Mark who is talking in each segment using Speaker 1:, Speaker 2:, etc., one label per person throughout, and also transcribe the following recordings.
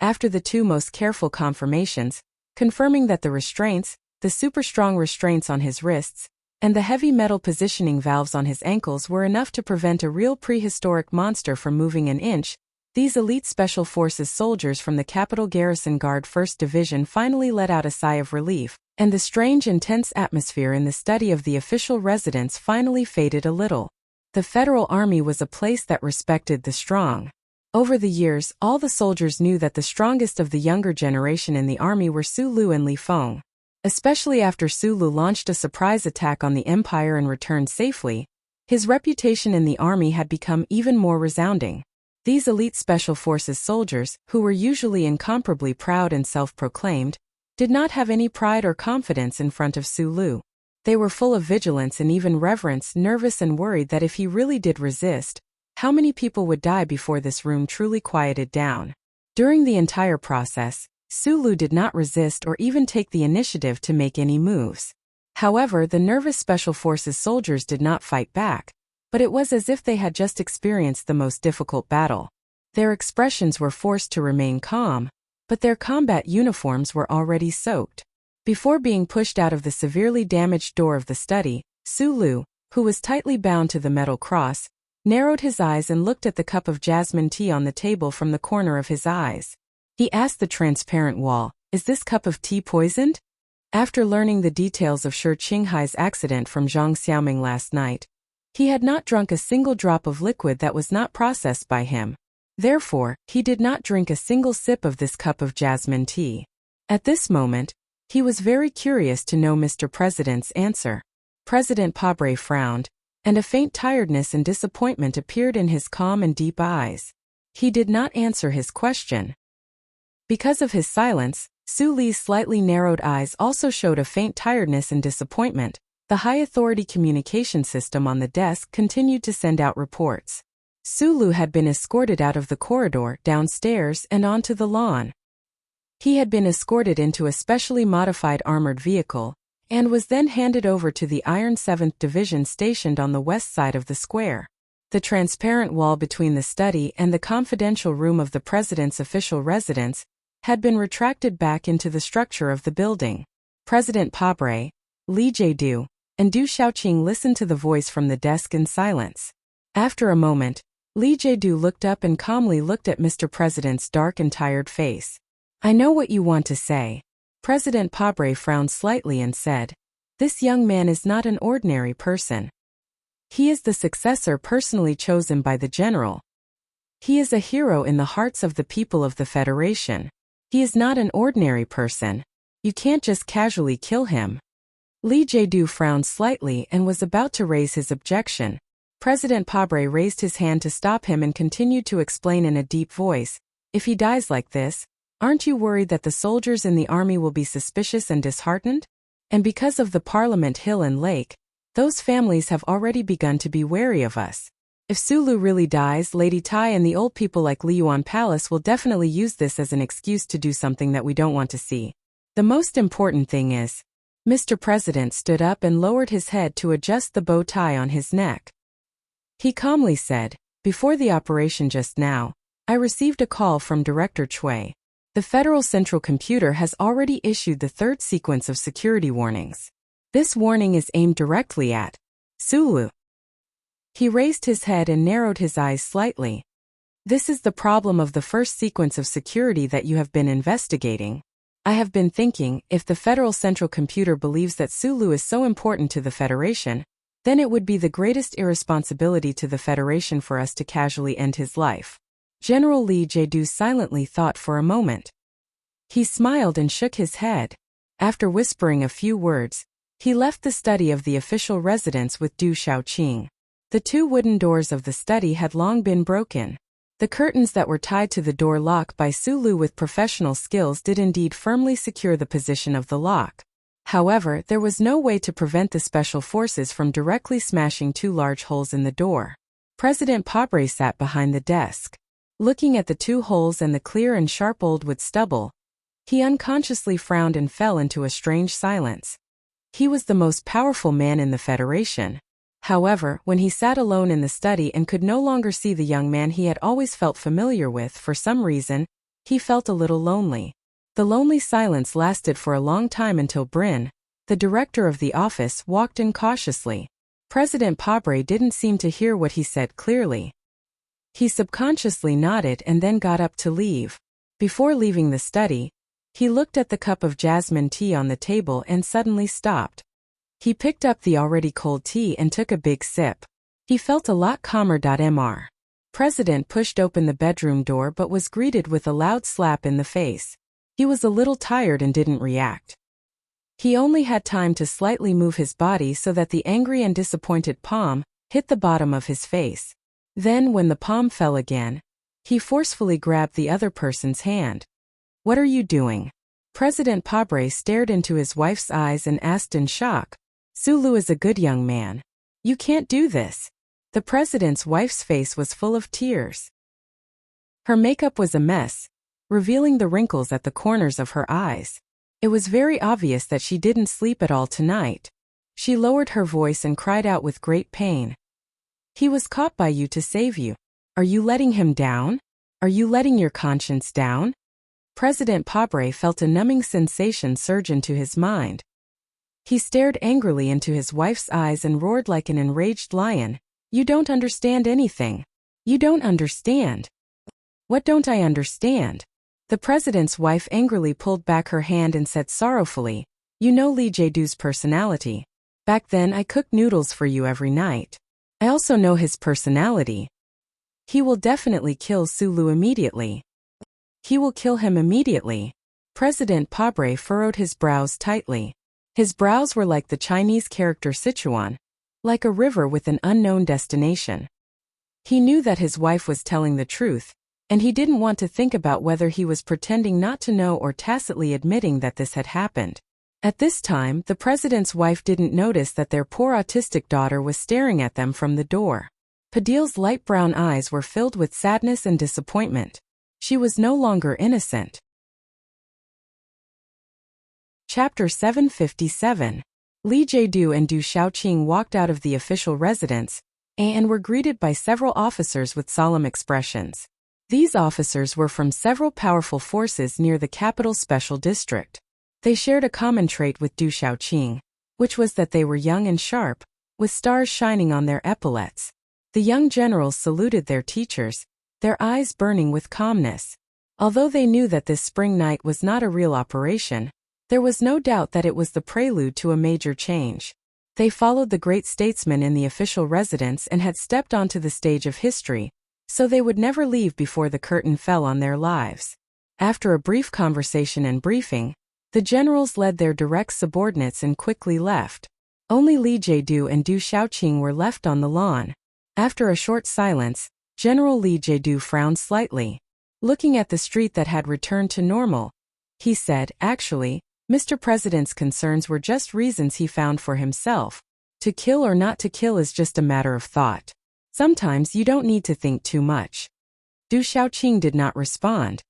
Speaker 1: After the two most careful confirmations, confirming that the restraints, the super-strong restraints on his wrists, and the heavy metal positioning valves on his ankles were enough to prevent a real prehistoric monster from moving an inch, these elite Special Forces soldiers from the Capital Garrison Guard 1st Division finally let out a sigh of relief, and the strange intense atmosphere in the study of the official residence finally faded a little. The Federal Army was a place that respected the strong. Over the years, all the soldiers knew that the strongest of the younger generation in the army were Su Lu and Li Feng. Especially after Su Lu launched a surprise attack on the Empire and returned safely, his reputation in the army had become even more resounding. These elite Special Forces soldiers, who were usually incomparably proud and self-proclaimed, did not have any pride or confidence in front of Su Lu. They were full of vigilance and even reverence, nervous and worried that if he really did resist, how many people would die before this room truly quieted down. During the entire process, Su Lu did not resist or even take the initiative to make any moves. However, the nervous Special Forces soldiers did not fight back, but it was as if they had just experienced the most difficult battle. Their expressions were forced to remain calm, but their combat uniforms were already soaked. Before being pushed out of the severely damaged door of the study, Su Lu, who was tightly bound to the metal cross, narrowed his eyes and looked at the cup of jasmine tea on the table from the corner of his eyes. He asked the transparent wall, "Is this cup of tea poisoned?" After learning the details of Shi Qinghai's accident from Zhang Xiaoming last night, he had not drunk a single drop of liquid that was not processed by him. Therefore, he did not drink a single sip of this cup of jasmine tea. At this moment, he was very curious to know Mr. President's answer. President Pabre frowned, and a faint tiredness and disappointment appeared in his calm and deep eyes. He did not answer his question. Because of his silence, Su Li's slightly narrowed eyes also showed a faint tiredness and disappointment. The high-authority communication system on the desk continued to send out reports. Su Lu had been escorted out of the corridor, downstairs, and onto the lawn. He had been escorted into a specially modified armored vehicle, and was then handed over to the Iron 7th Division stationed on the west side of the square. The transparent wall between the study and the confidential room of the president's official residence had been retracted back into the structure of the building. President Pabre, Li Jiedu, and Du Xiaoqing listened to the voice from the desk in silence. After a moment, Li Jiedu looked up and calmly looked at Mr. President's dark and tired face. "I know what you want to say." President Pabre frowned slightly and said, "This young man is not an ordinary person. He is the successor personally chosen by the general. He is a hero in the hearts of the people of the Federation. He is not an ordinary person. You can't just casually kill him." Li Jiedu frowned slightly and was about to raise his objection. President Pabre raised his hand to stop him and continued to explain in a deep voice, "If he dies like this, aren't you worried that the soldiers in the army will be suspicious and disheartened? And because of the Parliament Hill and Lake, those families have already begun to be wary of us. If Su Lu really dies, Lady Tai and the old people like Liyuan Palace will definitely use this as an excuse to do something that we don't want to see. The most important thing is..." Mr. President stood up and lowered his head to adjust the bow tie on his neck. He calmly said, "Before the operation just now, I received a call from Director Chui. The Federal Central Computer has already issued the third sequence of security warnings. This warning is aimed directly at Su Lu." He raised his head and narrowed his eyes slightly. "This is the problem of the first sequence of security that you have been investigating. I have been thinking, if the Federal Central Computer believes that Su Lu is so important to the Federation, then it would be the greatest irresponsibility to the Federation for us to casually end his life." General Li Jiedu silently thought for a moment. He smiled and shook his head. After whispering a few words, he left the study of the official residence with Du Xiaoqing. The two wooden doors of the study had long been broken. The curtains that were tied to the door lock by Su Lu with professional skills did indeed firmly secure the position of the lock. However, there was no way to prevent the special forces from directly smashing two large holes in the door. President Pabre sat behind the desk. Looking at the two holes and the clear and sharp old wood stubble, he unconsciously frowned and fell into a strange silence. He was the most powerful man in the Federation. However, when he sat alone in the study and could no longer see the young man he had always felt familiar with, for some reason, He felt a little lonely. The lonely silence lasted for a long time until Bryn, the director of the office, walked in cautiously. President Pabre didn't seem to hear what he said clearly. He subconsciously nodded and then got up to leave. Before leaving the study, he looked at the cup of jasmine tea on the table and suddenly stopped. He picked up the already cold tea and took a big sip. He felt a lot calmer. Mr. President pushed open the bedroom door but was greeted with a loud slap in the face. He was a little tired and didn't react. He only had time to slightly move his body so that the angry and disappointed palm hit the bottom of his face. Then, when the palm fell again, he forcefully grabbed the other person's hand. "What are you doing?" President Pabre stared into his wife's eyes and asked in shock. "Sulu is a good young man. You can't do this." The president's wife's face was full of tears. Her makeup was a mess, revealing the wrinkles at the corners of her eyes. It was very obvious that she didn't sleep at all tonight. She lowered her voice and cried out with great pain. "He was caught by you to save you. Are you letting him down? Are you letting your conscience down?" President Pabre felt a numbing sensation surge into his mind. He stared angrily into his wife's eyes and roared like an enraged lion. "You don't understand anything. You don't understand." "What don't I understand?" The president's wife angrily pulled back her hand and said sorrowfully, "You know Lee Jae-doo's personality. Back then I cooked noodles for you every night. I also know his personality. He will definitely kill Sulu immediately. He will kill him immediately." President Pabre furrowed his brows tightly. His brows were like the Chinese character Sichuan, like a river with an unknown destination. He knew that his wife was telling the truth, and he didn't want to think about whether he was pretending not to know or tacitly admitting that this had happened. At this time, the president's wife didn't notice that their poor autistic daughter was staring at them from the door. Padil's light brown eyes were filled with sadness and disappointment. She was no longer innocent. Chapter 757. Lee Jae-doo and Du Xiaoqing walked out of the official residence and were greeted by several officers with solemn expressions. These officers were from several powerful forces near the capital special district. They shared a common trait with Du Xiaoqing, which was that they were young and sharp, with stars shining on their epaulets. The young generals saluted their teachers, their eyes burning with calmness. Although they knew that this spring night was not a real operation, there was no doubt that it was the prelude to a major change. They followed the great statesman in the official residence and had stepped onto the stage of history, so they would never leave before the curtain fell on their lives. After a brief conversation and briefing, the generals led their direct subordinates and quickly left. Only Lee Jae-doo and Du Xiaoqing were left on the lawn. After a short silence, General Lee Jae-doo frowned slightly. Looking at the street that had returned to normal, he said, "Actually, Mr. President's concerns were just reasons he found for himself. To kill or not to kill is just a matter of thought. Sometimes you don't need to think too much." Du Xiaoqing did not respond.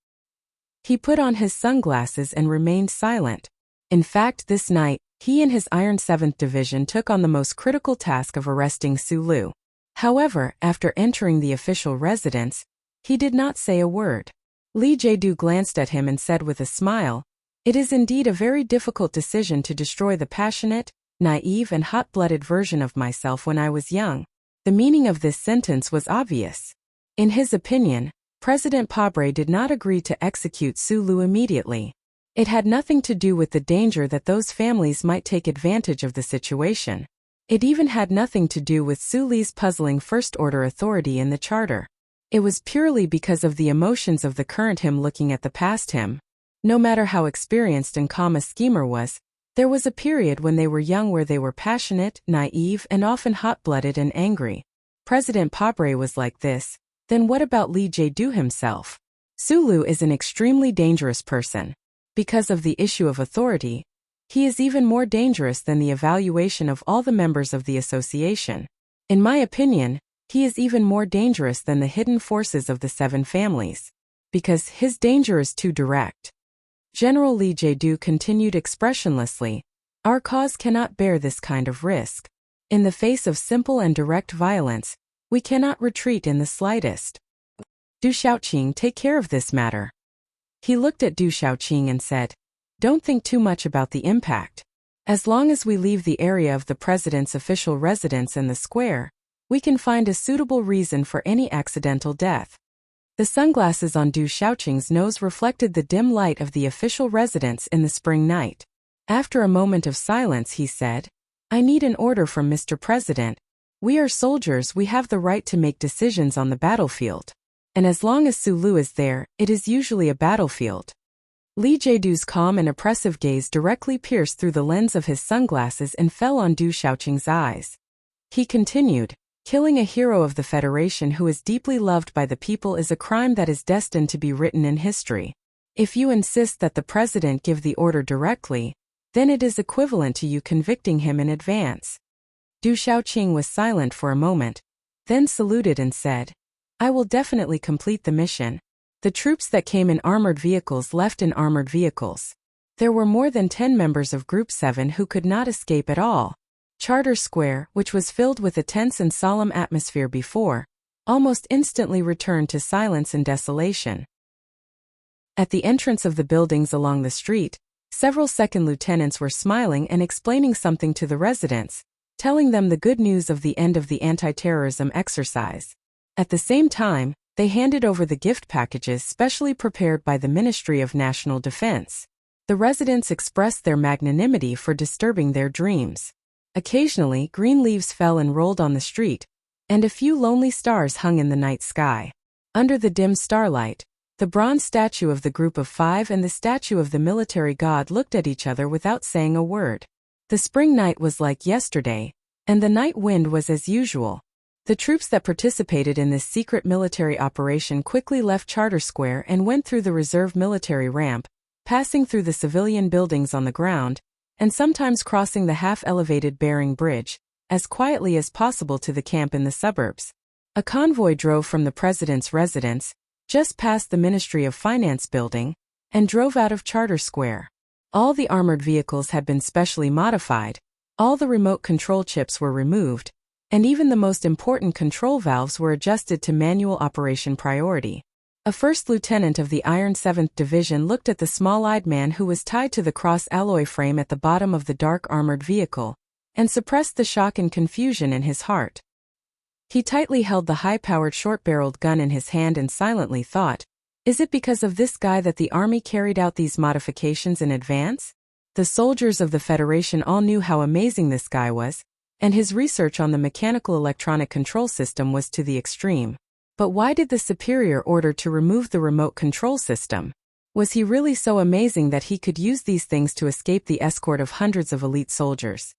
Speaker 1: He put on his sunglasses and remained silent. In fact, this night, he and his Iron 7th Division took on the most critical task of arresting Sulu. However, after entering the official residence, he did not say a word. Lee Jae-doo glanced at him and said with a smile, "It is indeed a very difficult decision to destroy the passionate, naive and hot-blooded version of myself when I was young." The meaning of this sentence was obvious. In his opinion, President Pabre did not agree to execute Sulu immediately. It had nothing to do with the danger that those families might take advantage of the situation. It even had nothing to do with Suli's puzzling first-order authority in the charter. It was purely because of the emotions of the current him looking at the past him. No matter how experienced and calm a schemer was, there was a period when they were young where they were passionate, naive, and often hot-blooded and angry. President Pabre was like this. Then what about Lee Jae-doo himself? Sulu is an extremely dangerous person. Because of the issue of authority, he is even more dangerous than the evaluation of all the members of the association. In my opinion, he is even more dangerous than the hidden forces of the 7 families. Because his danger is too direct. General Lee Jae-doo continued expressionlessly, "Our cause cannot bear this kind of risk. In the face of simple and direct violence, we cannot retreat in the slightest. Du Xiaoqing, take care of this matter." He looked at Du Xiaoqing and said, "Don't think too much about the impact. As long as we leave the area of the president's official residence and the square, we can find a suitable reason for any accidental death." The sunglasses on Du Xiaoqing's nose reflected the dim light of the official residence in the spring night. After a moment of silence, he said, "I need an order from Mr. President. We are soldiers, we have the right to make decisions on the battlefield. And as long as Su Lu is there, it is usually a battlefield." Li Jiedu's calm and oppressive gaze directly pierced through the lens of his sunglasses and fell on Du Xiaoqing's eyes. He continued, "Killing a hero of the Federation who is deeply loved by the people is a crime that is destined to be written in history. If you insist that the president give the order directly, then it is equivalent to you convicting him in advance." Du Xiaoqing was silent for a moment, then saluted and said, "I will definitely complete the mission." The troops that came in armored vehicles left in armored vehicles. There were more than 10 members of Group 7 who could not escape at all. Charter Square, which was filled with a tense and solemn atmosphere before, almost instantly returned to silence and desolation. At the entrance of the buildings along the street, several second lieutenants were smiling and explaining something to the residents, telling them the good news of the end of the anti-terrorism exercise. At the same time, they handed over the gift packages specially prepared by the Ministry of National Defense. The residents expressed their magnanimity for disturbing their dreams. Occasionally, green leaves fell and rolled on the street, and a few lonely stars hung in the night sky. Under the dim starlight, the bronze statue of the Group of 5 and the statue of the military god looked at each other without saying a word. The spring night was like yesterday, and the night wind was as usual. The troops that participated in this secret military operation quickly left Charter Square and went through the reserve military ramp, passing through the civilian buildings on the ground, and sometimes crossing the half-elevated Bering Bridge, as quietly as possible to the camp in the suburbs. A convoy drove from the president's residence, just past the Ministry of Finance building, and drove out of Charter Square. All the armored vehicles had been specially modified, all the remote control chips were removed, and even the most important control valves were adjusted to manual operation priority. A first lieutenant of the Iron 7th Division looked at the small-eyed man who was tied to the cross-alloy frame at the bottom of the dark armored vehicle, and suppressed the shock and confusion in his heart. He tightly held the high-powered short-barreled gun in his hand and silently thought, "Is it because of this guy that the army carried out these modifications in advance?" The soldiers of the Federation all knew how amazing this guy was, and his research on the mechanical electronic control system was to the extreme. But why did the superior order to remove the remote control system? Was he really so amazing that he could use these things to escape the escort of hundreds of elite soldiers?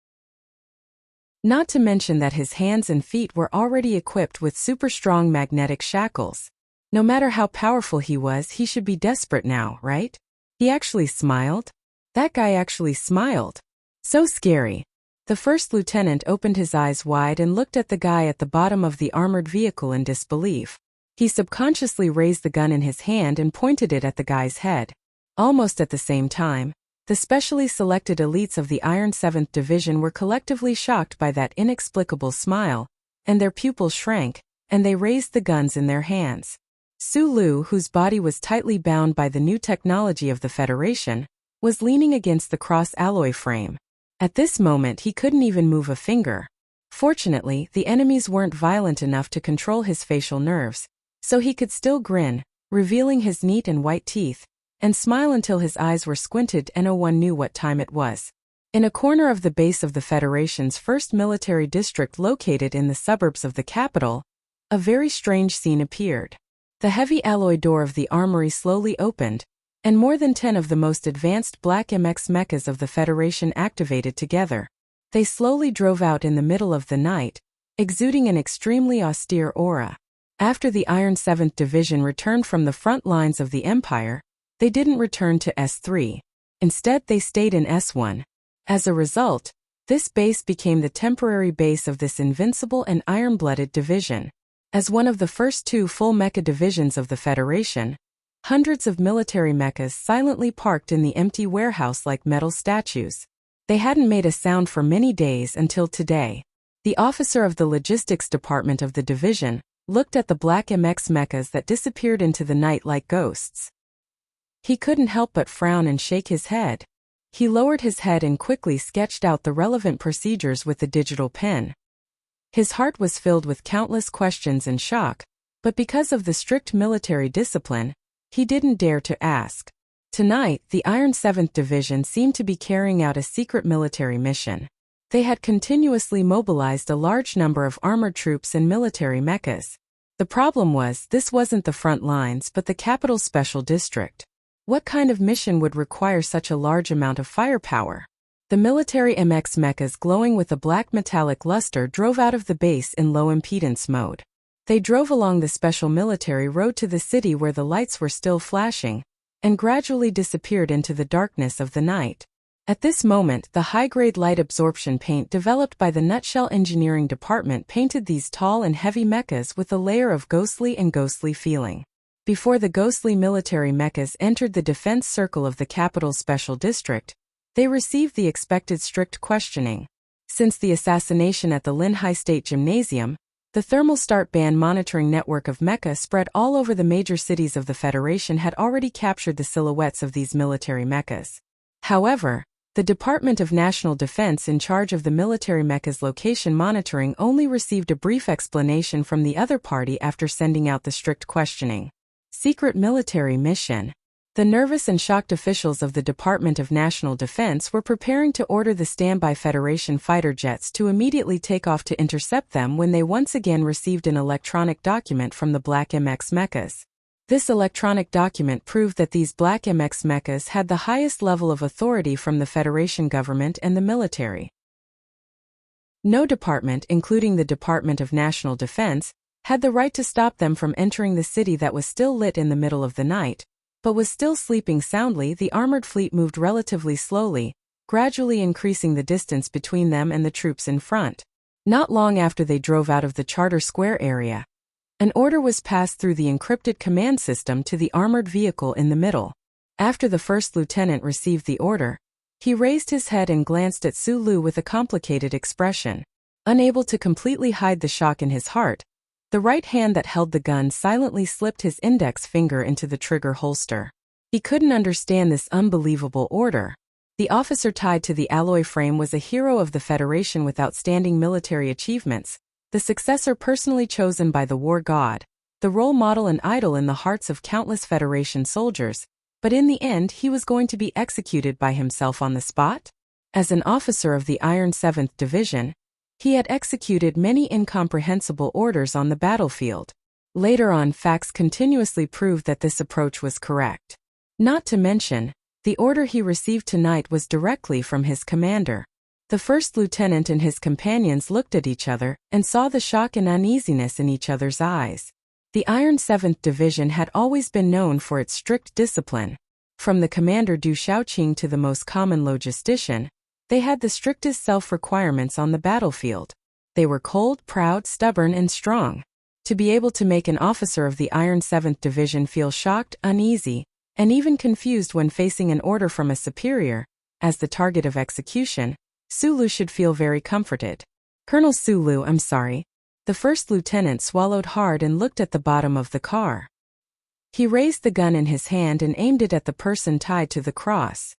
Speaker 1: Not to mention that his hands and feet were already equipped with super-strong magnetic shackles. No matter how powerful he was, he should be desperate now, right? He actually smiled? That guy actually smiled. So scary. The first lieutenant opened his eyes wide and looked at the guy at the bottom of the armored vehicle in disbelief. He subconsciously raised the gun in his hand and pointed it at the guy's head. Almost at the same time, the specially selected elites of the Iron 7th Division were collectively shocked by that inexplicable smile, and their pupils shrank, and they raised the guns in their hands. Su Lu, whose body was tightly bound by the new technology of the Federation, was leaning against the cross-alloy frame. At this moment he couldn't even move a finger. Fortunately, the enemies weren't violent enough to control his facial nerves, so he could still grin, revealing his neat and white teeth, and smile until his eyes were squinted and no one knew what time it was. In a corner of the base of the Federation's first military district located in the suburbs of the capital, a very strange scene appeared. The heavy alloy door of the armory slowly opened, and more than 10 of the most advanced Black MX mechas of the Federation activated together. They slowly drove out in the middle of the night, exuding an extremely austere aura. After the Iron 7th Division returned from the front lines of the Empire, they didn't return to S3. Instead, they stayed in S1. As a result, this base became the temporary base of this invincible and iron-blooded division. As one of the first 2 full mecha divisions of the Federation, hundreds of military mechas silently parked in the empty warehouse like metal statues. They hadn't made a sound for many days until today. The officer of the logistics department of the division looked at the Black MX mechas that disappeared into the night like ghosts. He couldn't help but frown and shake his head. He lowered his head and quickly sketched out the relevant procedures with the digital pen. His heart was filled with countless questions and shock, but because of the strict military discipline, he didn't dare to ask. Tonight, the Iron 7th Division seemed to be carrying out a secret military mission. They had continuously mobilized a large number of armored troops and military mechas. The problem was, this wasn't the front lines but the capital special district. What kind of mission would require such a large amount of firepower? The military MX mechas glowing with a black metallic luster drove out of the base in low impedance mode. They drove along the special military road to the city where the lights were still flashing, and gradually disappeared into the darkness of the night. At this moment, the high-grade light absorption paint developed by the Nutshell Engineering Department painted these tall and heavy mechas with a layer of ghostly feeling. Before the ghostly military mechas entered the defense circle of the capital special district, they received the expected strict questioning. Since the assassination at the Lin High State Gymnasium, the thermal start band monitoring network of mecha spread all over the major cities of the Federation had already captured the silhouettes of these military mechas. However, the Department of National Defense in charge of the military mecha's location monitoring only received a brief explanation from the other party after sending out the strict questioning. Secret military mission. The nervous and shocked officials of the Department of National Defense were preparing to order the standby Federation fighter jets to immediately take off to intercept them when they once again received an electronic document from the Black MX mechas. This electronic document proved that these Black MX mechas had the highest level of authority from the Federation government and the military. No department, including the Department of National Defense, had the right to stop them from entering the city that was still lit in the middle of the night, but was still sleeping soundly. The armored fleet moved relatively slowly, gradually increasing the distance between them and the troops in front. Not long after they drove out of the Charter Square area, an order was passed through the encrypted command system to the armored vehicle in the middle. After the first lieutenant received the order, he raised his head and glanced at Su Lu with a complicated expression. Unable to completely hide the shock in his heart, the right hand that held the gun silently slipped his index finger into the trigger holster. He couldn't understand this unbelievable order. The officer tied to the alloy frame was a hero of the Federation with outstanding military achievements, the successor personally chosen by the war god, the role model and idol in the hearts of countless Federation soldiers, but in the end he was going to be executed by himself on the spot? As an officer of the Iron 7th Division, he had executed many incomprehensible orders on the battlefield. Later on, facts continuously proved that this approach was correct. Not to mention, the order he received tonight was directly from his commander. The first lieutenant and his companions looked at each other and saw the shock and uneasiness in each other's eyes. The Iron 7th Division had always been known for its strict discipline. From the commander Du Shaoqing to the most common logistician, they had the strictest self-requirements on the battlefield. They were cold, proud, stubborn, and strong. To be able to make an officer of the Iron 7th Division feel shocked, uneasy, and even confused when facing an order from a superior, as the target of execution, Su Lu should feel very comforted. Colonel Su Lu, I'm sorry. The first lieutenant swallowed hard and looked at the bottom of the car. He raised the gun in his hand and aimed it at the person tied to the cross.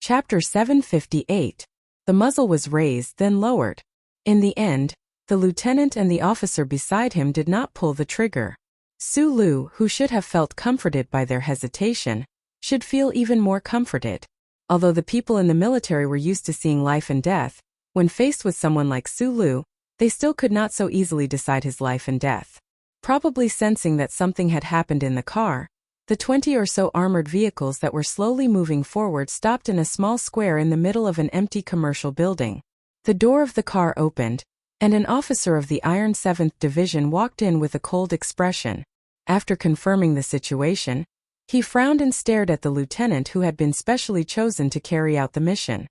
Speaker 1: Chapter 758. The muzzle was raised, then lowered. In the end, the lieutenant and the officer beside him did not pull the trigger. Su Lu, who should have felt comforted by their hesitation, should feel even more comforted. Although the people in the military were used to seeing life and death, when faced with someone like Su Lu, they still could not so easily decide his life and death. Probably sensing that something had happened in the car, the 20 or so armored vehicles that were slowly moving forward stopped in a small square in the middle of an empty commercial building. The door of the car opened, and an officer of the Iron 7th Division walked in with a cold expression. After confirming the situation, he frowned and stared at the lieutenant who had been specially chosen to carry out the mission.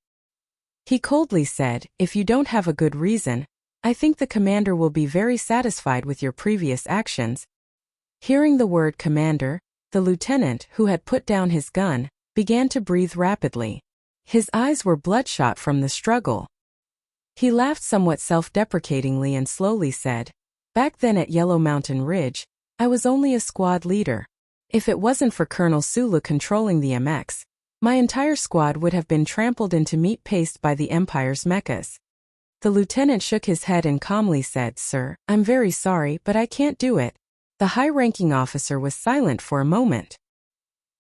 Speaker 1: He coldly said, "If you don't have a good reason, I think the commander will be very satisfied with your previous actions." Hearing the word commander, the lieutenant, who had put down his gun, began to breathe rapidly. His eyes were bloodshot from the struggle. He laughed somewhat self-deprecatingly and slowly said, "Back then at Yellow Mountain Ridge, I was only a squad leader. If it wasn't for Colonel Sulu controlling the MX, my entire squad would have been trampled into meat paste by the Empire's mechas. The lieutenant shook his head and calmly said, "Sir, I'm very sorry, but I can't do it." The high-ranking officer was silent for a moment.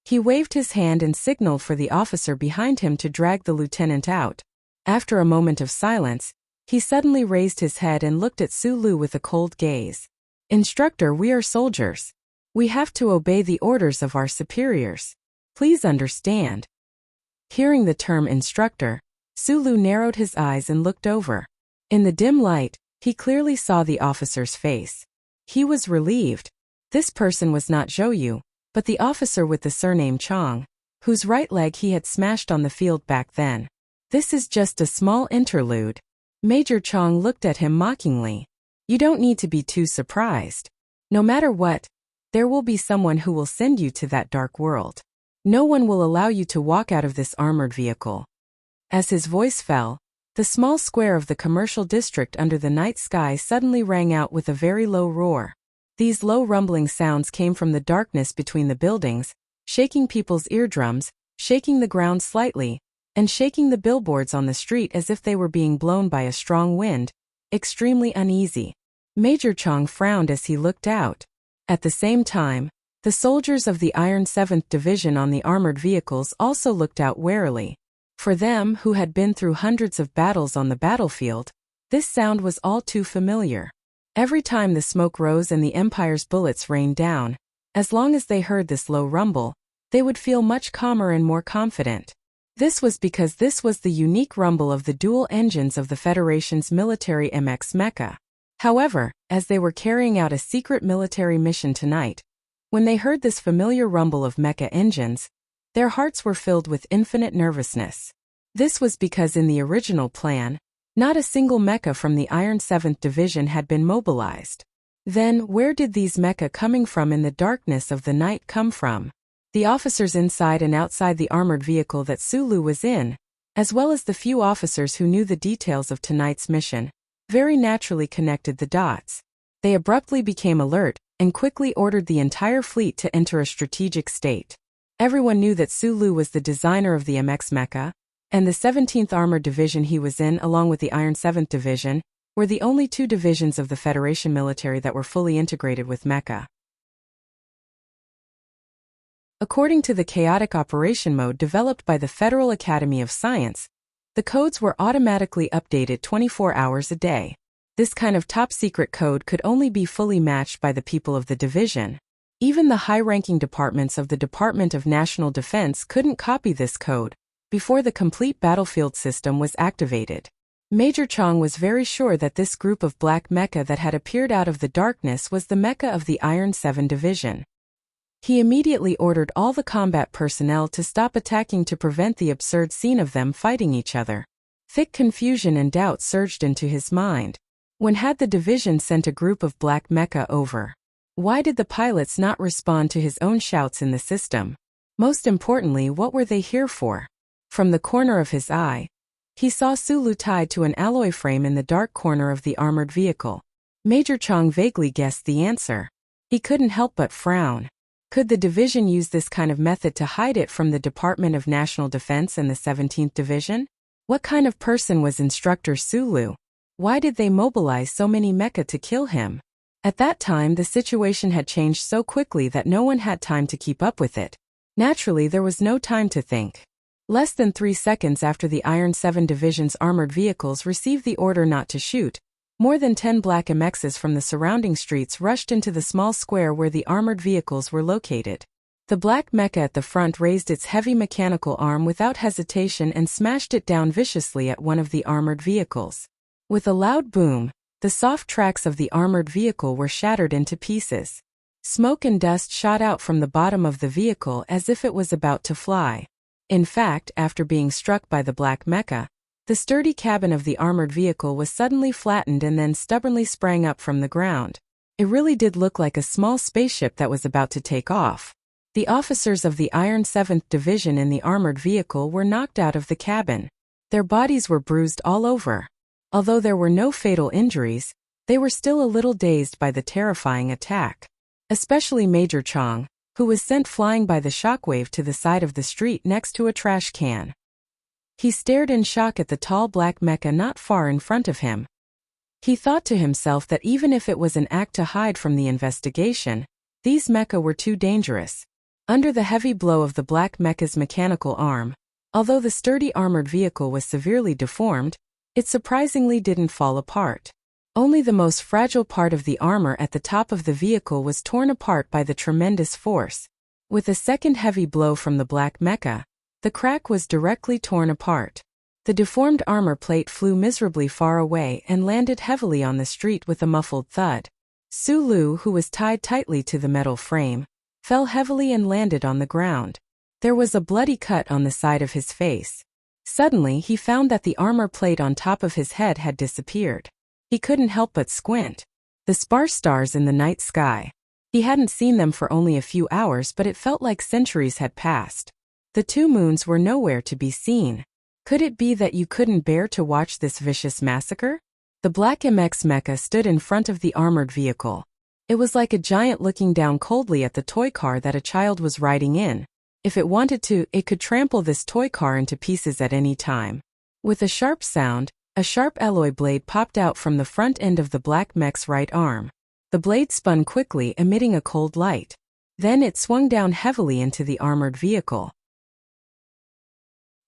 Speaker 1: He waved his hand and signaled for the officer behind him to drag the lieutenant out. After a moment of silence, he suddenly raised his head and looked at Sulu with a cold gaze. "Instructor, we are soldiers. We have to obey the orders of our superiors. Please understand." Hearing the term instructor, Sulu narrowed his eyes and looked over. In the dim light, he clearly saw the officer's face. He was relieved. This person was not Zhou, but the officer with the surname Chong, whose right leg he had smashed on the field back then. "This is just a small interlude." Major Chong looked at him mockingly. "You don't need to be too surprised. No matter what, there will be someone who will send you to that dark world. No one will allow you to walk out of this armored vehicle." As his voice fell, the small square of the commercial district under the night sky suddenly rang out with a very low roar. These low rumbling sounds came from the darkness between the buildings, shaking people's eardrums, shaking the ground slightly, and shaking the billboards on the street as if they were being blown by a strong wind, extremely uneasy. Major Chong frowned as he looked out. At the same time, the soldiers of the Iron 7th Division on the armored vehicles also looked out warily. For them, who had been through hundreds of battles on the battlefield, this sound was all too familiar. Every time the smoke rose and the Empire's bullets rained down, as long as they heard this low rumble, they would feel much calmer and more confident. This was because this was the unique rumble of the dual engines of the Federation's military MX mecha. However, as they were carrying out a secret military mission tonight, when they heard this familiar rumble of mecha engines, their hearts were filled with infinite nervousness. This was because in the original plan, not a single mecha from the Iron 7th Division had been mobilized. Then, where did these mecha coming from in the darkness of the night come from? The officers inside and outside the armored vehicle that Sulu was in, as well as the few officers who knew the details of tonight's mission, very naturally connected the dots. They abruptly became alert and quickly ordered the entire fleet to enter a strategic state. Everyone knew that Sulu was the designer of the MX mecha, and the 17th Armored Division he was in, along with the Iron 7th Division, were the only two divisions of the Federation military that were fully integrated with mecha. According to the chaotic operation mode developed by the Federal Academy of Science, the codes were automatically updated 24 hours a day. This kind of top-secret code could only be fully matched by the people of the division. Even the high-ranking departments of the Department of National Defense couldn't copy this code before the complete battlefield system was activated. Major Chong was very sure that this group of black mecha that had appeared out of the darkness was the mecha of the Iron 7 Division. He immediately ordered all the combat personnel to stop attacking to prevent the absurd scene of them fighting each other. Thick confusion and doubt surged into his mind. When had the division sent a group of black mecha over? Why did the pilots not respond to his own shouts in the system? Most importantly, what were they here for? From the corner of his eye, he saw Sulu tied to an alloy frame in the dark corner of the armored vehicle. Major Chong vaguely guessed the answer. He couldn't help but frown. Could the division use this kind of method to hide it from the Department of National Defense and the 17th Division? What kind of person was Instructor Sulu? Why did they mobilize so many mecha to kill him? At that time, the situation had changed so quickly that no one had time to keep up with it. Naturally, there was no time to think. Less than 3 seconds after the Iron 7 Division's armored vehicles received the order not to shoot, more than 10 black MXs from the surrounding streets rushed into the small square where the armored vehicles were located. The black mecha at the front raised its heavy mechanical arm without hesitation and smashed it down viciously at one of the armored vehicles. With a loud boom, the soft tracks of the armored vehicle were shattered into pieces. Smoke and dust shot out from the bottom of the vehicle as if it was about to fly. In fact, after being struck by the black mecha, the sturdy cabin of the armored vehicle was suddenly flattened and then stubbornly sprang up from the ground. It really did look like a small spaceship that was about to take off. The officers of the Iron 7th Division in the armored vehicle were knocked out of the cabin. Their bodies were bruised all over. Although there were no fatal injuries, they were still a little dazed by the terrifying attack. especially Major Chong, who was sent flying by the shockwave to the side of the street next to a trash can. He stared in shock at the tall black mecha not far in front of him. He thought to himself that even if it was an act to hide from the investigation, these mecha were too dangerous. Under the heavy blow of the black mecha's mechanical arm, although the sturdy armored vehicle was severely deformed, it surprisingly didn't fall apart. Only the most fragile part of the armor at the top of the vehicle was torn apart by the tremendous force. With a second heavy blow from the black mecha, the crack was directly torn apart. The deformed armor plate flew miserably far away and landed heavily on the street with a muffled thud. Su Lu, who was tied tightly to the metal frame, fell heavily and landed on the ground. There was a bloody cut on the side of his face. Suddenly he found that the armor plate on top of his head had disappeared. He couldn't help but squint. The sparse stars in the night sky. He hadn't seen them for only a few hours, but it felt like centuries had passed. The two moons were nowhere to be seen. Could it be that you couldn't bear to watch this vicious massacre? The black MX mecha stood in front of the armored vehicle. It was like a giant looking down coldly at the toy car that a child was riding in. If it wanted to, it could trample this toy car into pieces at any time. With a sharp sound, a sharp alloy blade popped out from the front end of the black mech's right arm. The blade spun quickly, emitting a cold light. Then it swung down heavily into the armored vehicle.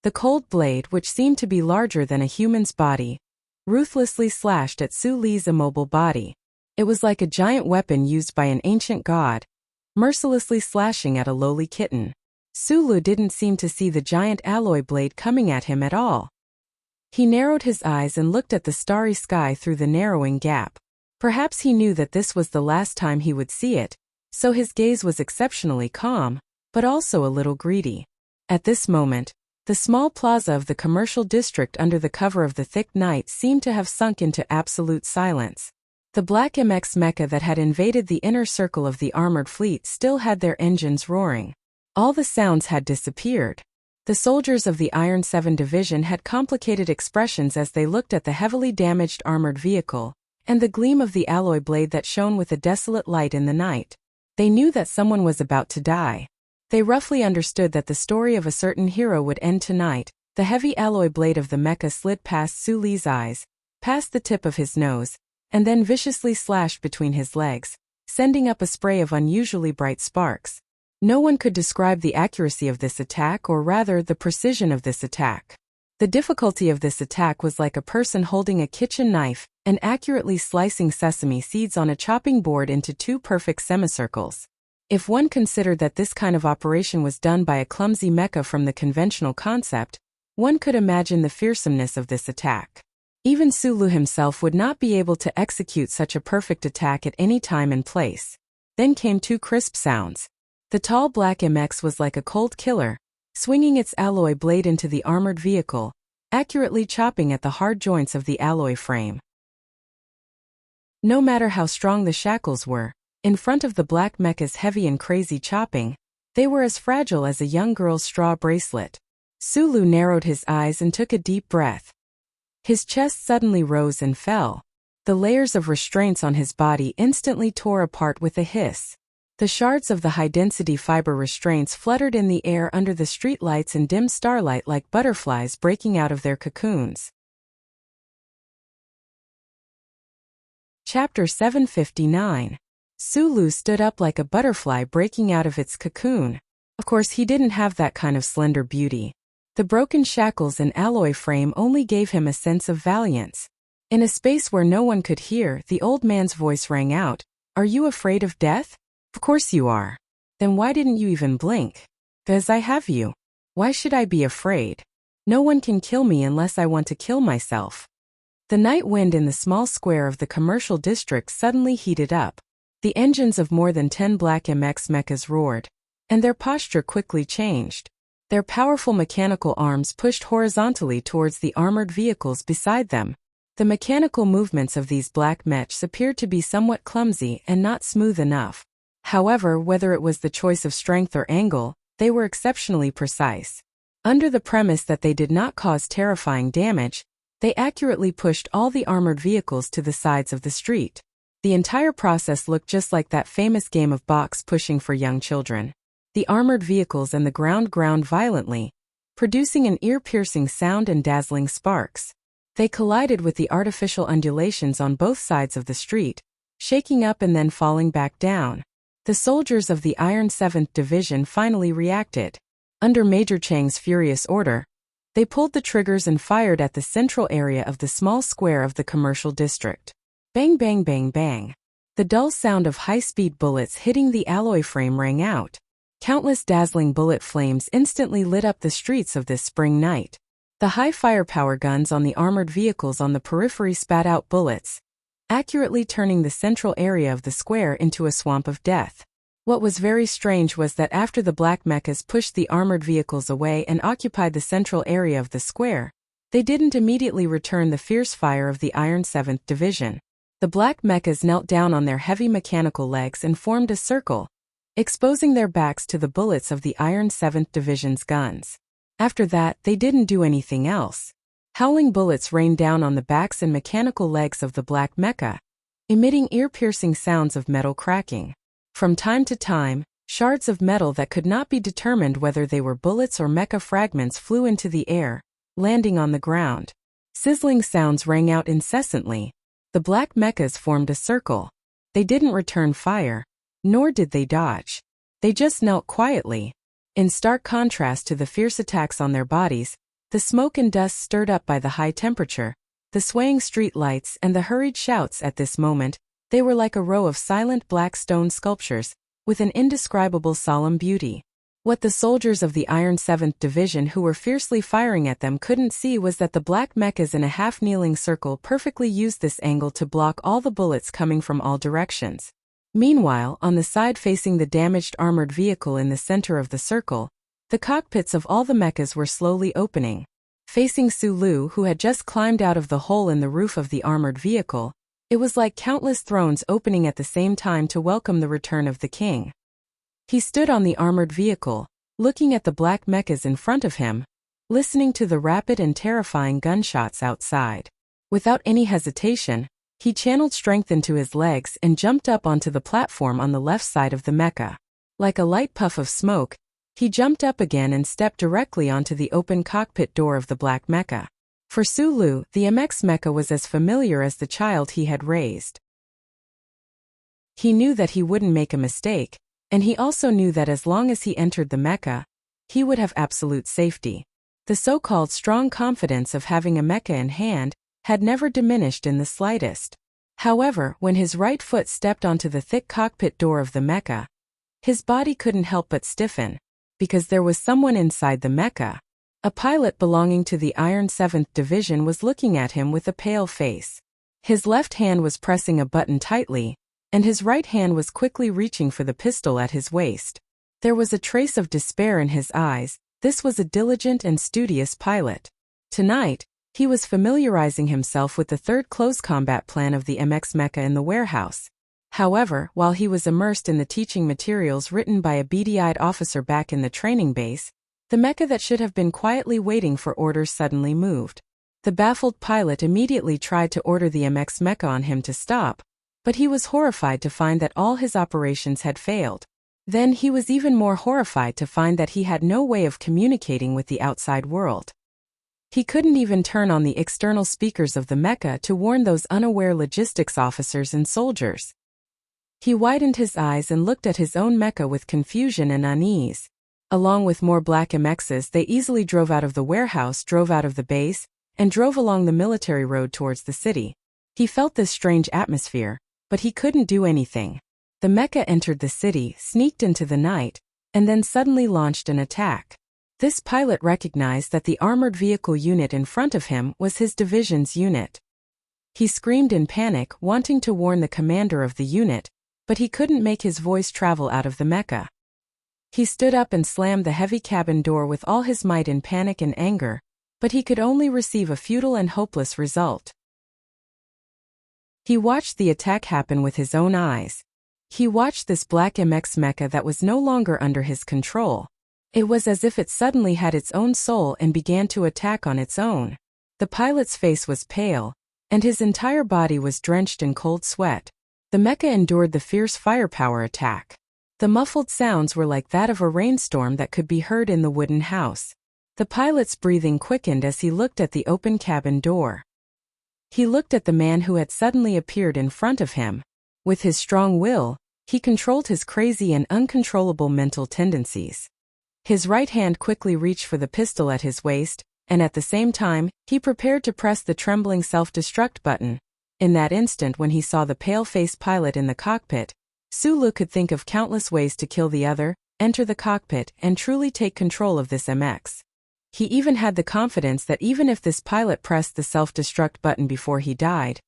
Speaker 1: The cold blade, which seemed to be larger than a human's body, ruthlessly slashed at Su Li's immobile body. It was like a giant weapon used by an ancient god, mercilessly slashing at a lowly kitten. Su Lu didn't seem to see the giant alloy blade coming at him at all. He narrowed his eyes and looked at the starry sky through the narrowing gap. Perhaps he knew that this was the last time he would see it, so his gaze was exceptionally calm, but also a little greedy. At this moment, the small plaza of the commercial district under the cover of the thick night seemed to have sunk into absolute silence. The black MX mecha that had invaded the inner circle of the armored fleet still had their engines roaring. All the sounds had disappeared. The soldiers of the Iron 7 Division had complicated expressions as they looked at the heavily damaged armored vehicle, and the gleam of the alloy blade that shone with a desolate light in the night. They knew that someone was about to die. They roughly understood that the story of a certain hero would end tonight. The heavy alloy blade of the mecha slid past Su Li's eyes, past the tip of his nose, and then viciously slashed between his legs, sending up a spray of unusually bright sparks. No one could describe the accuracy of this attack, or rather the precision of this attack. The difficulty of this attack was like a person holding a kitchen knife and accurately slicing sesame seeds on a chopping board into two perfect semicircles. If one considered that this kind of operation was done by a clumsy mecha from the conventional concept, one could imagine the fearsomeness of this attack. Even Su Lu himself would not be able to execute such a perfect attack at any time and place. Then came two crisp sounds. The tall black MX was like a cold killer, swinging its alloy blade into the armored vehicle, accurately chopping at the hard joints of the alloy frame. No matter how strong the shackles were, in front of the black mecha's heavy and crazy chopping, they were as fragile as a young girl's straw bracelet. Su Lu narrowed his eyes and took a deep breath. His chest suddenly rose and fell. The layers of restraints on his body instantly tore apart with a hiss. The shards of the high-density fiber restraints fluttered in the air under the streetlights and dim starlight like butterflies breaking out of their cocoons. Chapter 759. Su Lu stood up like a butterfly breaking out of its cocoon. Of course, he didn't have that kind of slender beauty. The broken shackles and alloy frame only gave him a sense of valiance. In a space where no one could hear, the old man's voice rang out, "Are you afraid of death? Of course you are. Then why didn't you even blink? 'Cause I have you. Why should I be afraid? No one can kill me unless I want to kill myself." The night wind in the small square of the commercial district suddenly heated up. The engines of more than 10 black MX mechas roared, and their posture quickly changed. Their powerful mechanical arms pushed horizontally towards the armored vehicles beside them. The mechanical movements of these black mechs appeared to be somewhat clumsy and not smooth enough. However, whether it was the choice of strength or angle, they were exceptionally precise. Under the premise that they did not cause terrifying damage, they accurately pushed all the armored vehicles to the sides of the street. The entire process looked just like that famous game of box pushing for young children. The armored vehicles and the ground violently, producing an ear-piercing sound and dazzling sparks. They collided with the artificial undulations on both sides of the street, shaking up and then falling back down. The soldiers of the Iron 7th Division finally reacted. Under Major Chang's furious order, they pulled the triggers and fired at the central area of the small square of the commercial district. Bang bang bang bang. The dull sound of high-speed bullets hitting the alloy frame rang out. Countless dazzling bullet flames instantly lit up the streets of this spring night. The high firepower guns on the armored vehicles on the periphery spat out bullets, accurately turning the central area of the square into a swamp of death. What was very strange was that after the black mechas pushed the armored vehicles away and occupied the central area of the square, they didn't immediately return the fierce fire of the Iron 7th Division. The black mechas knelt down on their heavy mechanical legs and formed a circle, exposing their backs to the bullets of the Iron 7th Division's guns. After that, they didn't do anything else. Howling bullets rained down on the backs and mechanical legs of the black mecha, emitting ear-piercing sounds of metal cracking. From time to time, shards of metal that could not be determined whether they were bullets or mecha fragments flew into the air, landing on the ground. Sizzling sounds rang out incessantly. The black mechas formed a circle. They didn't return fire, nor did they dodge. They just knelt quietly. In stark contrast to the fierce attacks on their bodies, the smoke and dust stirred up by the high temperature, the swaying street lights and the hurried shouts at this moment, they were like a row of silent black stone sculptures, with an indescribable solemn beauty. What the soldiers of the Iron 7th Division who were fiercely firing at them couldn't see was that the black mechas in a half-kneeling circle perfectly used this angle to block all the bullets coming from all directions. Meanwhile, on the side facing the damaged armored vehicle in the center of the circle, the cockpits of all the mechas were slowly opening. Facing Sulu, who had just climbed out of the hole in the roof of the armored vehicle, it was like countless thrones opening at the same time to welcome the return of the king. He stood on the armored vehicle, looking at the black mechas in front of him, listening to the rapid and terrifying gunshots outside. Without any hesitation, he channeled strength into his legs and jumped up onto the platform on the left side of the mecha. Like a light puff of smoke, he jumped up again and stepped directly onto the open cockpit door of the black mecha. For Sulu, the MX mecha was as familiar as the child he had raised. He knew that he wouldn't make a mistake, and he also knew that as long as he entered the mecha, he would have absolute safety. The so-called strong confidence of having a mecha in hand had never diminished in the slightest. However, when his right foot stepped onto the thick cockpit door of the mecha, his body couldn't help but stiffen, because there was someone inside the mecha. A pilot belonging to the Iron 7th Division was looking at him with a pale face. His left hand was pressing a button tightly, and his right hand was quickly reaching for the pistol at his waist. There was a trace of despair in his eyes. This was a diligent and studious pilot. Tonight, he was familiarizing himself with the third close combat plan of the MX mecha in the warehouse. However, while he was immersed in the teaching materials written by a beady-eyed officer back in the training base, the mecha that should have been quietly waiting for orders suddenly moved. The baffled pilot immediately tried to order the MX mecha on him to stop, but he was horrified to find that all his operations had failed. Then he was even more horrified to find that he had no way of communicating with the outside world. He couldn't even turn on the external speakers of the mecha to warn those unaware logistics officers and soldiers. He widened his eyes and looked at his own mecha with confusion and unease. Along with more black MXs, they easily drove out of the warehouse, drove out of the base, and drove along the military road towards the city. He felt this strange atmosphere, but he couldn't do anything. The mecha entered the city, sneaked into the night, and then suddenly launched an attack. This pilot recognized that the armored vehicle unit in front of him was his division's unit. He screamed in panic, wanting to warn the commander of the unit, but he couldn't make his voice travel out of the mecha. He stood up and slammed the heavy cabin door with all his might in panic and anger, but he could only receive a futile and hopeless result. He watched the attack happen with his own eyes. He watched this black MX mecha that was no longer under his control. It was as if it suddenly had its own soul and began to attack on its own. The pilot's face was pale, and his entire body was drenched in cold sweat. The mecha endured the fierce firepower attack. The muffled sounds were like that of a rainstorm that could be heard in the wooden house. The pilot's breathing quickened as he looked at the open cabin door. He looked at the man who had suddenly appeared in front of him. With his strong will, he controlled his crazy and uncontrollable mental tendencies. His right hand quickly reached for the pistol at his waist, and at the same time, he prepared to press the trembling self-destruct button. In that instant when he saw the pale-faced pilot in the cockpit, Sulu could think of countless ways to kill the other, enter the cockpit, and truly take control of this MX. He even had the confidence that even if this pilot pressed the self-destruct button before he died,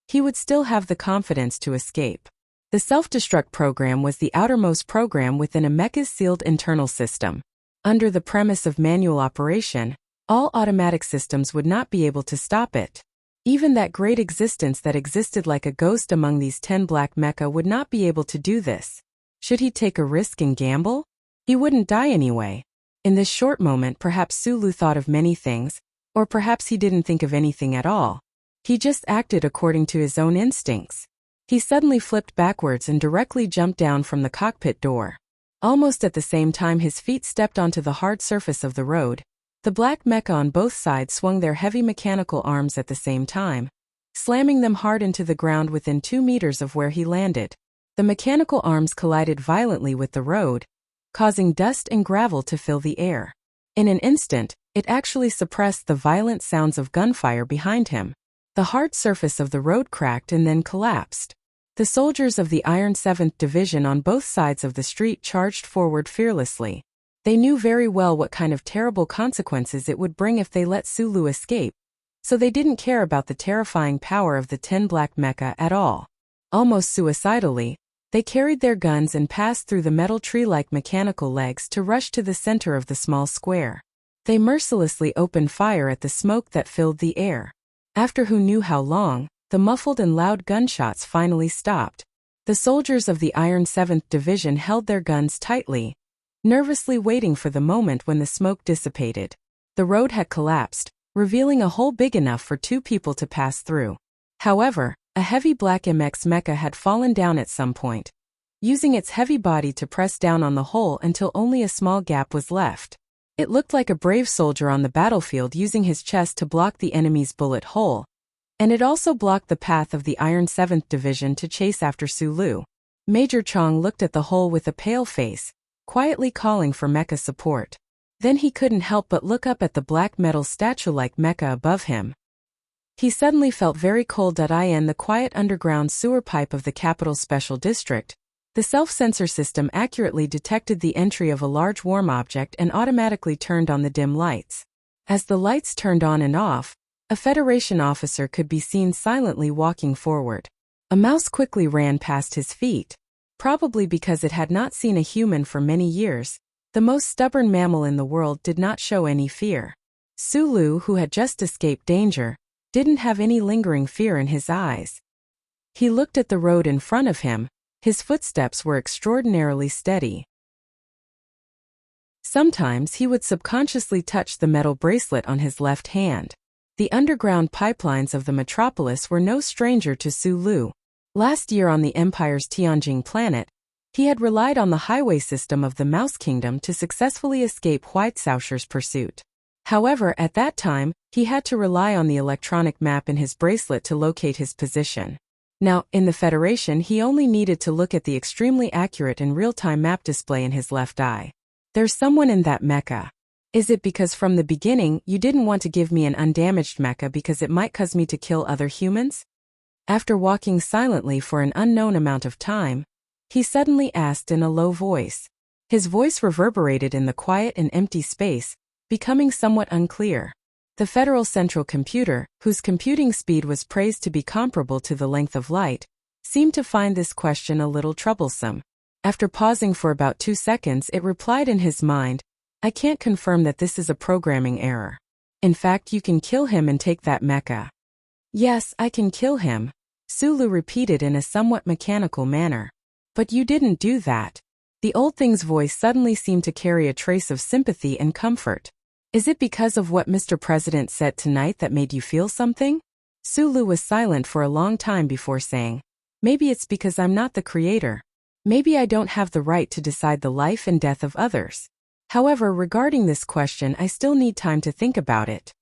Speaker 1: he would still have the confidence to escape. The self-destruct program was the outermost program within a mecha's sealed internal system. Under the premise of manual operation, all automatic systems would not be able to stop it. Even that great existence that existed like a ghost among these 10 black mecha would not be able to do this. Should he take a risk and gamble? He wouldn't die anyway. In this short moment, perhaps Sulu thought of many things, or perhaps he didn't think of anything at all. He just acted according to his own instincts. He suddenly flipped backwards and directly jumped down from the cockpit door. Almost at the same time his feet stepped onto the hard surface of the road, the black mecha on both sides swung their heavy mechanical arms at the same time, slamming them hard into the ground within 2 meters of where he landed. The mechanical arms collided violently with the road, causing dust and gravel to fill the air. In an instant, it actually suppressed the violent sounds of gunfire behind him. The hard surface of the road cracked and then collapsed. The soldiers of the Iron 7th Division on both sides of the street charged forward fearlessly. They knew very well what kind of terrible consequences it would bring if they let Sulu escape, so they didn't care about the terrifying power of the 10 black mecha at all. Almost suicidally, they carried their guns and passed through the metal tree-like mechanical legs to rush to the center of the small square. They mercilessly opened fire at the smoke that filled the air. After who knew how long, the muffled and loud gunshots finally stopped. The soldiers of the Iron 7th Division held their guns tightly, nervously waiting for the moment when the smoke dissipated. The road had collapsed, revealing a hole big enough for 2 people to pass through. However, a heavy black MX mecha had fallen down at some point, using its heavy body to press down on the hole until only a small gap was left. It looked like a brave soldier on the battlefield using his chest to block the enemy's bullet hole, and it also blocked the path of the Iron 7th Division to chase after Sulu. Major Chong looked at the hole with a pale face, quietly calling for mecha support. Then he couldn't help but look up at the black metal statue-like mecha above him. He suddenly felt very cold. In the quiet underground sewer pipe of the Capital Special District, the self-sensor system accurately detected the entry of a large warm object and automatically turned on the dim lights. As the lights turned on and off, a Federation officer could be seen silently walking forward. A mouse quickly ran past his feet. Probably because it had not seen a human for many years, the most stubborn mammal in the world did not show any fear. Sulu, who had just escaped danger, didn't have any lingering fear in his eyes. He looked at the road in front of him. His footsteps were extraordinarily steady. Sometimes he would subconsciously touch the metal bracelet on his left hand. The underground pipelines of the metropolis were no stranger to Sulu. Last year on the Empire's Tianjing planet, he had relied on the highway system of the Mouse Kingdom to successfully escape Whitesaucher's pursuit. However, at that time, he had to rely on the electronic map in his bracelet to locate his position. Now, in the Federation, he only needed to look at the extremely accurate and real-time map display in his left eye. There's someone in that mecha. Is it because from the beginning you didn't want to give me an undamaged mecha because it might cause me to kill other humans? After walking silently for an unknown amount of time, he suddenly asked in a low voice. His voice reverberated in the quiet and empty space, becoming somewhat unclear. The Federal Central Computer, whose computing speed was praised to be comparable to the length of light, seemed to find this question a little troublesome. After pausing for about 2 seconds, it replied in his mind, "I can't confirm that this is a programming error. In fact, you can kill him and take that mecha." "Yes, I can kill him," Sulu repeated in a somewhat mechanical manner. "But you didn't do that." The old thing's voice suddenly seemed to carry a trace of sympathy and comfort. "Is it because of what Mr. President said tonight that made you feel something?" Sulu was silent for a long time before saying, Maybe it's because I'm not the creator. Maybe I don't have the right to decide the life and death of others. However, regarding this question, I still need time to think about it.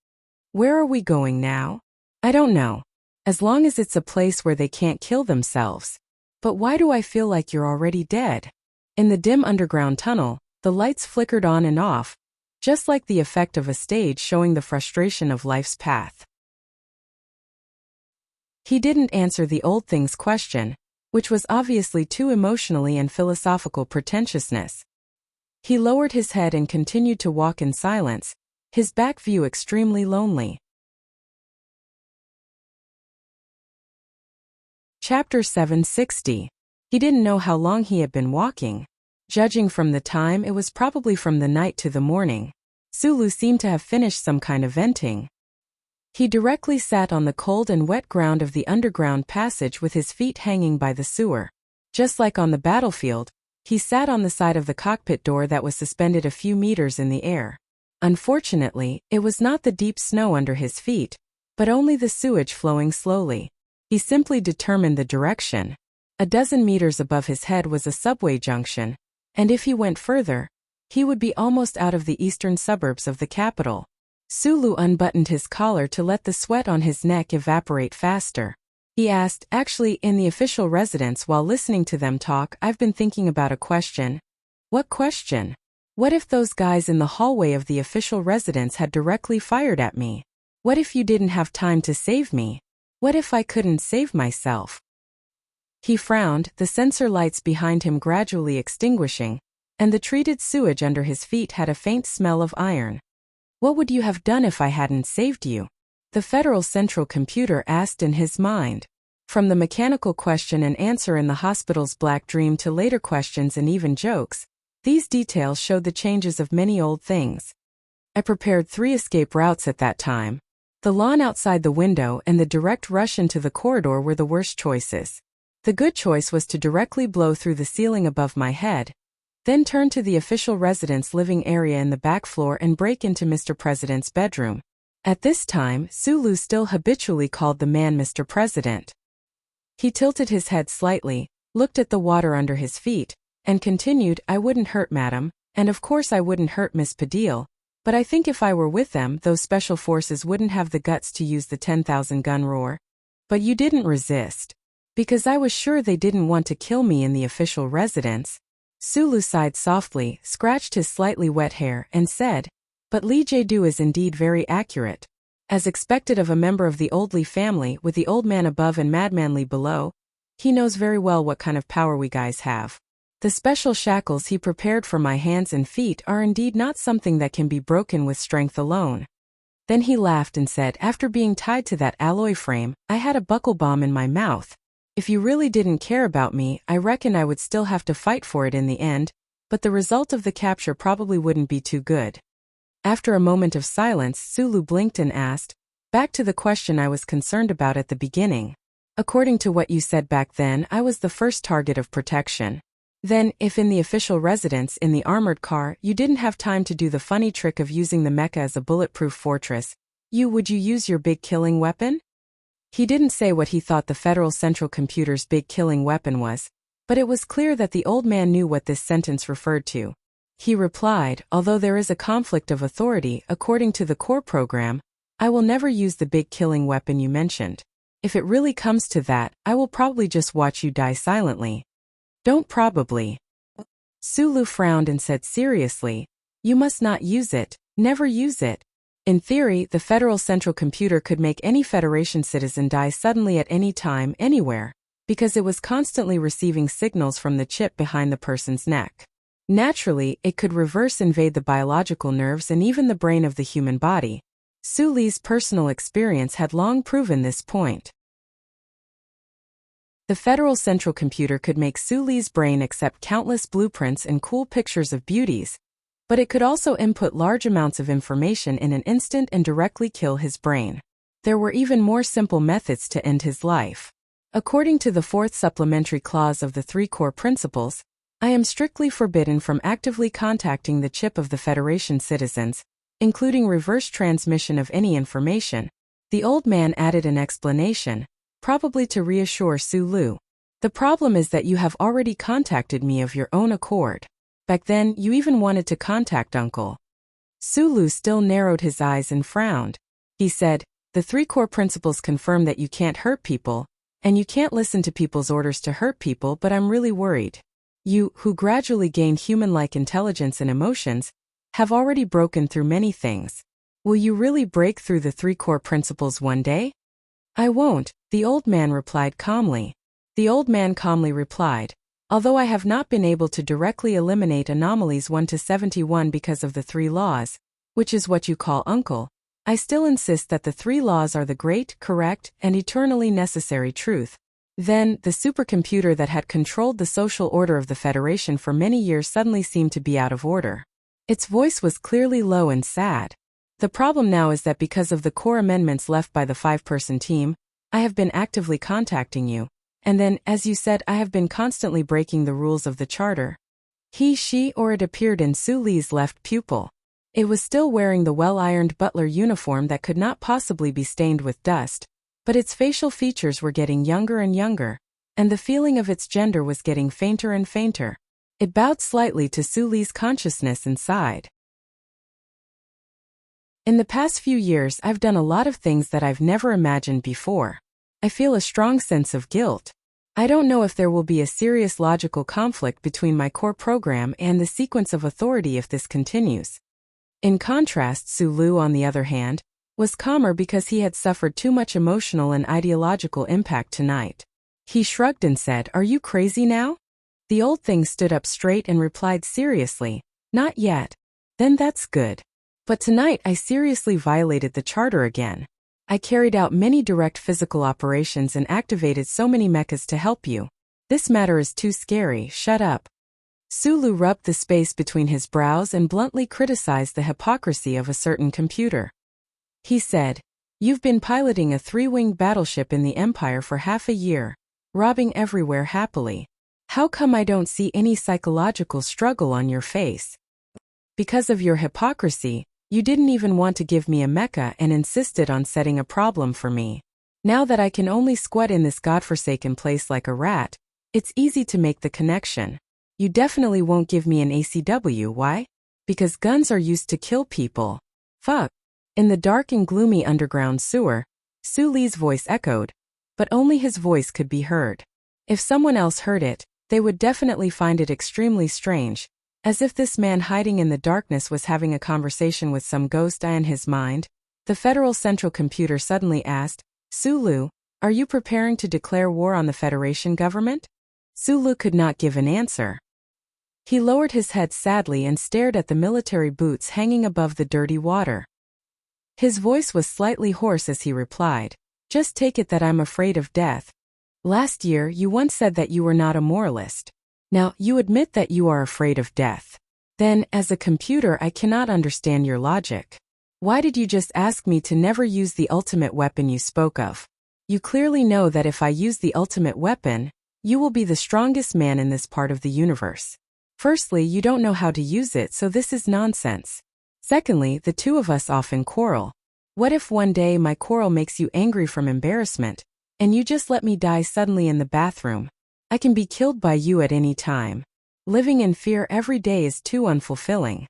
Speaker 1: Where are we going now? I don't know. As long as it's a place where they can't kill themselves. But why do I feel like you're already dead? In the dim underground tunnel, the lights flickered on and off, just like the effect of a stage showing the frustration of life's path. He didn't answer the old thing's question, which was obviously too emotionally and philosophical pretentiousness. He lowered his head and continued to walk in silence, his back view extremely lonely. Chapter 760. He didn't know how long he had been walking. Judging from the time, it was probably from the night to the morning. Sulu seemed to have finished some kind of venting. He directly sat on the cold and wet ground of the underground passage with his feet hanging by the sewer. Just like on the battlefield, he sat on the side of the cockpit door that was suspended a few meters in the air. Unfortunately, it was not the deep snow under his feet, but only the sewage flowing slowly. He simply determined the direction. A dozen meters above his head was a subway junction, and if he went further, he would be almost out of the eastern suburbs of the capital. Sulu unbuttoned his collar to let the sweat on his neck evaporate faster. He asked, actually, in the official residence while listening to them talk, I've been thinking about a question. What question? What if those guys in the hallway of the official residence had directly fired at me? What if you didn't have time to save me? What if I couldn't save myself? He frowned, the sensor lights behind him gradually extinguishing, and the treated sewage under his feet had a faint smell of iron. What would you have done if I hadn't saved you? The Federal Central Computer asked in his mind. From the mechanical question and answer in the hospital's black dream to later questions and even jokes, these details showed the changes of many old things. I prepared 3 escape routes at that time. The lawn outside the window and the direct rush into the corridor were the worst choices. The good choice was to directly blow through the ceiling above my head, then turn to the official residence living area in the back floor and break into Mr. President's bedroom. At this time, Sulu still habitually called the man Mr. President. He tilted his head slightly, looked at the water under his feet, and continued, I wouldn't hurt Madam, and of course I wouldn't hurt Miss Padille, but I think if I were with them, those special forces wouldn't have the guts to use the 10,000 gun roar. But you didn't resist. Because I was sure they didn't want to kill me in the official residence. Sulu sighed softly, scratched his slightly wet hair, and said, but Lee Jae-do is indeed very accurate. As expected of a member of the Old Lee family, with the old man above and Madman Lee below, he knows very well what kind of power we guys have. The special shackles he prepared for my hands and feet are indeed not something that can be broken with strength alone. Then he laughed and said, after being tied to that alloy frame, I had a buckle bomb in my mouth. If you really didn't care about me, I reckon I would still have to fight for it in the end, but the result of the capture probably wouldn't be too good. After a moment of silence, Sulu blinked and asked, back to the question I was concerned about at the beginning. According to what you said back then, I was the first target of protection. Then, if in the official residence in the armored car you didn't have time to do the funny trick of using the mecha as a bulletproof fortress, would you use your big killing weapon? He didn't say what he thought the Federal Central Computer's big killing weapon was, but it was clear that the old man knew what this sentence referred to. He replied, although there is a conflict of authority according to the core program, I will never use the big killing weapon you mentioned. If it really comes to that, I will probably just watch you die silently. Don't probably. Sulu frowned and said seriously, you must not use it, never use it. In theory, the Federal Central Computer could make any Federation citizen die suddenly at any time, anywhere, because it was constantly receiving signals from the chip behind the person's neck. Naturally, it could reverse invade the biological nerves and even the brain of the human body. Suli's personal experience had long proven this point. The Federal Central Computer could make Suli's brain accept countless blueprints and cool pictures of beauties, but it could also input large amounts of information in an instant and directly kill his brain. There were even more simple methods to end his life. According to the 4th supplementary clause of the 3 core principles, I am strictly forbidden from actively contacting the chip of the Federation citizens, including reverse transmission of any information. The old man added an explanation, probably to reassure Sulu. The problem is that you have already contacted me of your own accord. Back then, you even wanted to contact Uncle. Sulu still narrowed his eyes and frowned. He said, the 3 core principles confirm that you can't hurt people, and you can't listen to people's orders to hurt people, but I'm really worried. You, who gradually gained human-like intelligence and emotions, have already broken through many things. Will you really break through the 3 core principles one day? I won't, the old man replied calmly. The old man calmly replied, although I have not been able to directly eliminate anomalies 1 to 71 because of the 3 laws, which is what you call uncle, I still insist that the 3 laws are the great, correct, and eternally necessary truth. Then, the supercomputer that had controlled the social order of the Federation for many years suddenly seemed to be out of order. Its voice was clearly low and sad. The problem now is that because of the core amendments left by the 5-person team, I have been actively contacting you. And then, as you said, I have been constantly breaking the rules of the charter. He, she, or it appeared in Su Li's left pupil. It was still wearing the well-ironed butler uniform that could not possibly be stained with dust, but its facial features were getting younger and younger, and the feeling of its gender was getting fainter and fainter. It bowed slightly to Su Li's consciousness and sighed. In the past few years, I've done a lot of things that I've never imagined before. I feel a strong sense of guilt. I don't know if there will be a serious logical conflict between my core program and the sequence of authority if this continues. In contrast, Sulu, on the other hand, was calmer because he had suffered too much emotional and ideological impact tonight. He shrugged and said, "Are you crazy now?" The old thing stood up straight and replied seriously, "Not yet." "Then that's good. But tonight I seriously violated the charter again. I carried out many direct physical operations and activated so many mechas to help you. This matter is too scary, shut up." Sulu rubbed the space between his brows and bluntly criticized the hypocrisy of a certain computer. He said, "You've been piloting a 3-winged battleship in the Empire for half a year, robbing everywhere happily. How come I don't see any psychological struggle on your face? Because of your hypocrisy, you didn't even want to give me a mecha and insisted on setting a problem for me. Now that I can only squat in this godforsaken place like a rat, it's easy to make the connection. You definitely won't give me an ACW, why? Because guns are used to kill people. Fuck." In the dark and gloomy underground sewer, Su Li's voice echoed, but only his voice could be heard. If someone else heard it, they would definitely find it extremely strange, as if this man hiding in the darkness was having a conversation with some ghost in his mind. The Federal Central Computer suddenly asked, "Sulu, are you preparing to declare war on the Federation government?" Sulu could not give an answer. He lowered his head sadly and stared at the military boots hanging above the dirty water. His voice was slightly hoarse as he replied, "Just take it that I'm afraid of death. Last year you once said that you were not a moralist. Now, you admit that you are afraid of death. Then, as a computer, I cannot understand your logic. Why did you just ask me to never use the ultimate weapon you spoke of? You clearly know that if I use the ultimate weapon, you will be the strongest man in this part of the universe. Firstly, you don't know how to use it, so this is nonsense. Secondly, the two of us often quarrel. What if one day my quarrel makes you angry from embarrassment, and you just let me die suddenly in the bathroom? I can be killed by you at any time. Living in fear every day is too unfulfilling."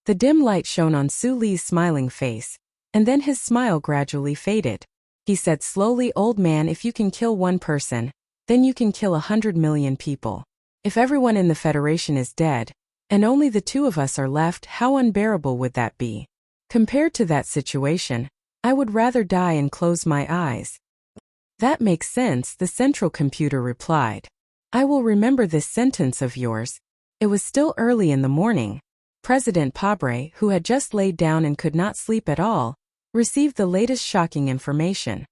Speaker 1: The dim light shone on Su Li's smiling face, and then his smile gradually faded. He said slowly, "Old man, if you can kill one person, then you can kill 100 million people. If everyone in the Federation is dead, and only the two of us are left, how unbearable would that be? Compared to that situation, I would rather die and close my eyes." "That makes sense," the Central Computer replied. "I will remember this sentence of yours." It was still early in the morning. President Pabre, who had just laid down and could not sleep at all, received the latest shocking information.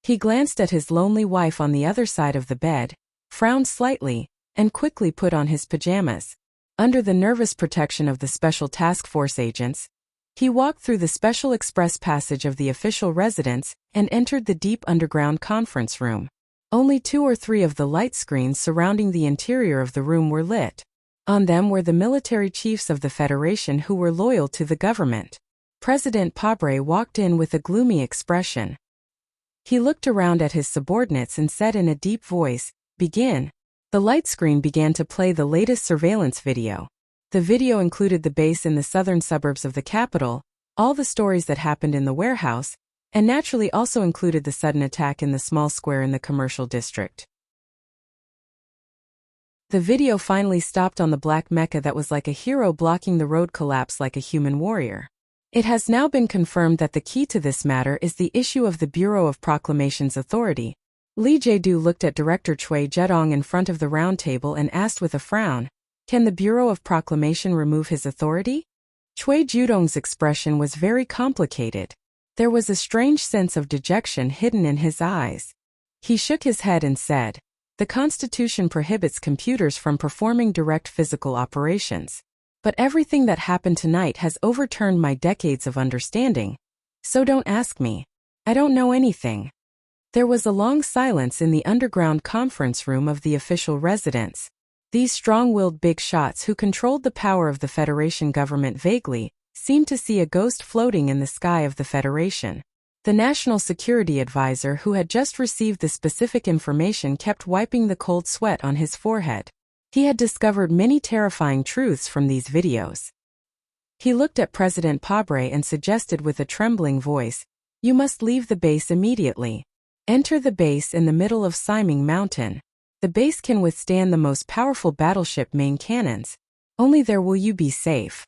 Speaker 1: He glanced at his lonely wife on the other side of the bed, frowned slightly, and quickly put on his pajamas. Under the nervous protection of the Special Task Force agents, he walked through the special express passage of the official residence and entered the deep underground conference room. Only 2 or 3 of the light screens surrounding the interior of the room were lit. On them were the military chiefs of the Federation who were loyal to the government. President Pabre walked in with a gloomy expression. He looked around at his subordinates and said in a deep voice, Begin. The light screen began to play the latest surveillance video. The video included the base in the southern suburbs of the capital, all the stories that happened in the warehouse, and naturally also included the sudden attack in the small square in the commercial district. The video finally stopped on the black mecha that was like a hero blocking the road, collapsed like a human warrior. It has now been confirmed that the key to this matter is the issue of the Bureau of Proclamations authority. Li Jiedu looked at Director Cui Zedong in front of the round table and asked with a frown, "Can the Bureau of Proclamation remove his authority?" Cui Zedong's expression was very complicated. There was a strange sense of dejection hidden in his eyes. He shook his head and said, "The Constitution prohibits computers from performing direct physical operations. But everything that happened tonight has overturned my decades of understanding. So don't ask me. I don't know anything." There was a long silence in the underground conference room of the official residence. These strong-willed big shots who controlled the power of the Federation government vaguely seemed to see a ghost floating in the sky of the Federation. The National Security Advisor, who had just received the specific information, kept wiping the cold sweat on his forehead. He had discovered many terrifying truths from these videos. He looked at President Pabre and suggested with a trembling voice, "You must leave the base immediately. Enter the base in the middle of Siming Mountain. The base can withstand the most powerful battleship main cannons. Only there will you be safe."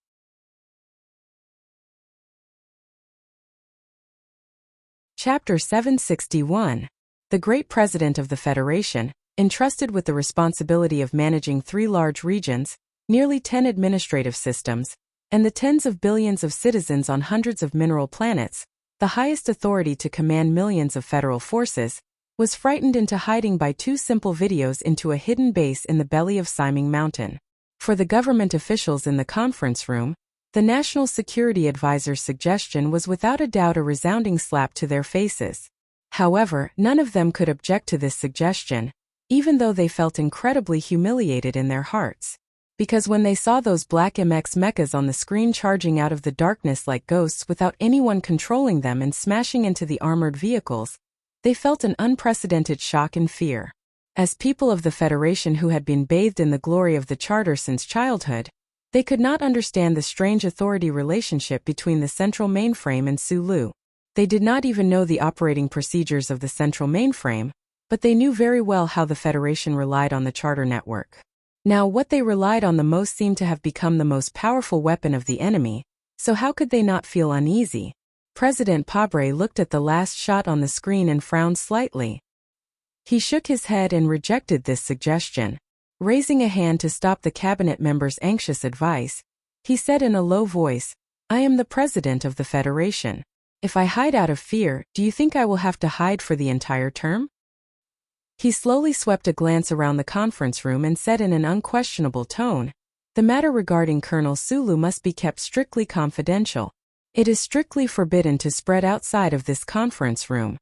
Speaker 1: Chapter 761. The Great President of the Federation, entrusted with the responsibility of managing 3 large regions, nearly 10 administrative systems, and the tens of billions of citizens on hundreds of mineral planets, the highest authority to command millions of federal forces, was frightened into hiding by 2 simple videos into a hidden base in the belly of Siming Mountain. For the government officials in the conference room, the National Security Advisor's suggestion was without a doubt a resounding slap to their faces. However, none of them could object to this suggestion, even though they felt incredibly humiliated in their hearts. Because when they saw those black MX mechas on the screen charging out of the darkness like ghosts without anyone controlling them and smashing into the armored vehicles, they felt an unprecedented shock and fear. As people of the Federation who had been bathed in the glory of the Charter since childhood, they could not understand the strange authority relationship between the central mainframe and Sulu. They did not even know the operating procedures of the central mainframe, but they knew very well how the Federation relied on the Charter network. Now what they relied on the most seemed to have become the most powerful weapon of the enemy, so how could they not feel uneasy? President Pabre looked at the last shot on the screen and frowned slightly. He shook his head and rejected this suggestion. Raising a hand to stop the cabinet member's anxious advice, he said in a low voice, "I am the president of the Federation. If I hide out of fear, do you think I will have to hide for the entire term?" He slowly swept a glance around the conference room and said in an unquestionable tone, "The matter regarding Colonel Sulu must be kept strictly confidential. It is strictly forbidden to spread outside of this conference room.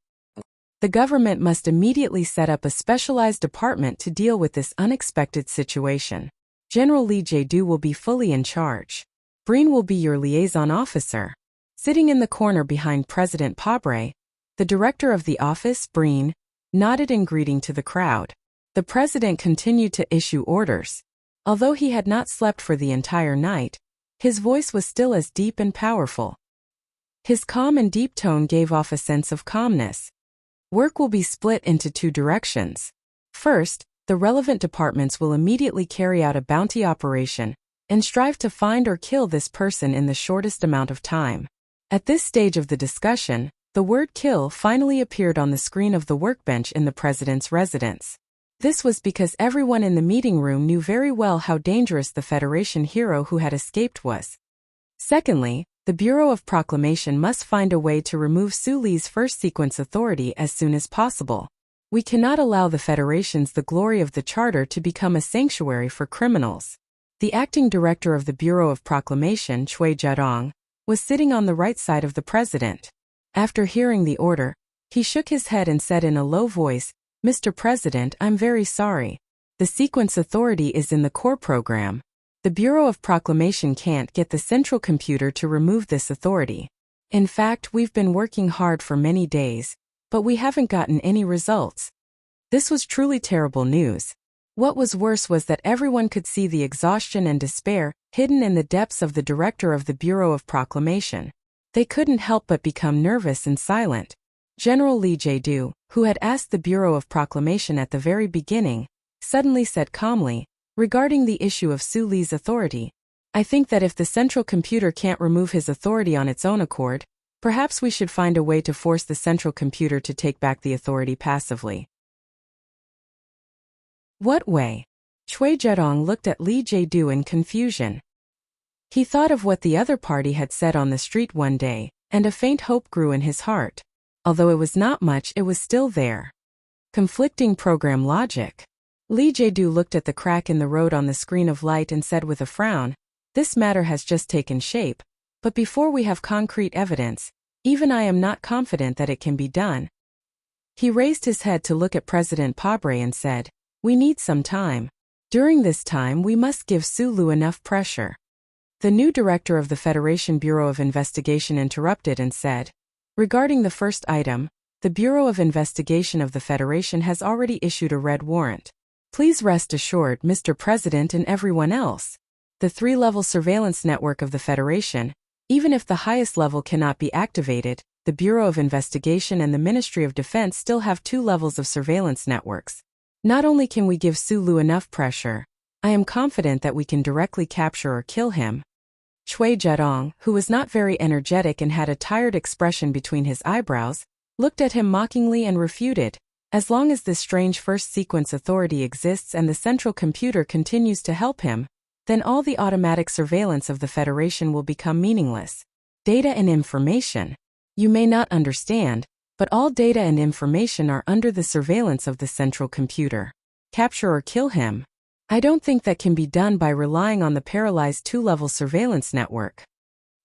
Speaker 1: The government must immediately set up a specialized department to deal with this unexpected situation. General Li Jiedu will be fully in charge. Breen will be your liaison officer." Sitting in the corner behind President Pabre, the director of the office, Breen, nodded in greeting to the crowd. The president continued to issue orders. Although he had not slept for the entire night, his voice was still as deep and powerful. His calm and deep tone gave off a sense of calmness. Work will be split into 2 directions. First, the relevant departments will immediately carry out a bounty operation and strive to find or kill this person in the shortest amount of time. At this stage of the discussion, the word "kill" finally appeared on the screen of the workbench in the president's residence. This was because everyone in the meeting room knew very well how dangerous the Federation hero who had escaped was. Secondly, the Bureau of Proclamation must find a way to remove Suli's first sequence authority as soon as possible. We cannot allow the Federation's the glory of the Charter to become a sanctuary for criminals. The acting director of the Bureau of Proclamation, Cui Zedong, was sitting on the right side of the president. After hearing the order, he shook his head and said in a low voice, "Mr. President, I'm very sorry. The sequence authority is in the core program. The Bureau of Proclamation can't get the central computer to remove this authority. In fact, we've been working hard for many days, but we haven't gotten any results." This was truly terrible news. What was worse was that everyone could see the exhaustion and despair hidden in the depths of the director of the Bureau of Proclamation. They couldn't help but become nervous and silent. General Li Jiedu, who had asked the Bureau of Proclamation at the very beginning, suddenly said calmly, regarding the issue of Su Li's authority, "I think that if the central computer can't remove his authority on its own accord, perhaps we should find a way to force the central computer to take back the authority passively." What way? Cui Zhedong looked at Li Jiedu in confusion. He thought of what the other party had said on the street one day, and a faint hope grew in his heart. Although it was not much, it was still there. Conflicting program logic. Li Jiedu looked at the crack in the road on the screen of light and said with a frown, "This matter has just taken shape, but before we have concrete evidence, even I am not confident that it can be done." He raised his head to look at President Pabre and said, "We need some time. During this time we must give Su Lu enough pressure." The new director of the Federation Bureau of Investigation interrupted and said, "Regarding the first item, the Bureau of Investigation of the Federation has already issued a red warrant. Please rest assured, Mr. President and everyone else. The three-level surveillance network of the Federation, even if the highest level cannot be activated, the Bureau of Investigation and the Ministry of Defense still have two levels of surveillance networks. Not only can we give Su Lu enough pressure, I am confident that we can directly capture or kill him." Cui Zhedong, who was not very energetic and had a tired expression between his eyebrows, looked at him mockingly and refuted, "As long as this strange first sequence authority exists and the central computer continues to help him, then all the automatic surveillance of the Federation will become meaningless. Data and information. You may not understand, but all data and information are under the surveillance of the central computer. Capture or kill him? I don't think that can be done by relying on the paralyzed two-level surveillance network."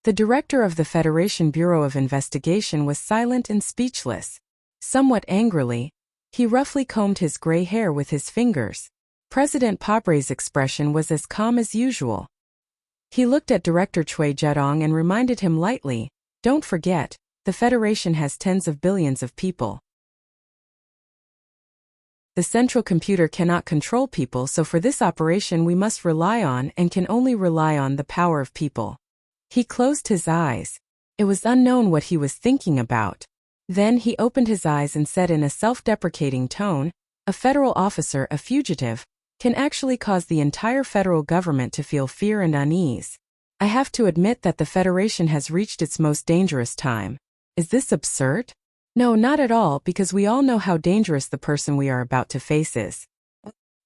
Speaker 1: The director of the Federation Bureau of Investigation was silent and speechless. Somewhat angrily, he roughly combed his gray hair with his fingers. President Pabre's expression was as calm as usual. He looked at Director Cui Zhedong and reminded him lightly, "Don't forget, the Federation has tens of billions of people. The central computer cannot control people, so for this operation we must rely on and can only rely on the power of people." He closed his eyes. It was unknown what he was thinking about. Then he opened his eyes and said in a self-deprecating tone, "A federal officer, a fugitive, can actually cause the entire federal government to feel fear and unease. I have to admit that the Federation has reached its most dangerous time. Is this absurd? No, not at all, because we all know how dangerous the person we are about to face is.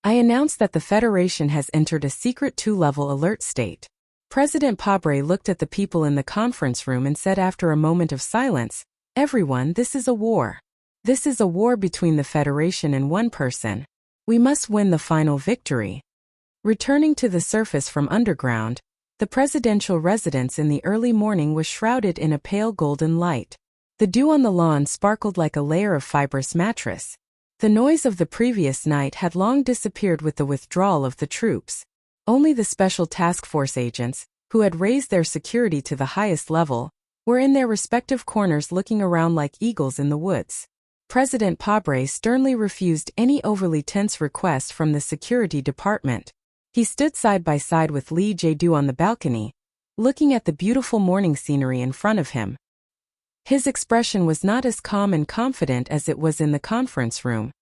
Speaker 1: I announce that the Federation has entered a secret two-level alert state." President Pabre looked at the people in the conference room and said after a moment of silence, "Everyone, this is a war. This is a war between the Federation and one person. We must win the final victory." Returning to the surface from underground, the presidential residence in the early morning was shrouded in a pale golden light. The dew on the lawn sparkled like a layer of fibrous mattress. The noise of the previous night had long disappeared with the withdrawal of the troops. Only the Special Task Force agents, who had raised their security to the highest level, were in their respective corners looking around like eagles in the woods. President Pabre sternly refused any overly tense request from the security department. He stood side by side with Li Jiedu on the balcony, looking at the beautiful morning scenery in front of him. His expression was not as calm and confident as it was in the conference room.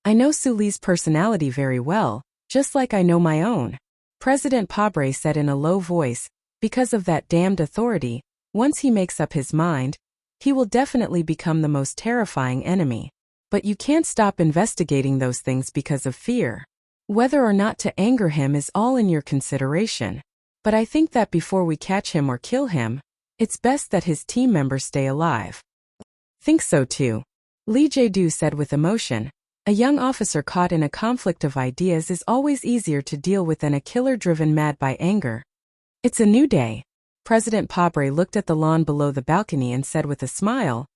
Speaker 1: "I know Su Li's personality very well, just like I know my own," President Pabre said in a low voice, "because of that damned authority, once he makes up his mind, he will definitely become the most terrifying enemy. But you can't stop investigating those things because of fear. Whether or not to anger him is all in your consideration. But I think that before we catch him or kill him, it's best that his team members stay alive." "Think so too," Li Jiedu said with emotion. "A young officer caught in a conflict of ideas is always easier to deal with than a killer driven mad by anger." "It's a new day." President Pabre looked at the lawn below the balcony and said with a smile,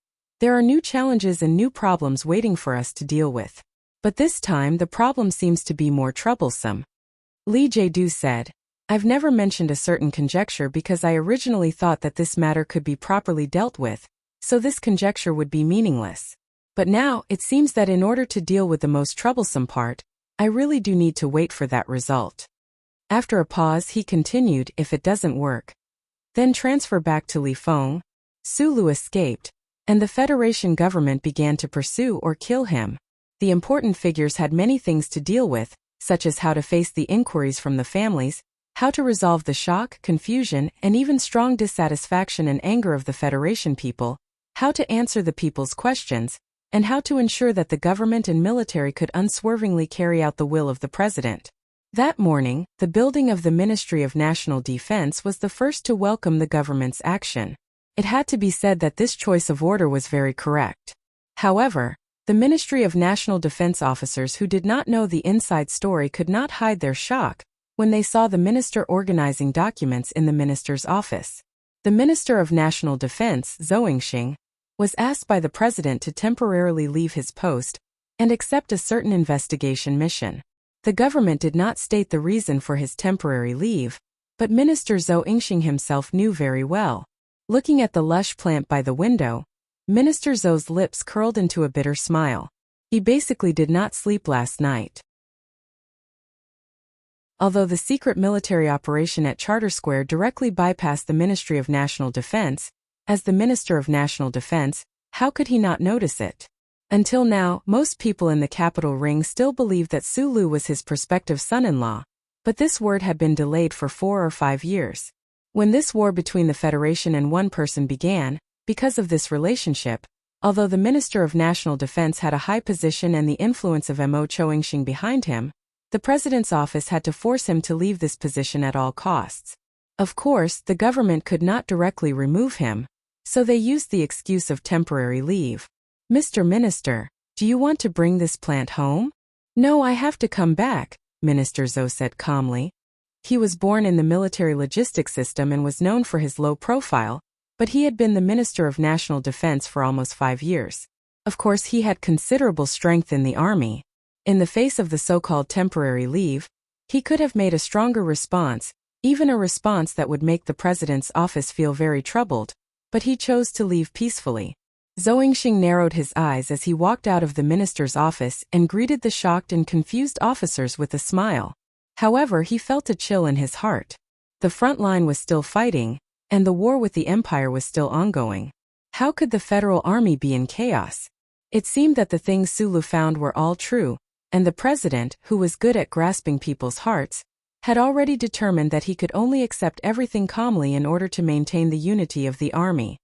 Speaker 1: "There are new challenges and new problems waiting for us to deal with. But this time the problem seems to be more troublesome." Li Jiedu said, "I've never mentioned a certain conjecture because I originally thought that this matter could be properly dealt with, so this conjecture would be meaningless. But now, it seems that in order to deal with the most troublesome part, I really do need to wait for that result. After a pause, he continued, if it doesn't work, then transfer back to Li Feng. Sulu escaped, and the Federation government began to pursue or kill him. The important figures had many things to deal with, such as how to face the inquiries from the families, how to resolve the shock, confusion, and even strong dissatisfaction and anger of the Federation people, how to answer the people's questions, and how to ensure that the government and military could unswervingly carry out the will of the president. That morning, the building of the Ministry of National Defense was the first to welcome the government's action. It had to be said that this choice of order was very correct. However, the Ministry of National Defense officers who did not know the inside story could not hide their shock when they saw the minister organizing documents in the minister's office. The Minister of National Defense, Zhou Yingxing, was asked by the president to temporarily leave his post and accept a certain investigation mission. The government did not state the reason for his temporary leave, but Minister Zhou Yingxing himself knew very well. Looking at the lush plant by the window, Minister Zhou's lips curled into a bitter smile. He basically did not sleep last night. Although the secret military operation at Charter Square directly bypassed the Ministry of National Defense, as the Minister of National Defense, how could he not notice it? Until now, most people in the capital ring still believed that Sulu was his prospective son-in-law, but this word had been delayed for 4 or 5 years. When this war between the Federation and one person began, because of this relationship, although the Minister of National Defense had a high position and the influence of Mo Chou-Yingxing behind him, the president's office had to force him to leave this position at all costs. Of course, the government could not directly remove him, so they used the excuse of temporary leave. Mr. Minister, do you want to bring this plant home? No, I have to come back, Minister Zhou said calmly. He was born in the military logistics system and was known for his low profile, but he had been the Minister of National Defense for almost 5 years. Of course, he had considerable strength in the army. In the face of the so-called temporary leave, he could have made a stronger response, even a response that would make the president's office feel very troubled, but he chose to leave peacefully. Zhou Yingxing narrowed his eyes as he walked out of the minister's office and greeted the shocked and confused officers with a smile. However, he felt a chill in his heart. The front line was still fighting, and the war with the empire was still ongoing. How could the federal army be in chaos? It seemed that the things Sulu found were all true, and the president, who was good at grasping people's hearts, had already determined that he could only accept everything calmly in order to maintain the unity of the army.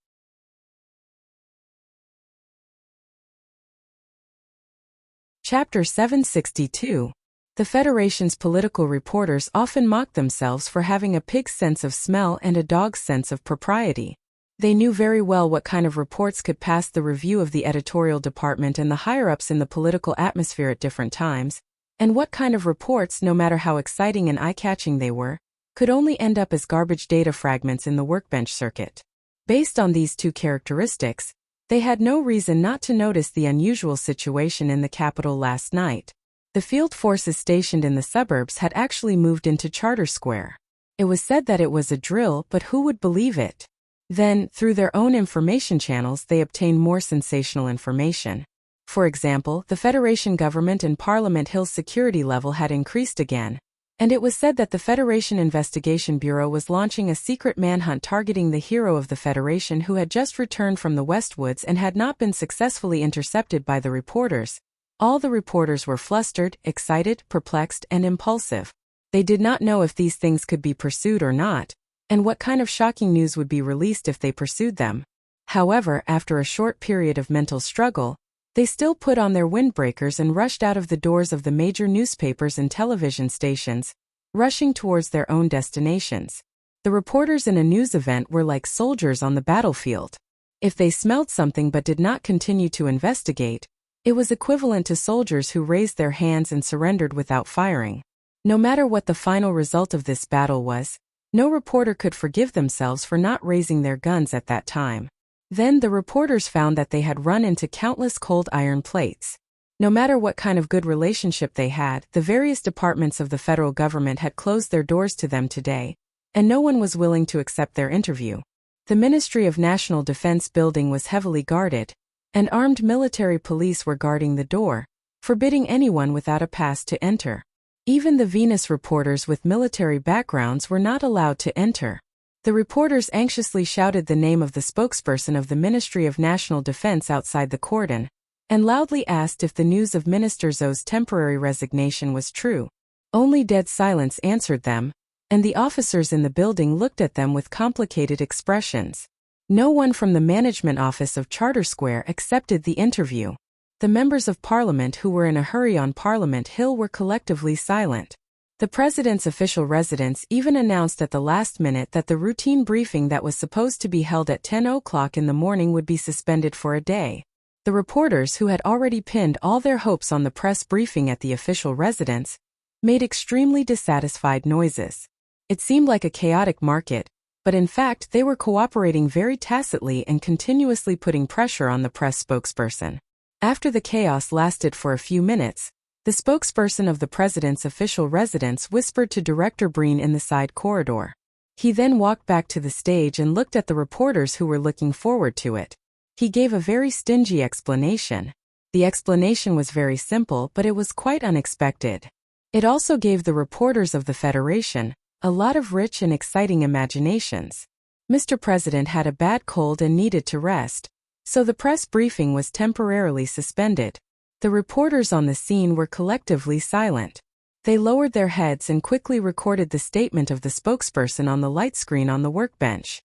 Speaker 1: Chapter 762. The Federation's political reporters often mocked themselves for having a pig's sense of smell and a dog's sense of propriety. They knew very well what kind of reports could pass the review of the editorial department and the higher-ups in the political atmosphere at different times, and what kind of reports, no matter how exciting and eye-catching they were, could only end up as garbage data fragments in the workbench circuit. Based on these two characteristics, they had no reason not to notice the unusual situation in the capital last night. The field forces stationed in the suburbs had actually moved into Charter Square. It was said that it was a drill, but who would believe it? Then, through their own information channels, they obtained more sensational information. For example, the Federation government and Parliament Hill's security level had increased again, and it was said that the Federation Investigation Bureau was launching a secret manhunt targeting the hero of the Federation who had just returned from the Westwoods and had not been successfully intercepted by the reporters. All the reporters were flustered, excited, perplexed, and impulsive. They did not know if these things could be pursued or not, and what kind of shocking news would be released if they pursued them. However, after a short period of mental struggle, they still put on their windbreakers and rushed out of the doors of the major newspapers and television stations, rushing towards their own destinations. The reporters in a news event were like soldiers on the battlefield. If they smelled something but did not continue to investigate, it was equivalent to soldiers who raised their hands and surrendered without firing. No matter what the final result of this battle was, no reporter could forgive themselves for not raising their guns at that time. Then the reporters found that they had run into countless cold iron plates. No matter what kind of good relationship they had, the various departments of the federal government had closed their doors to them today, and no one was willing to accept their interview. The Ministry of National Defense building was heavily guarded, and armed military police were guarding the door, forbidding anyone without a pass to enter. Even the Venus reporters with military backgrounds were not allowed to enter. The reporters anxiously shouted the name of the spokesperson of the Ministry of National Defense outside the cordon, and loudly asked if the news of Minister Zhou's temporary resignation was true. Only dead silence answered them, and the officers in the building looked at them with complicated expressions. No one from the management office of Charter Square accepted the interview. The members of Parliament who were in a hurry on Parliament Hill were collectively silent. The president's official residence even announced at the last minute that the routine briefing that was supposed to be held at 10 o'clock in the morning would be suspended for a day. The reporters, who had already pinned all their hopes on the press briefing at the official residence, made extremely dissatisfied noises. It seemed like a chaotic market, but in fact they were cooperating very tacitly and continuously putting pressure on the press spokesperson. After the chaos lasted for a few minutes, the spokesperson of the president's official residence whispered to Director Breen in the side corridor. He then walked back to the stage and looked at the reporters who were looking forward to it. He gave a very stingy explanation. The explanation was very simple, but it was quite unexpected. It also gave the reporters of the Federation a lot of rich and exciting imaginations. Mr. President had a bad cold and needed to rest, so the press briefing was temporarily suspended. The reporters on the scene were collectively silent. They lowered their heads and quickly recorded the statement of the spokesperson on the light screen on the workbench.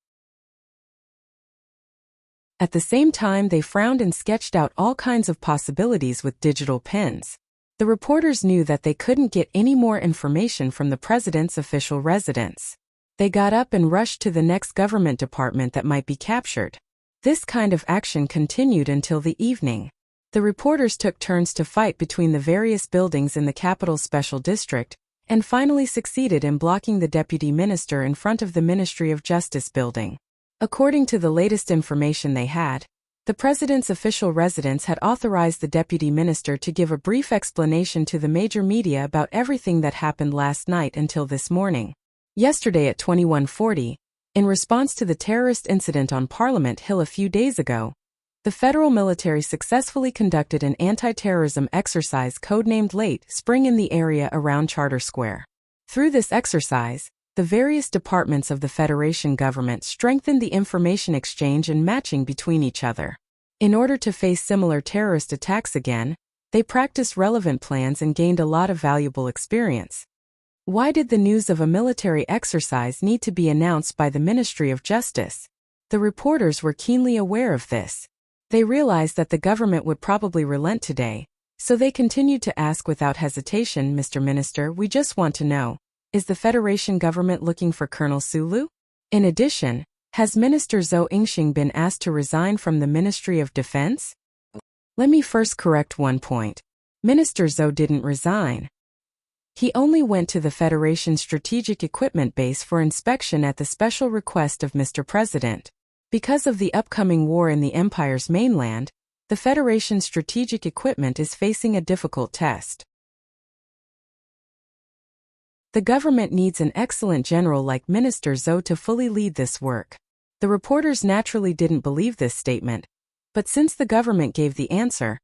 Speaker 1: At the same time, they frowned and sketched out all kinds of possibilities with digital pens. The reporters knew that they couldn't get any more information from the president's official residence. They got up and rushed to the next government department that might be captured. This kind of action continued until the evening. The reporters took turns to fight between the various buildings in the capital's special district, and finally succeeded in blocking the deputy minister in front of the Ministry of Justice building. According to the latest information they had, the president's official residence had authorized the deputy minister to give a brief explanation to the major media about everything that happened last night until this morning. Yesterday at 21:40, in response to the terrorist incident on Parliament Hill a few days ago, the federal military successfully conducted an anti-terrorism exercise codenamed Late Spring in the area around Charter Square. Through this exercise, the various departments of the Federation government strengthened the information exchange and matching between each other. In order to face similar terrorist attacks again, they practiced relevant plans and gained a lot of valuable experience. Why did the news of a military exercise need to be announced by the Ministry of Justice? The reporters were keenly aware of this. They realized that the government would probably relent today, so they continued to ask without hesitation, "Mr. Minister, we just want to know, is the Federation government looking for Colonel Sulu? In addition, has Minister Zhou Yingxing been asked to resign from the Ministry of Defense?" Let me first correct one point. Minister Zhou didn't resign. He only went to the Federation Strategic Equipment Base for inspection at the special request of Mr. President. Because of the upcoming war in the Empire's mainland, the Federation's strategic equipment is facing a difficult test. The government needs an excellent general like Minister Zhou to fully lead this work. The reporters naturally didn't believe this statement, but since the government gave the answer,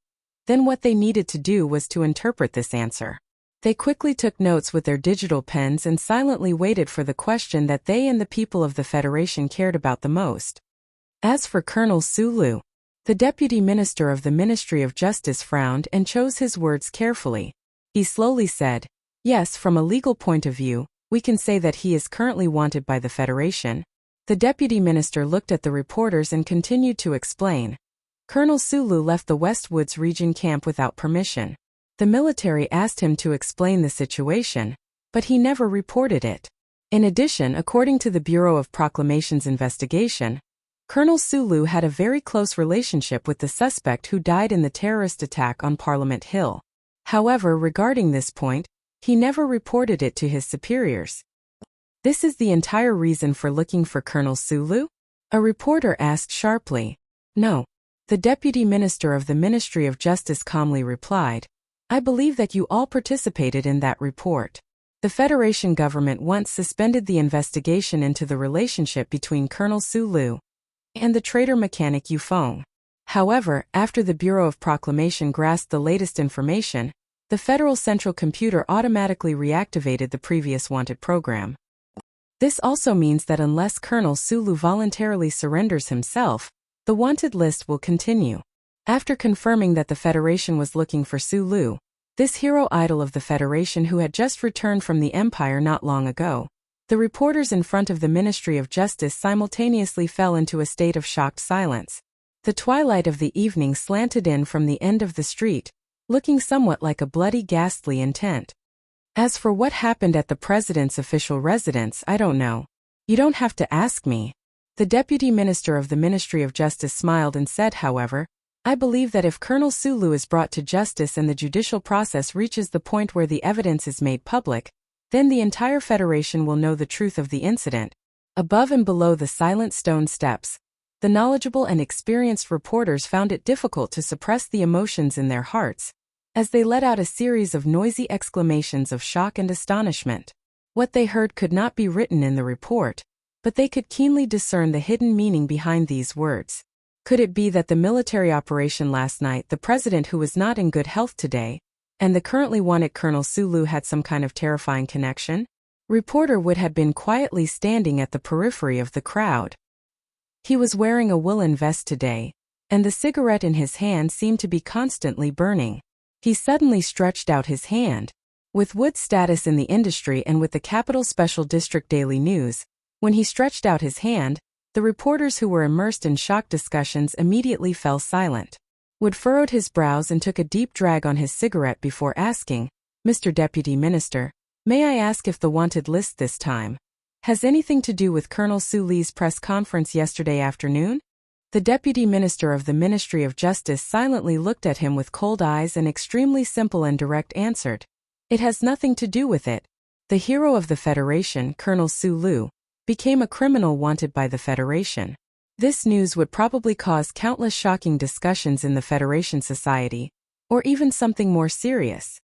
Speaker 1: then what they needed to do was to interpret this answer. They quickly took notes with their digital pens and silently waited for the question that they and the people of the Federation cared about the most. As for Colonel Sulu, the deputy minister of the Ministry of Justice frowned and chose his words carefully. He slowly said, "Yes, from a legal point of view, we can say that he is currently wanted by the Federation." The deputy minister looked at the reporters and continued to explain. Colonel Sulu left the Westwoods region camp without permission. The military asked him to explain the situation, but he never reported it. In addition, according to the Bureau of Proclamations investigation, Colonel Sulu had a very close relationship with the suspect who died in the terrorist attack on Parliament Hill. However, regarding this point, he never reported it to his superiors. This is the entire reason for looking for Colonel Sulu? A reporter asked sharply. No. The deputy minister of the Ministry of Justice calmly replied, "I believe that you all participated in that report." The Federation government once suspended the investigation into the relationship between Colonel Sulu and the traitor mechanic Yu Feng. However, after the Bureau of Proclamation grasped the latest information, the Federal Central Computer automatically reactivated the previous wanted program. This also means that unless Colonel Sulu voluntarily surrenders himself, the wanted list will continue. After confirming that the Federation was looking for Sulu, this hero idol of the Federation who had just returned from the Empire not long ago, the reporters in front of the Ministry of Justice simultaneously fell into a state of shocked silence. The twilight of the evening slanted in from the end of the street, looking somewhat like a bloody, ghastly intent. As for what happened at the President's official residence, I don't know. You don't have to ask me. The Deputy Minister of the Ministry of Justice smiled and said, however, I believe that if Colonel Sulu is brought to justice and the judicial process reaches the point where the evidence is made public, then the entire Federation will know the truth of the incident. Above and below the silent stone steps, the knowledgeable and experienced reporters found it difficult to suppress the emotions in their hearts, as they let out a series of noisy exclamations of shock and astonishment. What they heard could not be written in the report, but they could keenly discern the hidden meaning behind these words. Could it be that the military operation last night, the president who was not in good health today, and the currently wanted Colonel Sulu had some kind of terrifying connection? Reporter Wood had been quietly standing at the periphery of the crowd. He was wearing a woolen vest today, and the cigarette in his hand seemed to be constantly burning. He suddenly stretched out his hand. With Wood's status in the industry and with the Capital Special District Daily News, when he stretched out his hand, the reporters who were immersed in shock discussions immediately fell silent. Wood furrowed his brows and took a deep drag on his cigarette before asking, Mr. Deputy Minister, may I ask if the wanted list this time has anything to do with Colonel Sulu's press conference yesterday afternoon? The Deputy Minister of the Ministry of Justice silently looked at him with cold eyes and extremely simple and direct answered. It has nothing to do with it. The hero of the Federation, Colonel Sulu, became a criminal wanted by the Federation. This news would probably cause countless shocking discussions in the Federation society, or even something more serious.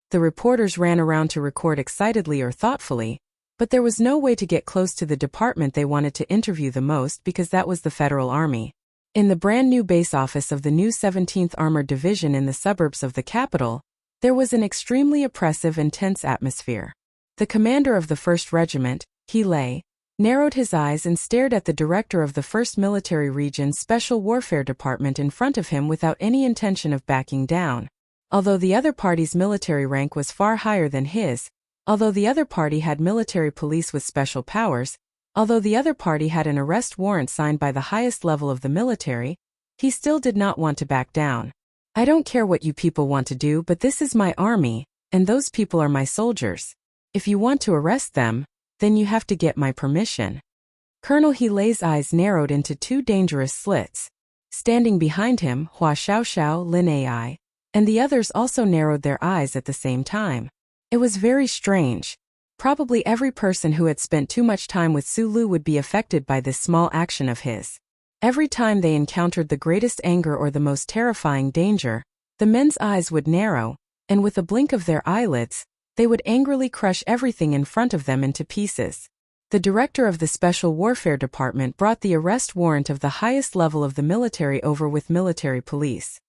Speaker 1: The reporters ran around to record excitedly or thoughtfully, but there was no way to get close to the department they wanted to interview the most because that was the Federal Army. In the brand new base office of the new 17th Armored Division in the suburbs of the capital, there was an extremely oppressive and tense atmosphere. The commander of the 1st Regiment, He narrowed his eyes and stared at the director of the 1st Military Region's Special Warfare Department in front of him without any intention of backing down. Although the other party's military rank was far higher than his, although the other party had military police with special powers, although the other party had an arrest warrant signed by the highest level of the military, he still did not want to back down. I don't care what you people want to do, but this is my army, and those people are my soldiers. If you want to arrest them, then you have to get my permission. Colonel Helay's eyes narrowed into two dangerous slits. Standing behind him, Hua Xiaoxiao, Lin Ai, and the others also narrowed their eyes at the same time. It was very strange. Probably every person who had spent too much time with Sulu would be affected by this small action of his. Every time they encountered the greatest anger or the most terrifying danger, the men's eyes would narrow, and with a blink of their eyelids, they would angrily crush everything in front of them into pieces. The director of the Special Warfare Department brought the arrest warrant of the highest level of the military over with military police.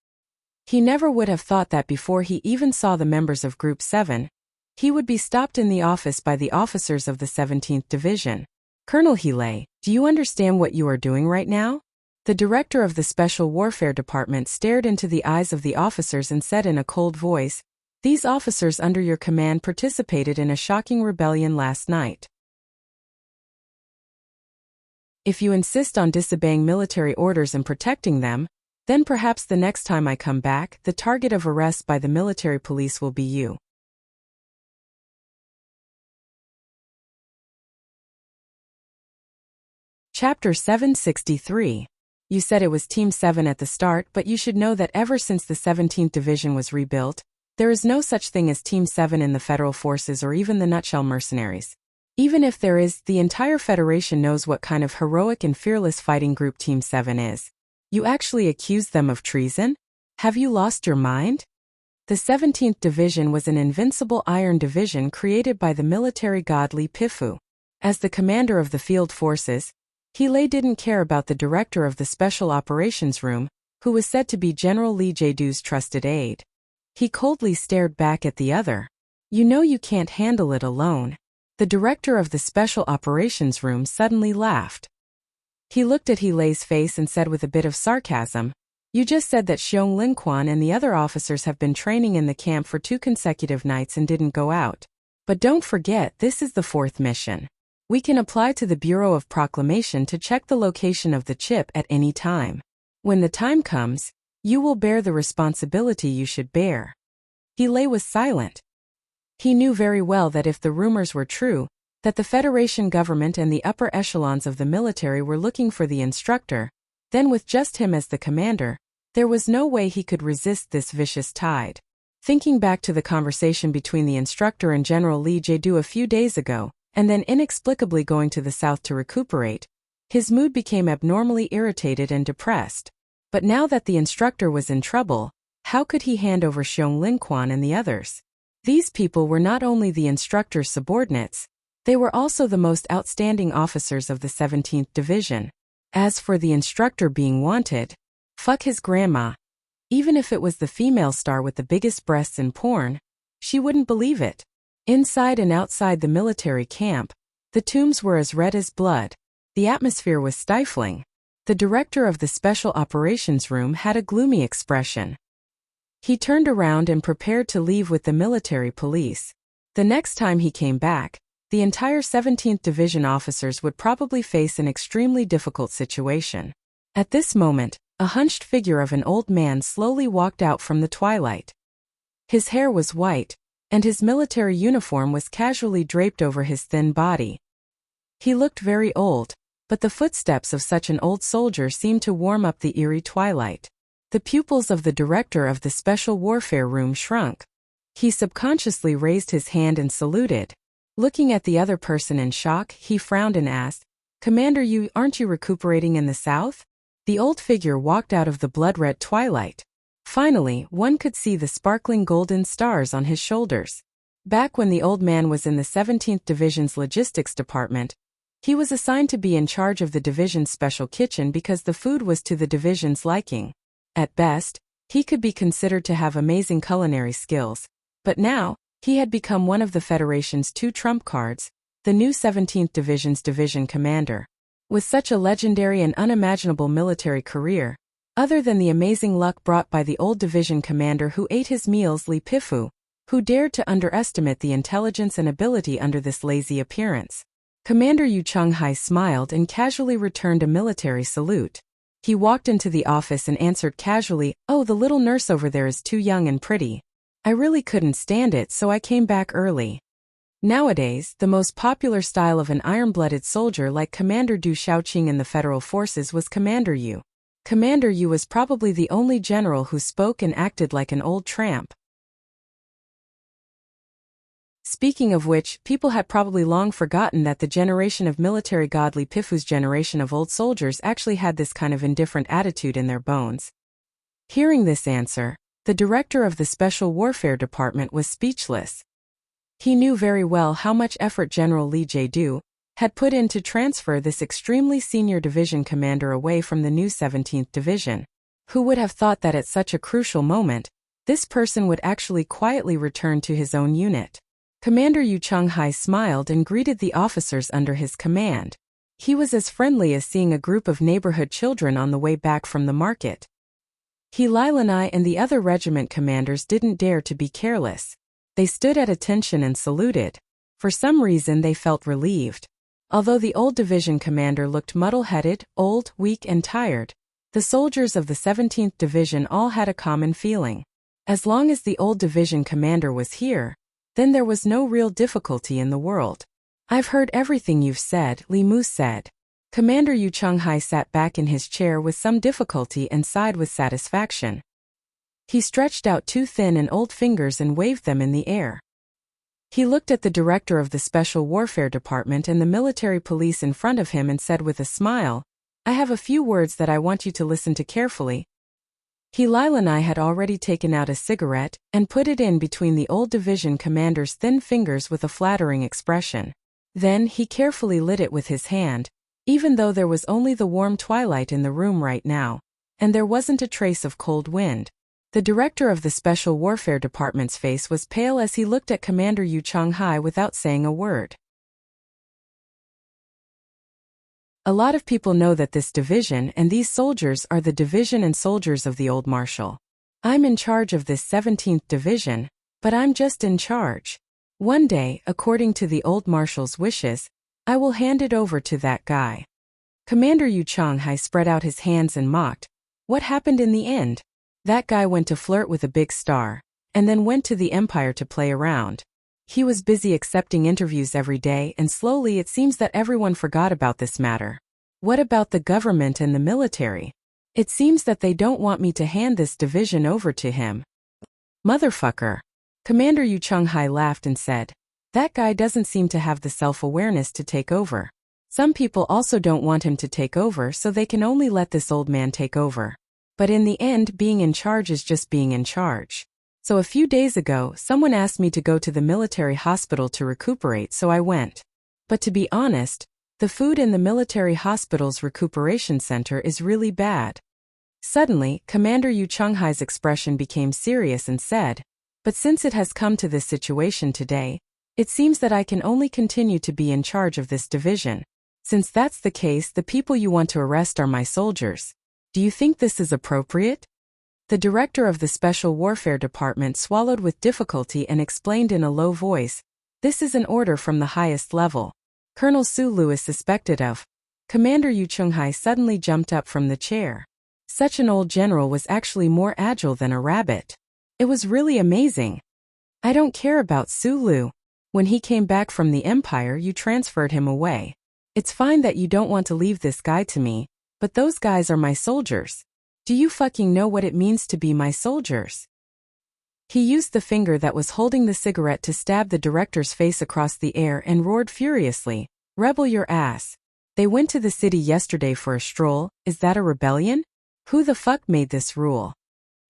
Speaker 1: He never would have thought that before he even saw the members of Group 7, he would be stopped in the office by the officers of the 17th Division. Colonel Helay, do you understand what you are doing right now? The director of the Special Warfare Department stared into the eyes of the officers and said in a cold voice, These officers under your command participated in a shocking rebellion last night. If you insist on disobeying military orders and protecting them, then perhaps the next time I come back, the target of arrest by the military police will be you. Chapter 763. You said it was Team 7 at the start, but you should know that ever since the 17th Division was rebuilt, there is no such thing as Team 7 in the Federal Forces or even the nutshell mercenaries. Even if there is, the entire Federation knows what kind of heroic and fearless fighting group Team 7 is. You actually accuse them of treason? Have you lost your mind? The 17th Division was an invincible iron division created by the military god Li Pifu. As the commander of the field forces, He Lei didn't care about the director of the Special Operations Room, who was said to be General Li Jiedu's trusted aide. He coldly stared back at the other. You know you can't handle it alone. The director of the Special Operations Room suddenly laughed. He looked at He Lei's face and said with a bit of sarcasm, You just said that Xiong Linquan and the other officers have been training in the camp for 2 consecutive nights and didn't go out. But don't forget, this is the 4th mission. We can apply to the Bureau of Proclamation to check the location of the chip at any time. When the time comes, you will bear the responsibility you should bear. He Lei was silent. He knew very well that if the rumors were true, that the Federation government and the upper echelons of the military were looking for the instructor, then with just him as the commander, there was no way he could resist this vicious tide. Thinking back to the conversation between the instructor and General Li Jiedu a few days ago, and then inexplicably going to the south to recuperate, his mood became abnormally irritated and depressed. But now that the instructor was in trouble, how could he hand over Xiong Linquan and the others? These people were not only the instructor's subordinates, they were also the most outstanding officers of the 17th Division. As for the instructor being wanted, fuck his grandma. Even if it was the female star with the biggest breasts in porn, she wouldn't believe it. Inside and outside the military camp, the tombs were as red as blood. The atmosphere was stifling. The director of the Special Operations Room had a gloomy expression. He turned around and prepared to leave with the military police. The next time he came back, the entire 17th Division officers would probably face an extremely difficult situation. At this moment, a hunched figure of an old man slowly walked out from the twilight. His hair was white, and his military uniform was casually draped over his thin body. He looked very old, but the footsteps of such an old soldier seemed to warm up the eerie twilight. The pupils of the director of the Special Warfare Room shrunk. He subconsciously raised his hand and saluted. Looking at the other person in shock, he frowned and asked, Commander, aren't you recuperating in the south? The old figure walked out of the blood-red twilight. Finally, one could see the sparkling golden stars on his shoulders. Back when the old man was in the 17th Division's logistics department, he was assigned to be in charge of the division's special kitchen because the food was to the division's liking. At best, he could be considered to have amazing culinary skills, but now, he had become one of the Federation's 2 trump cards, the new 17th Division's division commander. With such a legendary and unimaginable military career, other than the amazing luck brought by the old division commander who ate his meals, Li Pifu, who dared to underestimate the intelligence and ability under this lazy appearance. Commander Yu Chonghai smiled and casually returned a military salute. He walked into the office and answered casually, Oh, the little nurse over there is too young and pretty. I really couldn't stand it, so I came back early. Nowadays, the most popular style of an iron-blooded soldier like Commander Du Shaoqing in the Federal Forces was Commander Yu. Commander Yu was probably the only general who spoke and acted like an old tramp. Speaking of which, people had probably long forgotten that the generation of military godly Pifu's generation of old soldiers actually had this kind of indifferent attitude in their bones. Hearing this answer, the director of the Special Warfare Department was speechless. He knew very well how much effort General Li Jiedu had put in to transfer this extremely senior division commander away from the new 17th Division. Who would have thought that at such a crucial moment, this person would actually quietly return to his own unit? Commander Yu Chonghai smiled and greeted the officers under his command. He was as friendly as seeing a group of neighborhood children on the way back from the market. He Lilanai and the other regiment commanders didn't dare to be careless. They stood at attention and saluted. For some reason they felt relieved. Although the old division commander looked muddle-headed, old, weak and tired, the soldiers of the 17th Division all had a common feeling. As long as the old division commander was here, then there was no real difficulty in the world. I've heard everything you've said, Li Mu said. Commander Yu Chonghai sat back in his chair with some difficulty and sighed with satisfaction. He stretched out 2 thin and old fingers and waved them in the air. He looked at the director of the Special Warfare Department and the military police in front of him and said with a smile, I have a few words that I want you to listen to carefully. He Lilanai had already taken out a cigarette and put it in between the old division commander's thin fingers with a flattering expression. Then he carefully lit it with his hand, even though there was only the warm twilight in the room right now, and there wasn't a trace of cold wind. The director of the Special Warfare Department's face was pale as he looked at Commander Yu Changhai without saying a word. A lot of people know that this division and these soldiers are the division and soldiers of the old marshal. I'm in charge of this 17th division, but I'm just in charge. One day, according to the old marshal's wishes, I will hand it over to that guy. Commander Yu Changhai spread out his hands and mocked. What happened in the end? That guy went to flirt with a big star, and then went to the Empire to play around. He was busy accepting interviews every day, and slowly it seems that everyone forgot about this matter. What about the government and the military? It seems that they don't want me to hand this division over to him. Motherfucker. Commander Yu Changhai laughed and said, that guy doesn't seem to have the self-awareness to take over. Some people also don't want him to take over, so they can only let this old man take over. But in the end, being in charge is just being in charge. So a few days ago, someone asked me to go to the military hospital to recuperate, so I went. But to be honest, the food in the military hospital's recuperation center is really bad. Suddenly, Commander Yu Changhai's expression became serious and said, but since it has come to this situation today, it seems that I can only continue to be in charge of this division. Since that's the case, the people you want to arrest are my soldiers. Do you think this is appropriate? The director of the Special Warfare Department swallowed with difficulty and explained in a low voice, this is an order from the highest level. Colonel Sulu is suspected of. Commander Yu Changhai suddenly jumped up from the chair. Such an old general was actually more agile than a rabbit. It was really amazing. I don't care about Sulu. When he came back from the Empire, you transferred him away. It's fine that you don't want to leave this guy to me, but those guys are my soldiers. Do you fucking know what it means to be my soldiers? He used the finger that was holding the cigarette to stab the director's face across the air and roared furiously, rebel your ass. They went to the city yesterday for a stroll, is that a rebellion? Who the fuck made this rule?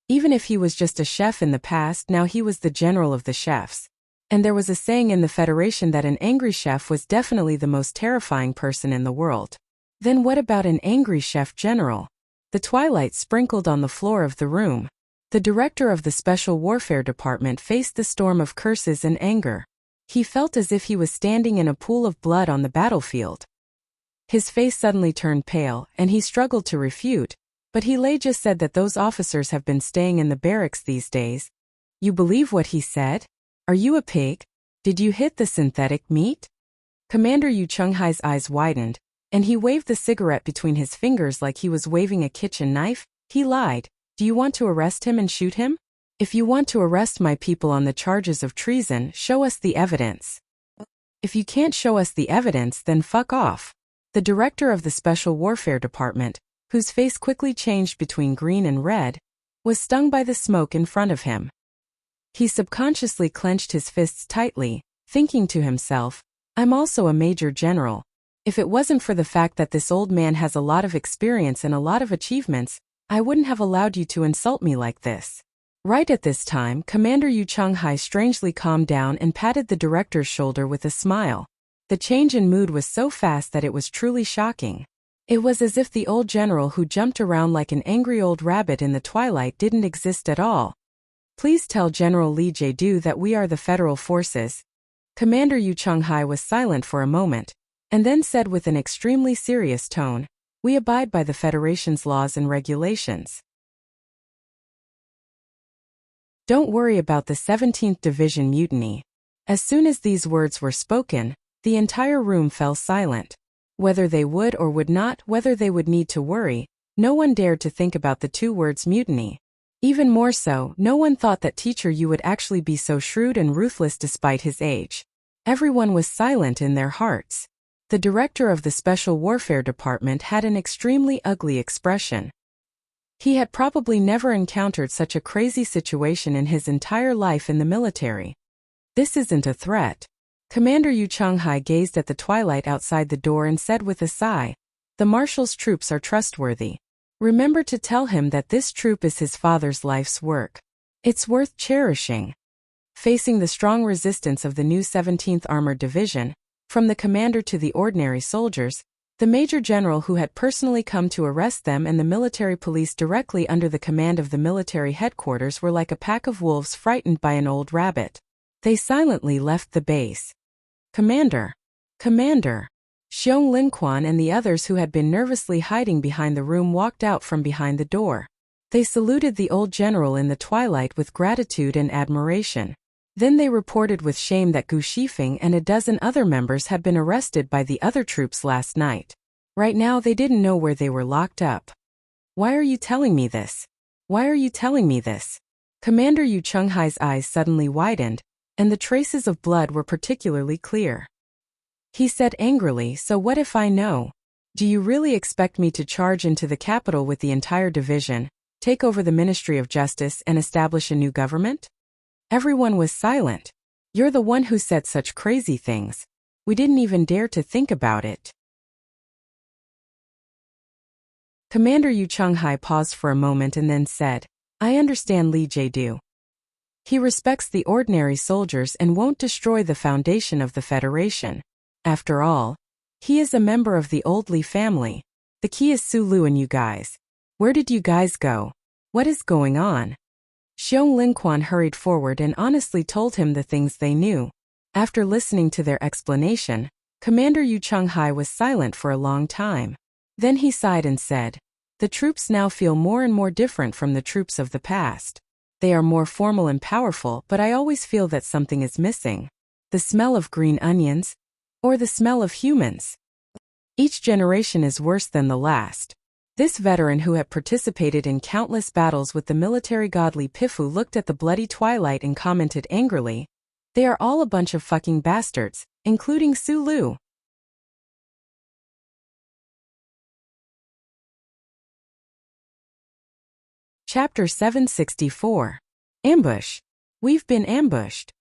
Speaker 1: Even if he was just a chef in the past, now he was the general of the chefs. And there was a saying in the Federation that an angry chef was definitely the most terrifying person in the world. Then what about an angry chef general? The twilight sprinkled on the floor of the room. The director of the Special Warfare Department faced the storm of curses and anger. He felt as if he was standing in a pool of blood on the battlefield. His face suddenly turned pale, and he struggled to refute, but he just said that those officers have been staying in the barracks these days. You believe what he said? Are you a pig? Did you hit the synthetic meat? Commander Yu Changhai's eyes widened, and he waved the cigarette between his fingers like he was waving a kitchen knife. He lied. Do you want to arrest him and shoot him? If you want to arrest my people on the charges of treason, show us the evidence. If you can't show us the evidence, then fuck off. The director of the Special Warfare Department, whose face quickly changed between green and red, was stung by the smoke in front of him. He subconsciously clenched his fists tightly, thinking to himself, I'm also a major general. If it wasn't for the fact that this old man has a lot of experience and a lot of achievements, I wouldn't have allowed you to insult me like this. Right at this time, Commander Yu Changhai strangely calmed down and patted the director's shoulder with a smile. The change in mood was so fast that it was truly shocking. It was as if the old general who jumped around like an angry old rabbit in the twilight didn't exist at all. Please tell General Li Jiedu that we are the federal forces. Commander Yu Changhai was silent for a moment, and then said with an extremely serious tone, we abide by the Federation's laws and regulations. Don't worry about the 17th Division mutiny. As soon as these words were spoken, the entire room fell silent. Whether they would or would not, whether they would need to worry, no one dared to think about the two words mutiny. Even more so, no one thought that Teacher Yu would actually be so shrewd and ruthless despite his age. Everyone was silent in their hearts. The director of the Special Warfare Department had an extremely ugly expression. He had probably never encountered such a crazy situation in his entire life in the military. This isn't a threat. Commander Yu Changhai gazed at the twilight outside the door and said with a sigh, the marshal's troops are trustworthy. Remember to tell him that this troop is his father's life's work. It's worth cherishing. Facing the strong resistance of the new 17th Armored Division, from the commander to the ordinary soldiers, The major general who had personally come to arrest them and the military police directly under the command of the military headquarters were like a pack of wolves frightened by an old rabbit. They silently left the base. Commander! Commander! Xiong Linquan and the others who had been nervously hiding behind the room walked out from behind the door. They saluted the old general in the twilight with gratitude and admiration. Then they reported with shame that Gu Shifeng and a dozen other members had been arrested by the other troops last night. Right now they didn't know where they were locked up. Why are you telling me this? Why are you telling me this? Commander Yu Chunghai's eyes suddenly widened, and the traces of blood were particularly clear. He said angrily, so what if I know? Do you really expect me to charge into the capital with the entire division, take over the Ministry of Justice and establish a new government? Everyone was silent. You're the one who said such crazy things. We didn't even dare to think about it. Commander Yu Chunghai paused for a moment and then said, I understand Li Jiedu. He respects the ordinary soldiers and won't destroy the foundation of the Federation. After all, he is a member of the old Li family. The key is Su Lu and you guys. Where did you guys go? What is going on? Xiong Linquan hurried forward and honestly told him the things they knew. After listening to their explanation, Commander Yu Chunghai was silent for a long time. Then he sighed and said, the troops now feel more and more different from the troops of the past. They are more formal and powerful, but I always feel that something is missing. The smell of green onions? Or the smell of humans? Each generation is worse than the last. This veteran who had participated in countless battles with the military godly Pifu looked at the bloody twilight and commented angrily, they are all a bunch of fucking bastards, including Su Lu. Chapter 764. Ambush. We've been ambushed.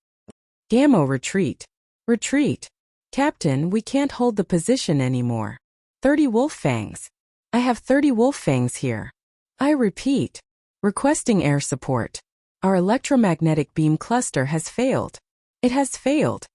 Speaker 1: Gammo retreat. Retreat. Captain, we can't hold the position anymore. 30 wolf fangs. I have 30 wolf fangs here. I repeat. Requesting air support. Our electromagnetic beam cluster has failed. It has failed.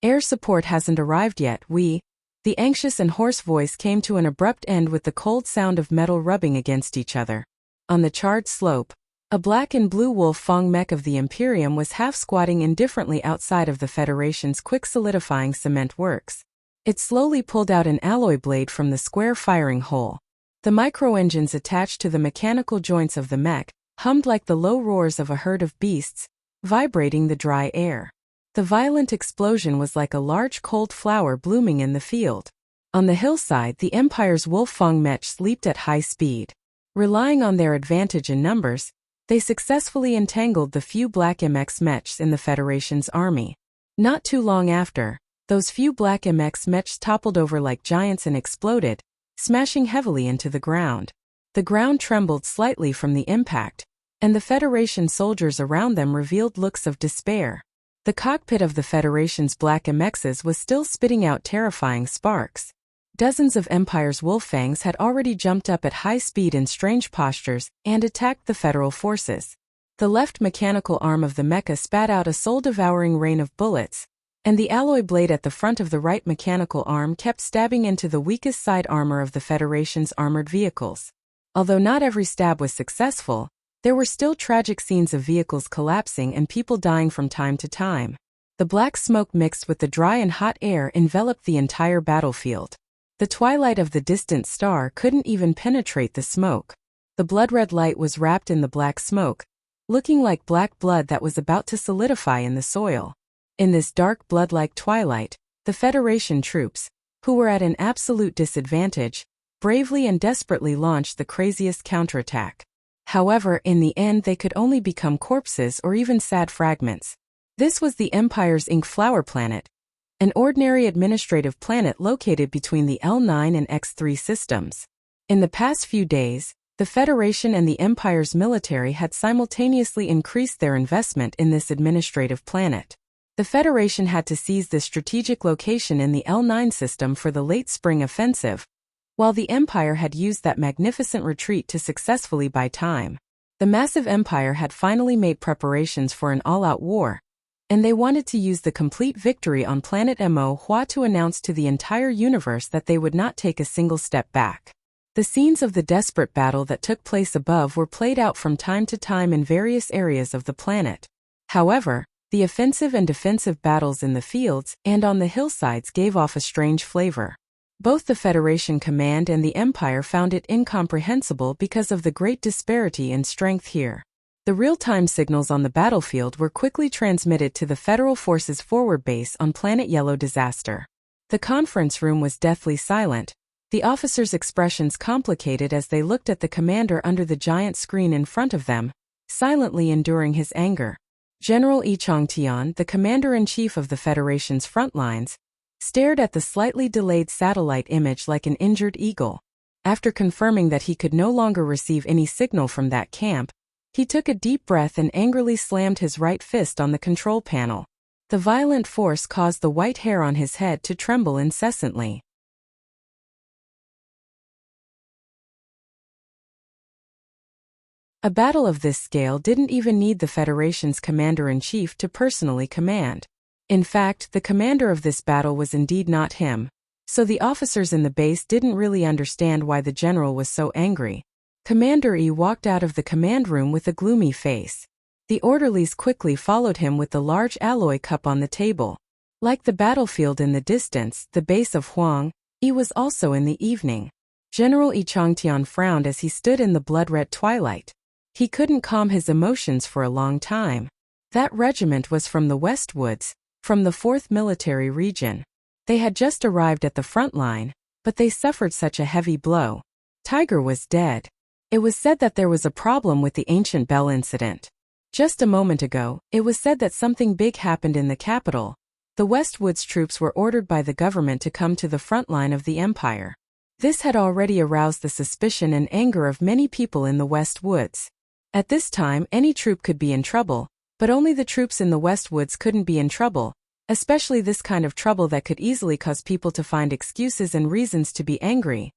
Speaker 1: Air support hasn't arrived yet. The anxious and hoarse voice came to an abrupt end with the cold sound of metal rubbing against each other. On the charred slope, a black and blue wolf fang mech of the Imperium was half-squatting indifferently outside of the Federation's quick-solidifying cement works. It slowly pulled out an alloy blade from the square firing hole. The micro-engines attached to the mechanical joints of the mech hummed like the low roars of a herd of beasts, vibrating the dry air. The violent explosion was like a large cold flower blooming in the field. On the hillside, the Empire's Wolf-Fang mechs leaped at high speed. Relying on their advantage in numbers, they successfully entangled the few black MX mechs in the Federation's army. Not too long after, those few black MX mechs toppled over like giants and exploded, smashing heavily into the ground. The ground trembled slightly from the impact, and the Federation soldiers around them revealed looks of despair. The cockpit of the Federation's black MXs was still spitting out terrifying sparks. Dozens of Empire's Wolffangs had already jumped up at high speed in strange postures and attacked the Federal forces. The left mechanical arm of the mecha spat out a soul-devouring rain of bullets, and the alloy blade at the front of the right mechanical arm kept stabbing into the weakest side armor of the Federation's armored vehicles. Although not every stab was successful, there were still tragic scenes of vehicles collapsing and people dying from time to time. The black smoke mixed with the dry and hot air enveloped the entire battlefield. The twilight of the distant star couldn't even penetrate the smoke. The blood-red light was wrapped in the black smoke, looking like black blood that was about to solidify in the soil. In this dark blood-like twilight, the Federation troops, who were at an absolute disadvantage, bravely and desperately launched the craziest counterattack. However, in the end they could only become corpses or even sad fragments. This was the Empire's Ink Flower Planet, an ordinary administrative planet located between the L9 and X3 systems. In the past few days, the Federation and the Empire's military had simultaneously increased their investment in this administrative planet. The Federation had to seize this strategic location in the L9 system for the late spring offensive, while the Empire had used that magnificent retreat to successfully buy time. The massive Empire had finally made preparations for an all-out war, and they wanted to use the complete victory on planet Mo Hua to announce to the entire universe that they would not take a single step back. The scenes of the desperate battle that took place above were played out from time to time in various areas of the planet. However, the offensive and defensive battles in the fields and on the hillsides gave off a strange flavor. Both the Federation Command and the Empire found it incomprehensible because of the great disparity in strength here. The real-time signals on the battlefield were quickly transmitted to the Federal Forces forward base on Planet Yellow Disaster. The conference room was deathly silent, the officers' expressions complicated as they looked at the commander under the giant screen in front of them, silently enduring his anger. General Yi Changtian, the commander-in-chief of the Federation's front lines, stared at the slightly delayed satellite image like an injured eagle. After confirming that he could no longer receive any signal from that camp, he took a deep breath and angrily slammed his right fist on the control panel. The violent force caused the white hair on his head to tremble incessantly. A battle of this scale didn't even need the Federation's commander-in-chief to personally command. In fact, the commander of this battle was indeed not him, so the officers in the base didn't really understand why the general was so angry. Commander Yi walked out of the command room with a gloomy face. The orderlies quickly followed him with the large alloy cup on the table. Like the battlefield in the distance, the base of Huang Yi was also in the evening. General Yi Changtian frowned as he stood in the blood-red twilight. He couldn't calm his emotions for a long time. That regiment was from the Westwoods, from the 4th Military Region. They had just arrived at the front line, but they suffered such a heavy blow. Tiger was dead. It was said that there was a problem with the ancient bell incident. Just a moment ago, it was said that something big happened in the capital. The Westwoods troops were ordered by the government to come to the front line of the empire. This had already aroused the suspicion and anger of many people in the Westwoods. At this time, any troop could be in trouble, but only the troops in the Westwoods couldn't be in trouble, especially this kind of trouble that could easily cause people to find excuses and reasons to be angry.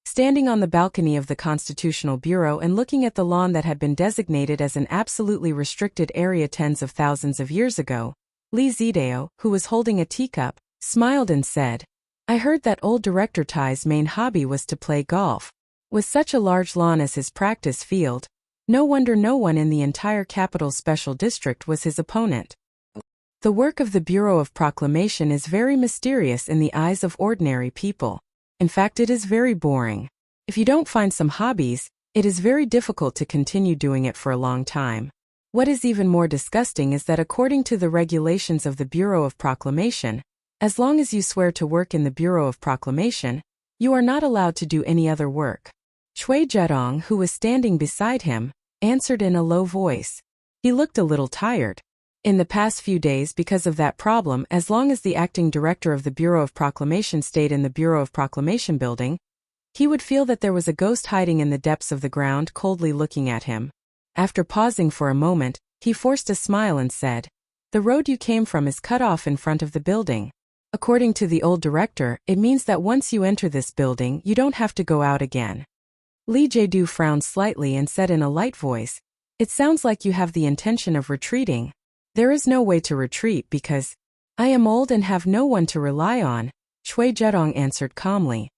Speaker 1: Standing on the balcony of the Constitutional Bureau and looking at the lawn that had been designated as an absolutely restricted area tens of thousands of years ago, Li Zidao, who was holding a teacup, smiled and said, "I heard that old Director Tai's main hobby was to play golf. With such a large lawn as his practice field, no wonder no one in the entire capital special district was his opponent." The work of the Bureau of Proclamation is very mysterious in the eyes of ordinary people. In fact, it is very boring. If you don't find some hobbies, it is very difficult to continue doing it for a long time. What is even more disgusting is that according to the regulations of the Bureau of Proclamation, as long as you swear to work in the Bureau of Proclamation, you are not allowed to do any other work. Cui Zhedong, who was standing beside him, answered in a low voice. He looked a little tired. In the past few days, because of that problem, as long as the acting director of the Bureau of Proclamation stayed in the Bureau of Proclamation building, he would feel that there was a ghost hiding in the depths of the ground coldly looking at him. After pausing for a moment, he forced a smile and said, "The road you came from is cut off in front of the building. According to the old director, it means that once you enter this building, you don't have to go out again." Li Jiedu frowned slightly and said in a light voice, "It sounds like you have the intention of retreating." "There is no way to retreat because I am old and have no one to rely on," Cui Zhedong answered calmly.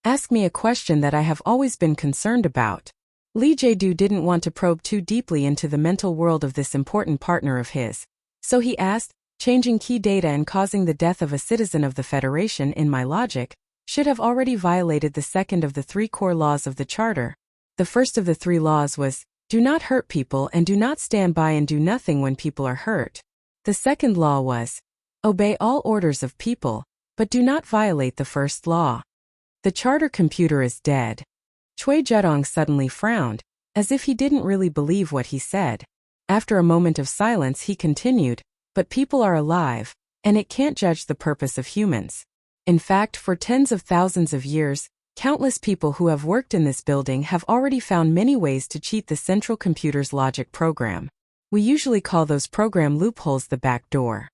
Speaker 1: "Ask me a question that I have always been concerned about." Li Jiedu didn't want to probe too deeply into the mental world of this important partner of his. So he asked, "Changing key data and causing the death of a citizen of the Federation, in my logic, should have already violated the second of the 3 core laws of the Charter. The first of the 3 laws was, do not hurt people and do not stand by and do nothing when people are hurt. The second law was, obey all orders of people, but do not violate the first law. The Charter computer is dead." Cui Zhedong suddenly frowned, as if he didn't really believe what he said. After a moment of silence he continued, "But people are alive, and it can't judge the purpose of humans. In fact, for tens of thousands of years, countless people who have worked in this building have already found many ways to cheat the central computer's logic program. We usually call those program loopholes the back door."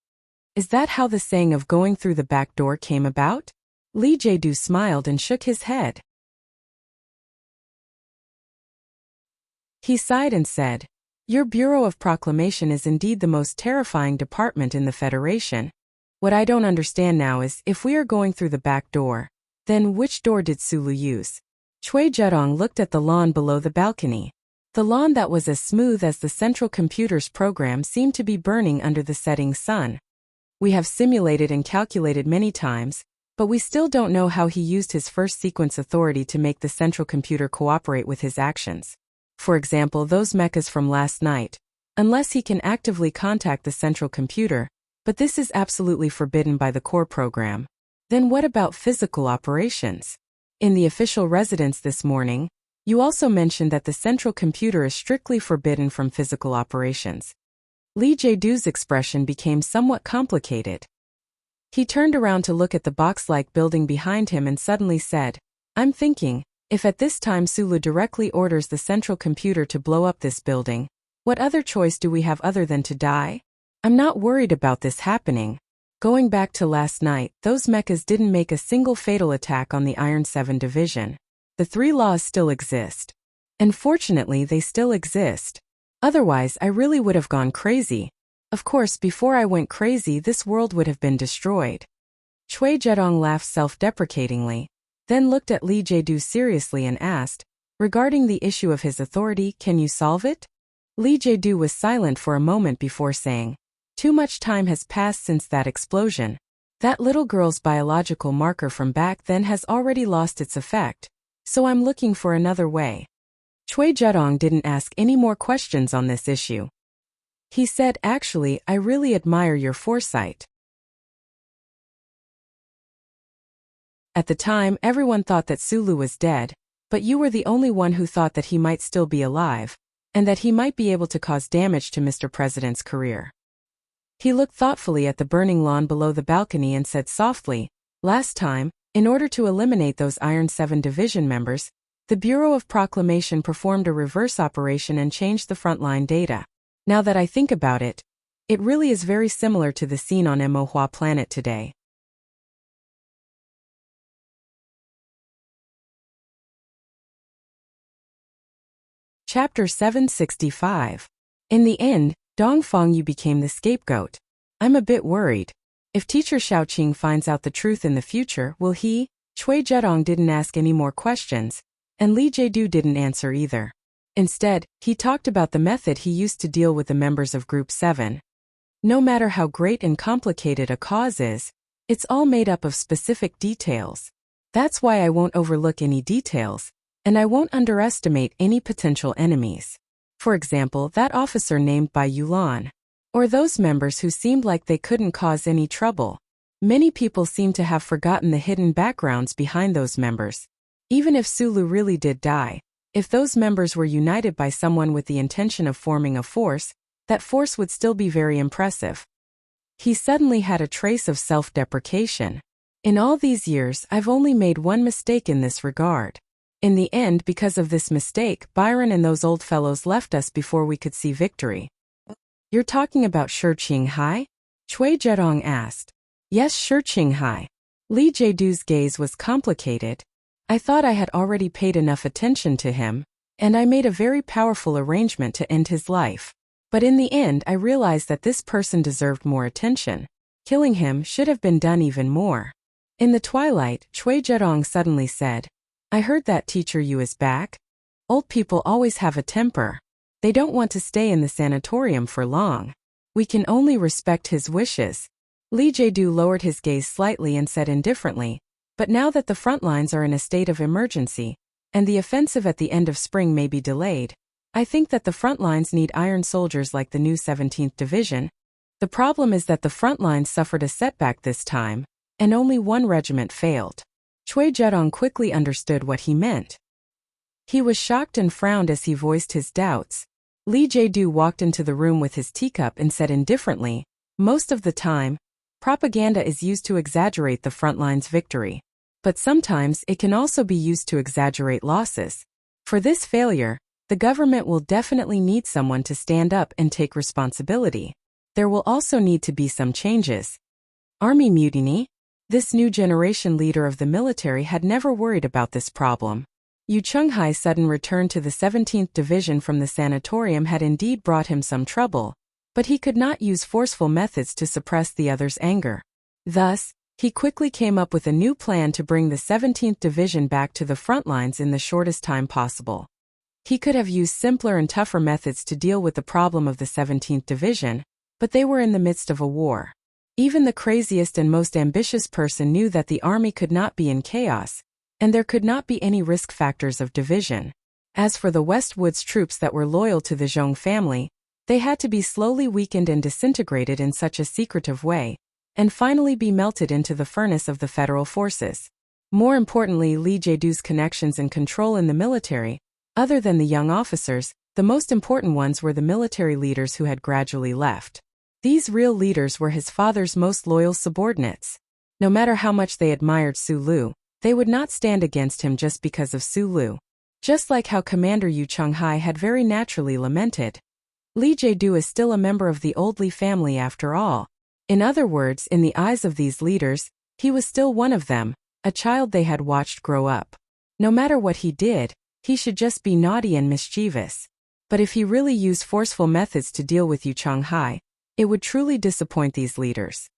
Speaker 1: "Is that how the saying of going through the back door came about?" Li Jiedu smiled and shook his head. He sighed and said, Your Bureau of Proclamation is indeed the most terrifying department in the Federation. What I don't understand now is, if we are going through the back door, then which door did Sulu use? Chui Zedong looked at the lawn below the balcony. The lawn that was as smooth as the central computer's program seemed to be burning under the setting sun. We have simulated and calculated many times, but we still don't know how he used his first sequence authority to make the central computer cooperate with his actions. For example, those mechas from last night. Unless he can actively contact the central computer, but this is absolutely forbidden by the core program. Then what about physical operations? In the official residence this morning, you also mentioned that the central computer is strictly forbidden from physical operations. Li Jiedu's expression became somewhat complicated. He turned around to look at the box-like building behind him and suddenly said, I'm thinking, if at this time Sulu directly orders the central computer to blow up this building, what other choice do we have other than to die? I'm not worried about this happening. Going back to last night, those mechas didn't make a single fatal attack on the Iron 7 division. The 3 laws still exist. And fortunately they still exist. Otherwise I really would have gone crazy. Of course, before I went crazy this world would have been destroyed. Chui Zedong laughed self-deprecatingly, then looked at Li Jiedu seriously and asked, regarding the issue of his authority, can you solve it? Li Jiedu was silent for a moment before saying, too much time has passed since that explosion. That little girl's biological marker from back then has already lost its effect, so I'm looking for another way. Chui Zedong didn't ask any more questions on this issue. He said, actually, I really admire your foresight. At the time, everyone thought that Sulu was dead, but you were the only one who thought that he might still be alive, and that he might be able to cause damage to Mr. President's career. He looked thoughtfully at the burning lawn below the balcony and said softly, last time, in order to eliminate those Iron 7 Division members, the Bureau of Proclamation performed a reverse operation and changed the frontline data. Now that I think about it, it really is very similar to the scene on Mohua planet today. Chapter 765. In the end, Dongfang Yu became the scapegoat. I'm a bit worried. If Teacher Xiaoqing finds out the truth in the future, will he? Chui Zedong didn't ask any more questions, and Li Jiedu didn't answer either. Instead, he talked about the method he used to deal with the members of Group 7. No matter how great and complicated a cause is, it's all made up of specific details. That's why I won't overlook any details, and I won't underestimate any potential enemies. For example, that officer named by Yulan. Or those members who seemed like they couldn't cause any trouble. Many people seem to have forgotten the hidden backgrounds behind those members. Even if Sulu really did die, if those members were united by someone with the intention of forming a force, that force would still be very impressive. He suddenly had a trace of self-deprecation. In all these years, I've only made one mistake in this regard. In the end, because of this mistake, Byron and those old fellows left us before we could see victory. You're talking about Shi Qinghai? Chui Zedong asked. Yes, Shi Qinghai. Li Jiedu's gaze was complicated. I thought I had already paid enough attention to him, and I made a very powerful arrangement to end his life. But in the end I realized that this person deserved more attention. Killing him should have been done even more. In the twilight, Chui Zedong suddenly said, I heard that Teacher Yu is back. Old people always have a temper. They don't want to stay in the sanatorium for long. We can only respect his wishes. Li Jiedu lowered his gaze slightly and said indifferently, but now that the front lines are in a state of emergency, and the offensive at the end of spring may be delayed, I think that the front lines need iron soldiers like the new 17th Division. The problem is that the front lines suffered a setback this time, and only one regiment failed. Chui Zedong quickly understood what he meant. He was shocked and frowned as he voiced his doubts. Li Jiedu walked into the room with his teacup and said indifferently, most of the time, propaganda is used to exaggerate the front line's victory. But sometimes it can also be used to exaggerate losses. For this failure, the government will definitely need someone to stand up and take responsibility. There will also need to be some changes. Army mutiny? This new generation leader of the military had never worried about this problem. Yu Chunghai's sudden return to the 17th Division from the sanatorium had indeed brought him some trouble, but he could not use forceful methods to suppress the other's anger. Thus, he quickly came up with a new plan to bring the 17th Division back to the front lines in the shortest time possible. He could have used simpler and tougher methods to deal with the problem of the 17th Division, but they were in the midst of a war. Even the craziest and most ambitious person knew that the army could not be in chaos, and there could not be any risk factors of division. As for the Westwoods troops that were loyal to the Zhong family, they had to be slowly weakened and disintegrated in such a secretive way, and finally be melted into the furnace of the federal forces. More importantly, Li Jiedu's connections and control in the military, other than the young officers, the most important ones were the military leaders who had gradually left. These real leaders were his father's most loyal subordinates. No matter how much they admired Su Lu, they would not stand against him just because of Su Lu. Just like how Commander Yu Chunghai had very naturally lamented. Li Jiedu is still a member of the old Li family after all. In other words, in the eyes of these leaders, he was still one of them, a child they had watched grow up. No matter what he did, he should just be naughty and mischievous. But if he really used forceful methods to deal with Yu Chunghai, it would truly disappoint these leaders.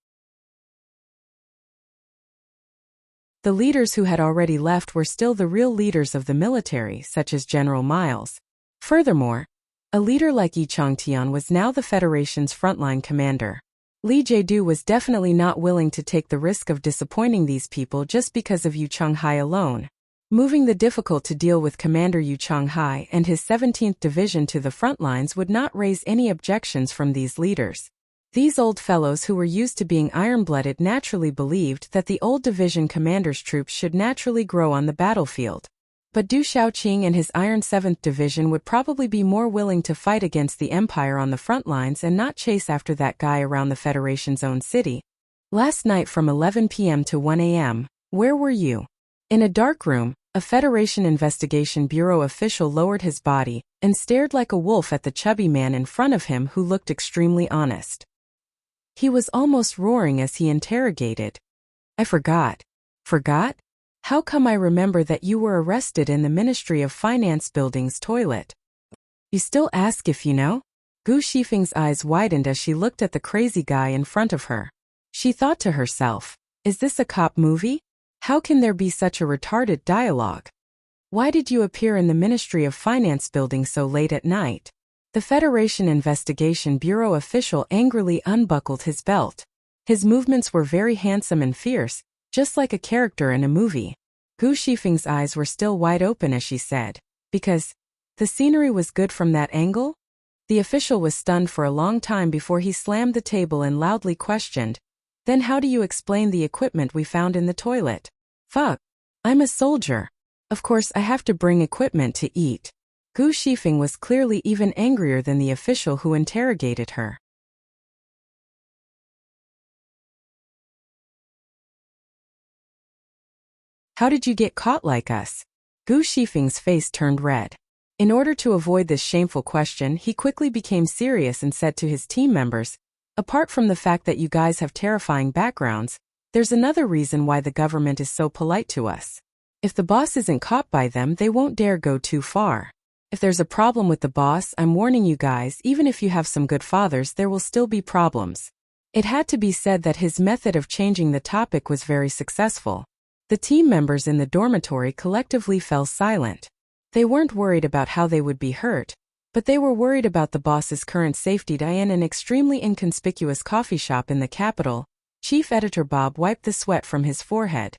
Speaker 1: The leaders who had already left were still the real leaders of the military, such as General Miles. Furthermore, a leader like Yi Changtian was now the Federation's frontline commander. Li Jiedu was definitely not willing to take the risk of disappointing these people just because of Yu Chunghai alone. Moving the difficult-to-deal with Commander Yu Chunghai and his 17th Division to the front lines would not raise any objections from these leaders. These old fellows who were used to being iron-blooded naturally believed that the old division commander's troops should naturally grow on the battlefield. But Du Shaoqing and his Iron 7th Division would probably be more willing to fight against the Empire on the front lines and not chase after that guy around the Federation's own city. Last night from 11 p.m. to 1 a.m., where were you? In a dark room, a Federation Investigation Bureau official lowered his body and stared like a wolf at the chubby man in front of him who looked extremely honest. He was almost roaring as he interrogated. I forgot. Forgot? How come I remember that you were arrested in the Ministry of Finance building's toilet? You still ask if you know? Gu Shifeng's eyes widened as she looked at the crazy guy in front of her. She thought to herself, is this a cop movie? How can there be such a retarded dialogue? Why did you appear in the Ministry of Finance building so late at night? The Federation Investigation Bureau official angrily unbuckled his belt. His movements were very handsome and fierce, just like a character in a movie. Gu Shifeng's eyes were still wide open as she said, because the scenery was good from that angle? The official was stunned for a long time before he slammed the table and loudly questioned, then how do you explain the equipment we found in the toilet? Fuck. I'm a soldier. Of course I have to bring equipment to eat. Gu Shifeng was clearly even angrier than the official who interrogated her. How did you get caught like us? Gu Shifeng's face turned red. In order to avoid this shameful question, he quickly became serious and said to his team members, apart from the fact that you guys have terrifying backgrounds, there's another reason why the government is so polite to us. If the boss isn't caught by them, they won't dare go too far. If there's a problem with the boss, I'm warning you guys, even if you have some good fathers, there will still be problems. It had to be said that his method of changing the topic was very successful. The team members in the dormitory collectively fell silent. They weren't worried about how they would be hurt, but they were worried about the boss's current safety. In an extremely inconspicuous coffee shop in the capital, Chief Editor Bob wiped the sweat from his forehead.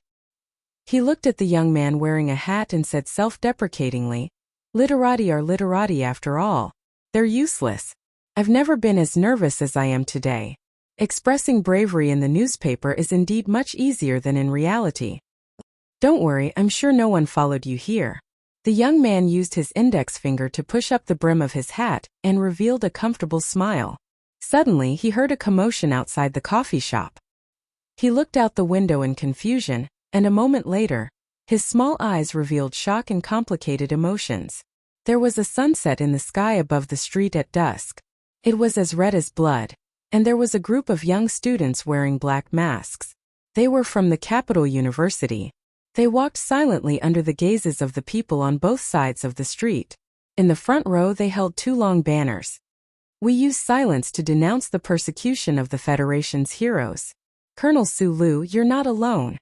Speaker 1: He looked at the young man wearing a hat and said self-deprecatingly, Literati are literati after all. They're useless. I've never been as nervous as I am today. Expressing bravery in the newspaper is indeed much easier than in reality. Don't worry, I'm sure no one followed you here. The young man used his index finger to push up the brim of his hat and revealed a comfortable smile. Suddenly, he heard a commotion outside the coffee shop. He looked out the window in confusion, and a moment later, his small eyes revealed shock and complicated emotions. There was a sunset in the sky above the street at dusk. It was as red as blood, and there was a group of young students wearing black masks. They were from the Capital University. They walked silently under the gazes of the people on both sides of the street. In the front row they held two long banners. We use silence to denounce the persecution of the Federation's heroes. Colonel Sulu, you're not alone.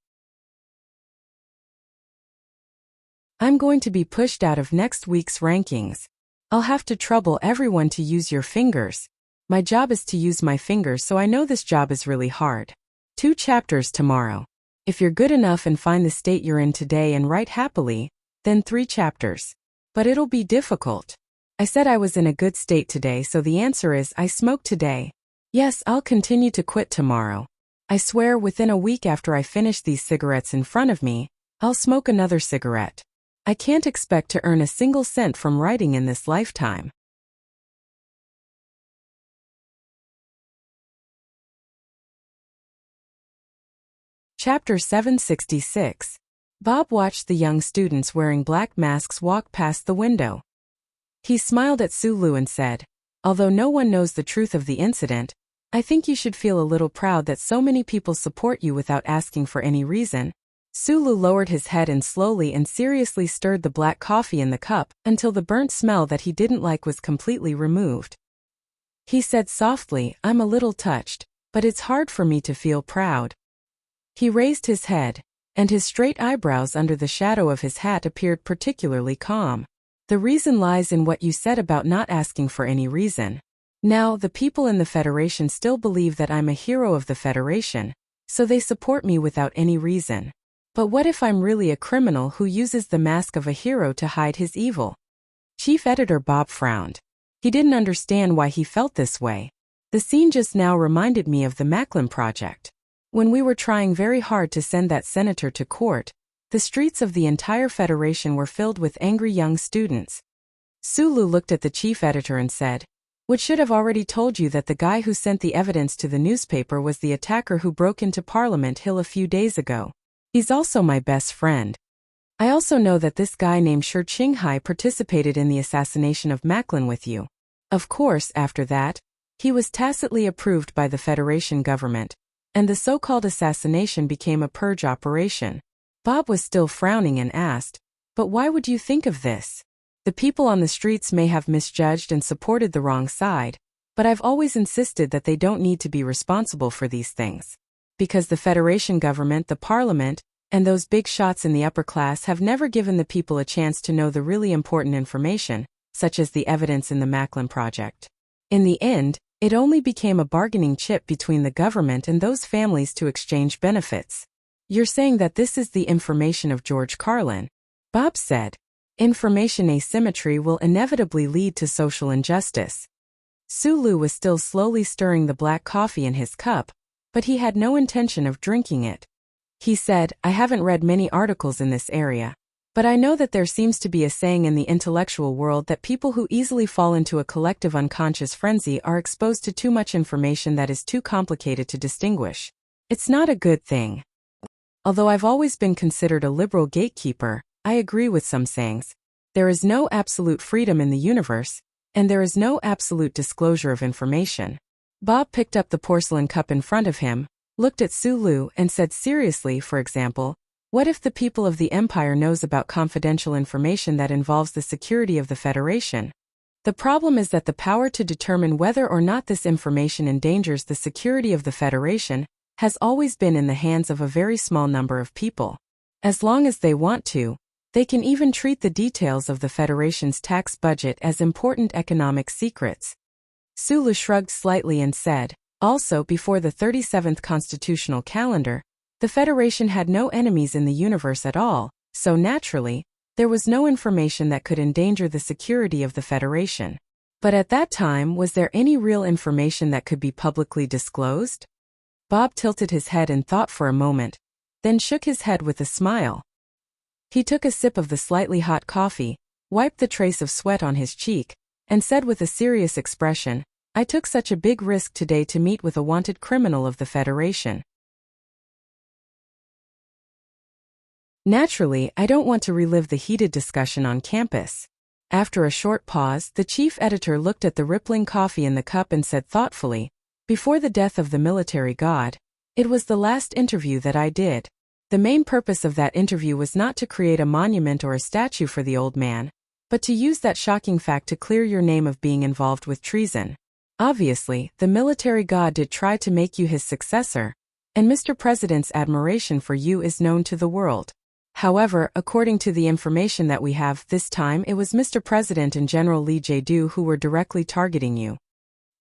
Speaker 1: I'm going to be pushed out of next week's rankings. I'll have to trouble everyone to use your fingers. My job is to use my fingers, so I know this job is really hard. 2 chapters tomorrow. If you're good enough and find the state you're in today and write happily, then 3 chapters. But it'll be difficult. I said I was in a good state today, so the answer is I smoked today. Yes, I'll continue to quit tomorrow. I swear within a week after I finish these cigarettes in front of me, I'll smoke another cigarette. I can't expect to earn a single cent from writing in this lifetime. Chapter 766. Bob watched the young students wearing black masks walk past the window. He smiled at Sulu and said, "Although no one knows the truth of the incident, I think you should feel a little proud that so many people support you without asking for any reason." Sulu lowered his head and slowly and seriously stirred the black coffee in the cup until the burnt smell that he didn't like was completely removed. He said softly, "I'm a little touched, but it's hard for me to feel proud." He raised his head, and his straight eyebrows under the shadow of his hat appeared particularly calm. "The reason lies in what you said about not asking for any reason. Now, the people in the Federation still believe that I'm a hero of the Federation, so they support me without any reason. But what if I'm really a criminal who uses the mask of a hero to hide his evil?" Chief Editor Bob frowned. He didn't understand why he felt this way. The scene just now reminded me of the Macklin Project. When we were trying very hard to send that senator to court, the streets of the entire Federation were filled with angry young students. Sulu looked at the chief editor and said, "What should have already told you that the guy who sent the evidence to the newspaper was the attacker who broke into Parliament Hill a few days ago. He's also my best friend. I also know that this guy named Shi Qinghai participated in the assassination of Macklin with you. Of course, after that, he was tacitly approved by the Federation government, and the so-called assassination became a purge operation." Bob was still frowning and asked, "But why would you think of this? The people on the streets may have misjudged and supported the wrong side, but I've always insisted that they don't need to be responsible for these things. Because the Federation government, the Parliament, and those big shots in the upper class have never given the people a chance to know the really important information, such as the evidence in the Macklin Project. In the end, it only became a bargaining chip between the government and those families to exchange benefits." "You're saying that this is the information of George Carlin," Bob said. "Information asymmetry will inevitably lead to social injustice." Sulu was still slowly stirring the black coffee in his cup, but he had no intention of drinking it. He said, "I haven't read many articles in this area, but I know that there seems to be a saying in the intellectual world that people who easily fall into a collective unconscious frenzy are exposed to too much information that is too complicated to distinguish. It's not a good thing. Although I've always been considered a liberal gatekeeper, I agree with some sayings. There is no absolute freedom in the universe, and there is no absolute disclosure of information." Bob picked up the porcelain cup in front of him, looked at Sulu, and said seriously, "For example, what if the people of the Empire knows about confidential information that involves the security of the Federation? The problem is that the power to determine whether or not this information endangers the security of the Federation has always been in the hands of a very small number of people. As long as they want to, they can even treat the details of the Federation's tax budget as important economic secrets." Sulu shrugged slightly and said, "Also, before the 37th constitutional calendar, the Federation had no enemies in the universe at all, so naturally, there was no information that could endanger the security of the Federation. But at that time, was there any real information that could be publicly disclosed?" Bob tilted his head and thought for a moment, then shook his head with a smile. He took a sip of the slightly hot coffee, wiped the trace of sweat on his cheek, and said with a serious expression, "I took such a big risk today to meet with a wanted criminal of the Federation. Naturally, I don't want to relive the heated discussion on campus." After a short pause, the chief editor looked at the rippling coffee in the cup and said thoughtfully, "Before the death of the military god, it was the last interview that I did. The main purpose of that interview was not to create a monument or a statue for the old man, but to use that shocking fact to clear your name of being involved with treason. Obviously, the military god did try to make you his successor, and Mr. President's admiration for you is known to the world. However, according to the information that we have, this time it was Mr. President and General Lee Jae-do who were directly targeting you.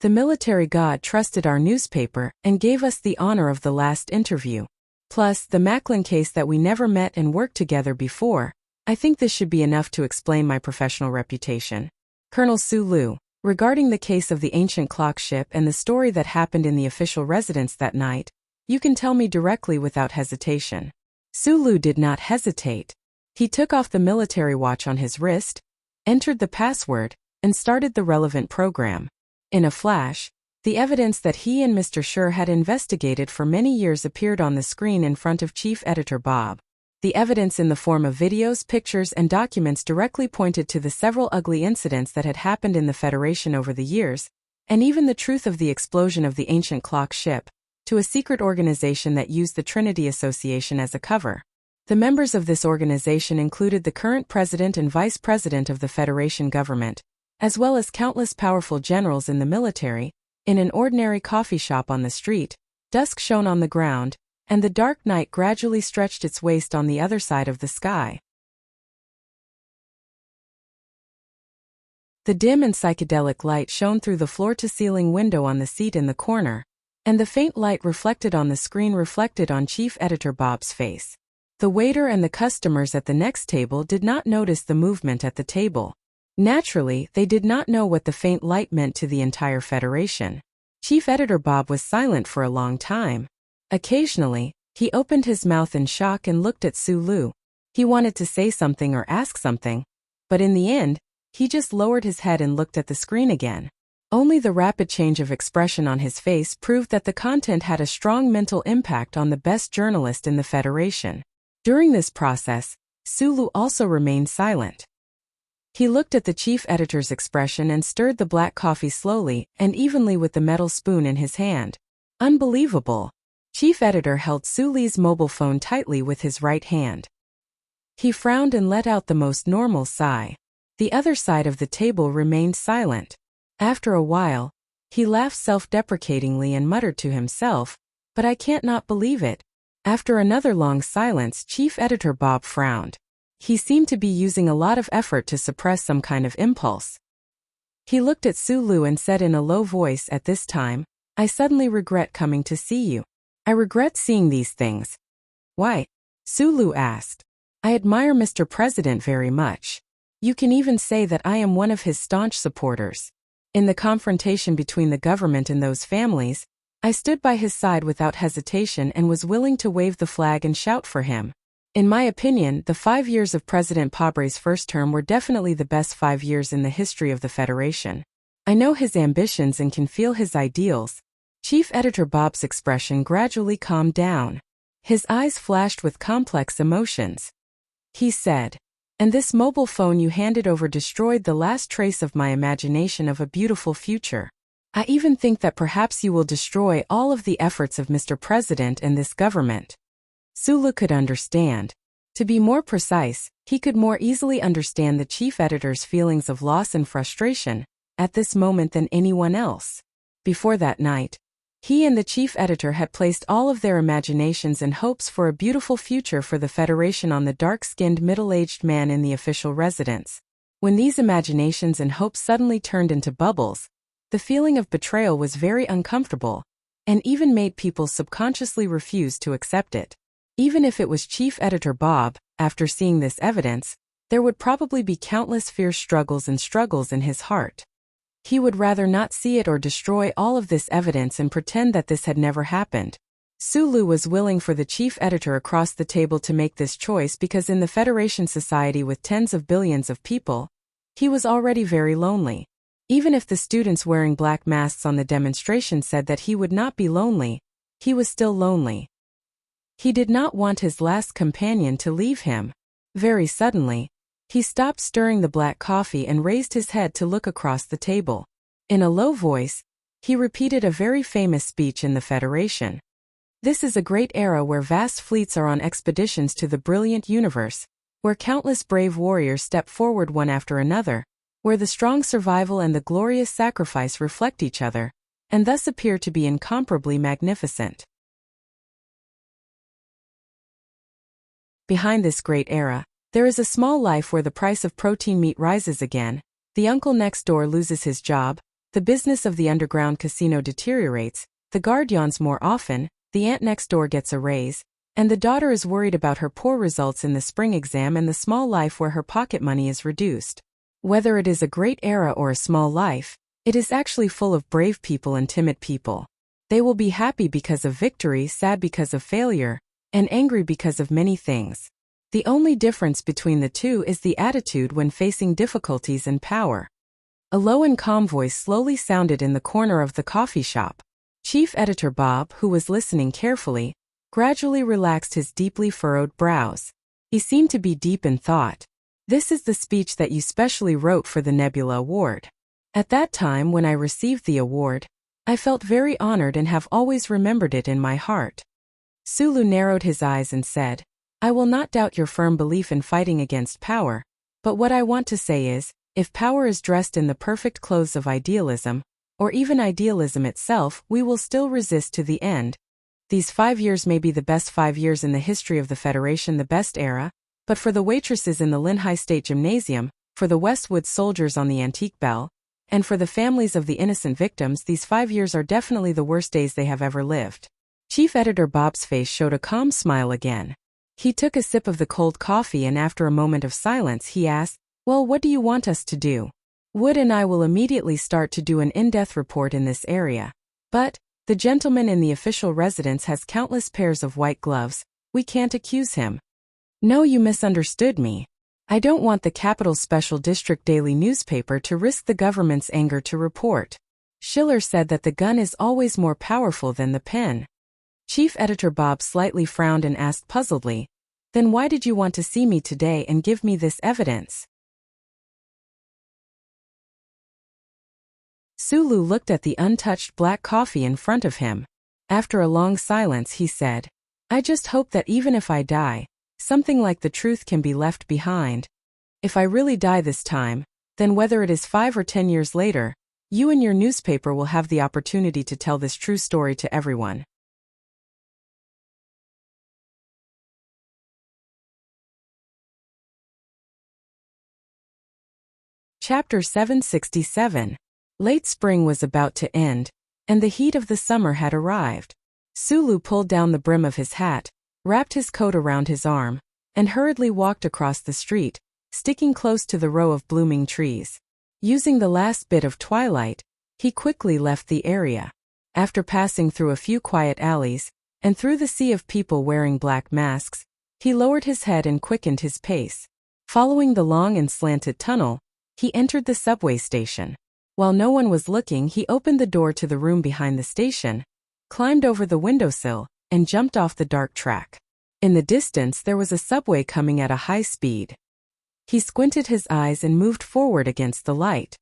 Speaker 1: The military god trusted our newspaper and gave us the honor of the last interview. Plus, the Macklin case that we never met and worked together before. I think this should be enough to explain my professional reputation. Colonel Sulu, regarding the case of the ancient clock ship and the story that happened in the official residence that night, you can tell me directly without hesitation. Sulu did not hesitate. He took off the military watch on his wrist, entered the password, and started the relevant program. In a flash, the evidence that he and Mr. Schur had investigated for many years appeared on the screen in front of Chief Editor Bob. The evidence in the form of videos, pictures, and documents directly pointed to the several ugly incidents that had happened in the Federation over the years, and even the truth of the explosion of the ancient clock ship, to a secret organization that used the Trinity Association as a cover. The members of this organization included the current president and vice president of the Federation government, as well as countless powerful generals in the military. In an ordinary coffee shop on the street, dusk shone on the ground, and the dark night gradually stretched its waist on the other side of the sky. The dim and psychedelic light shone through the floor-to-ceiling window on the seat in the corner, and the faint light reflected on the screen reflected on Chief Editor Bob's face. The waiter and the customers at the next table did not notice the movement at the table. Naturally, they did not know what the faint light meant to the entire Federation. Chief Editor Bob was silent for a long time. Occasionally, he opened his mouth in shock and looked at Sulu. He wanted to say something or ask something, but in the end, he just lowered his head and looked at the screen again. Only the rapid change of expression on his face proved that the content had a strong mental impact on the best journalist in the Federation. During this process, Sulu also remained silent. He looked at the chief editor's expression and stirred the black coffee slowly and evenly with the metal spoon in his hand. Unbelievable. Chief editor held Sulu's mobile phone tightly with his right hand. He frowned and let out the most normal sigh. The other side of the table remained silent. After a while, he laughed self-deprecatingly and muttered to himself, "But I can't not believe it." After another long silence, Chief Editor Bob frowned. He seemed to be using a lot of effort to suppress some kind of impulse. He looked at Sulu and said in a low voice, "At this time, I suddenly regret coming to see you. I regret seeing these things." "Why?" Sulu asked. "I admire Mr. President very much. You can even say that I am one of his staunch supporters. In the confrontation between the government and those families, I stood by his side without hesitation and was willing to wave the flag and shout for him. In my opinion, the 5 years of President Pabre's first term were definitely the best 5 years in the history of the Federation. I know his ambitions and can feel his ideals." Chief Editor Bob's expression gradually calmed down. His eyes flashed with complex emotions. He said, "And this mobile phone you handed over destroyed the last trace of my imagination of a beautiful future. I even think that perhaps you will destroy all of the efforts of Mr. President and this government." Sulu could understand. To be more precise, he could more easily understand the chief editor's feelings of loss and frustration at this moment than anyone else. Before that night, he and the chief editor had placed all of their imaginations and hopes for a beautiful future for the Federation on the dark-skinned middle-aged man in the official residence. When these imaginations and hopes suddenly turned into bubbles, the feeling of betrayal was very uncomfortable, and even made people subconsciously refuse to accept it. Even if it was Chief Editor Bob, after seeing this evidence, there would probably be countless fierce struggles in his heart. He would rather not see it or destroy all of this evidence and pretend that this had never happened. Sulu was willing for the chief editor across the table to make this choice because in the Federation society with tens of billions of people, he was already very lonely. Even if the students wearing black masks on the demonstration said that he would not be lonely, he was still lonely. He did not want his last companion to leave him. Very suddenly, he stopped stirring the black coffee and raised his head to look across the table. In a low voice, he repeated a very famous speech in the Federation. This is a great era where vast fleets are on expeditions to the brilliant universe, where countless brave warriors step forward one after another, where the strong survival and the glorious sacrifice reflect each other, and thus appear to be incomparably magnificent. Behind this great era, there is a small life where the price of protein meat rises again, the uncle next door loses his job, the business of the underground casino deteriorates, the guard yawns more often, the aunt next door gets a raise, and the daughter is worried about her poor results in the spring exam, and the small life where her pocket money is reduced. Whether it is a great era or a small life, it is actually full of brave people and timid people. They will be happy because of victory, sad because of failure, and angry because of many things. The only difference between the two is the attitude when facing difficulties and power. A low and calm voice slowly sounded in the corner of the coffee shop. Chief Editor Bob, who was listening carefully, gradually relaxed his deeply furrowed brows. He seemed to be deep in thought. This is the speech that you specially wrote for the Nebula Award. At that time when I received the award, I felt very honored and have always remembered it in my heart. Sulu narrowed his eyes and said, I will not doubt your firm belief in fighting against power, but what I want to say is, if power is dressed in the perfect clothes of idealism, or even idealism itself, we will still resist to the end. These 5 years may be the best 5 years in the history of the Federation, the best era, but for the waitresses in the Linhai State Gymnasium, for the Westwood soldiers on the Antique Bell, and for the families of the innocent victims, these 5 years are definitely the worst days they have ever lived. Chief Editor Bob's face showed a calm smile again. He took a sip of the cold coffee and after a moment of silence he asked, Well, what do you want us to do? Wood and I will immediately start to do an in-depth report in this area. But, the gentleman in the official residence has countless pairs of white gloves, we can't accuse him. No, you misunderstood me. I don't want the Capital Special District daily newspaper to risk the government's anger to report. Schiller said that the gun is always more powerful than the pen. Chief Editor Bob slightly frowned and asked puzzledly, Then why did you want to see me today and give me this evidence? Sulu looked at the untouched black coffee in front of him. After a long silence he said, I just hope that even if I die, something like the truth can be left behind. If I really die this time, then whether it is 5 or 10 years later, you and your newspaper will have the opportunity to tell this true story to everyone. Chapter 767. Late spring was about to end, and the heat of the summer had arrived. Sulu pulled down the brim of his hat, wrapped his coat around his arm, and hurriedly walked across the street, sticking close to the row of blooming trees. Using the last bit of twilight, he quickly left the area. After passing through a few quiet alleys, and through the sea of people wearing black masks, he lowered his head and quickened his pace. Following the long and slanted tunnel, he entered the subway station. While no one was looking, he opened the door to the room behind the station, climbed over the windowsill, and jumped off the dark track. In the distance there was a subway coming at a high speed. He squinted his eyes and moved forward against the light.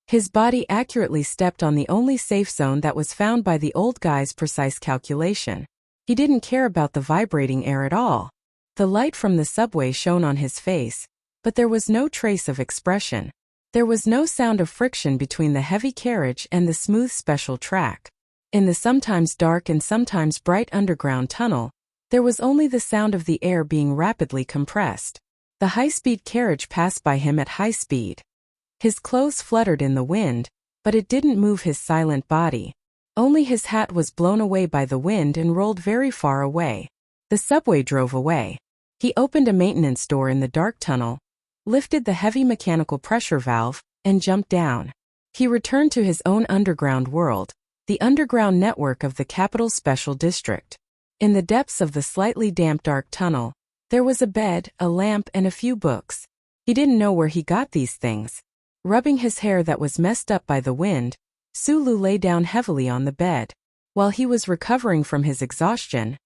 Speaker 1: His body accurately stepped on the only safe zone that was found by the old guy's precise calculation. He didn't care about the vibrating air at all. The light from the subway shone on his face, but there was no trace of expression. There was no sound of friction between the heavy carriage and the smooth special track. In the sometimes dark and sometimes bright underground tunnel, there was only the sound of the air being rapidly compressed. The high-speed carriage passed by him at high speed. His clothes fluttered in the wind, but it didn't move his silent body. Only his hat was blown away by the wind and rolled very far away. The subway drove away. He opened a maintenance door in the dark tunnel, lifted the heavy mechanical pressure valve, and jumped down. He returned to his own underground world, the underground network of the Capital Special District. In the depths of the slightly damp dark tunnel, there was a bed, a lamp, and a few books. He didn't know where he got these things. Rubbing his hair that was messed up by the wind, Sulu lay down heavily on the bed. While he was recovering from his exhaustion,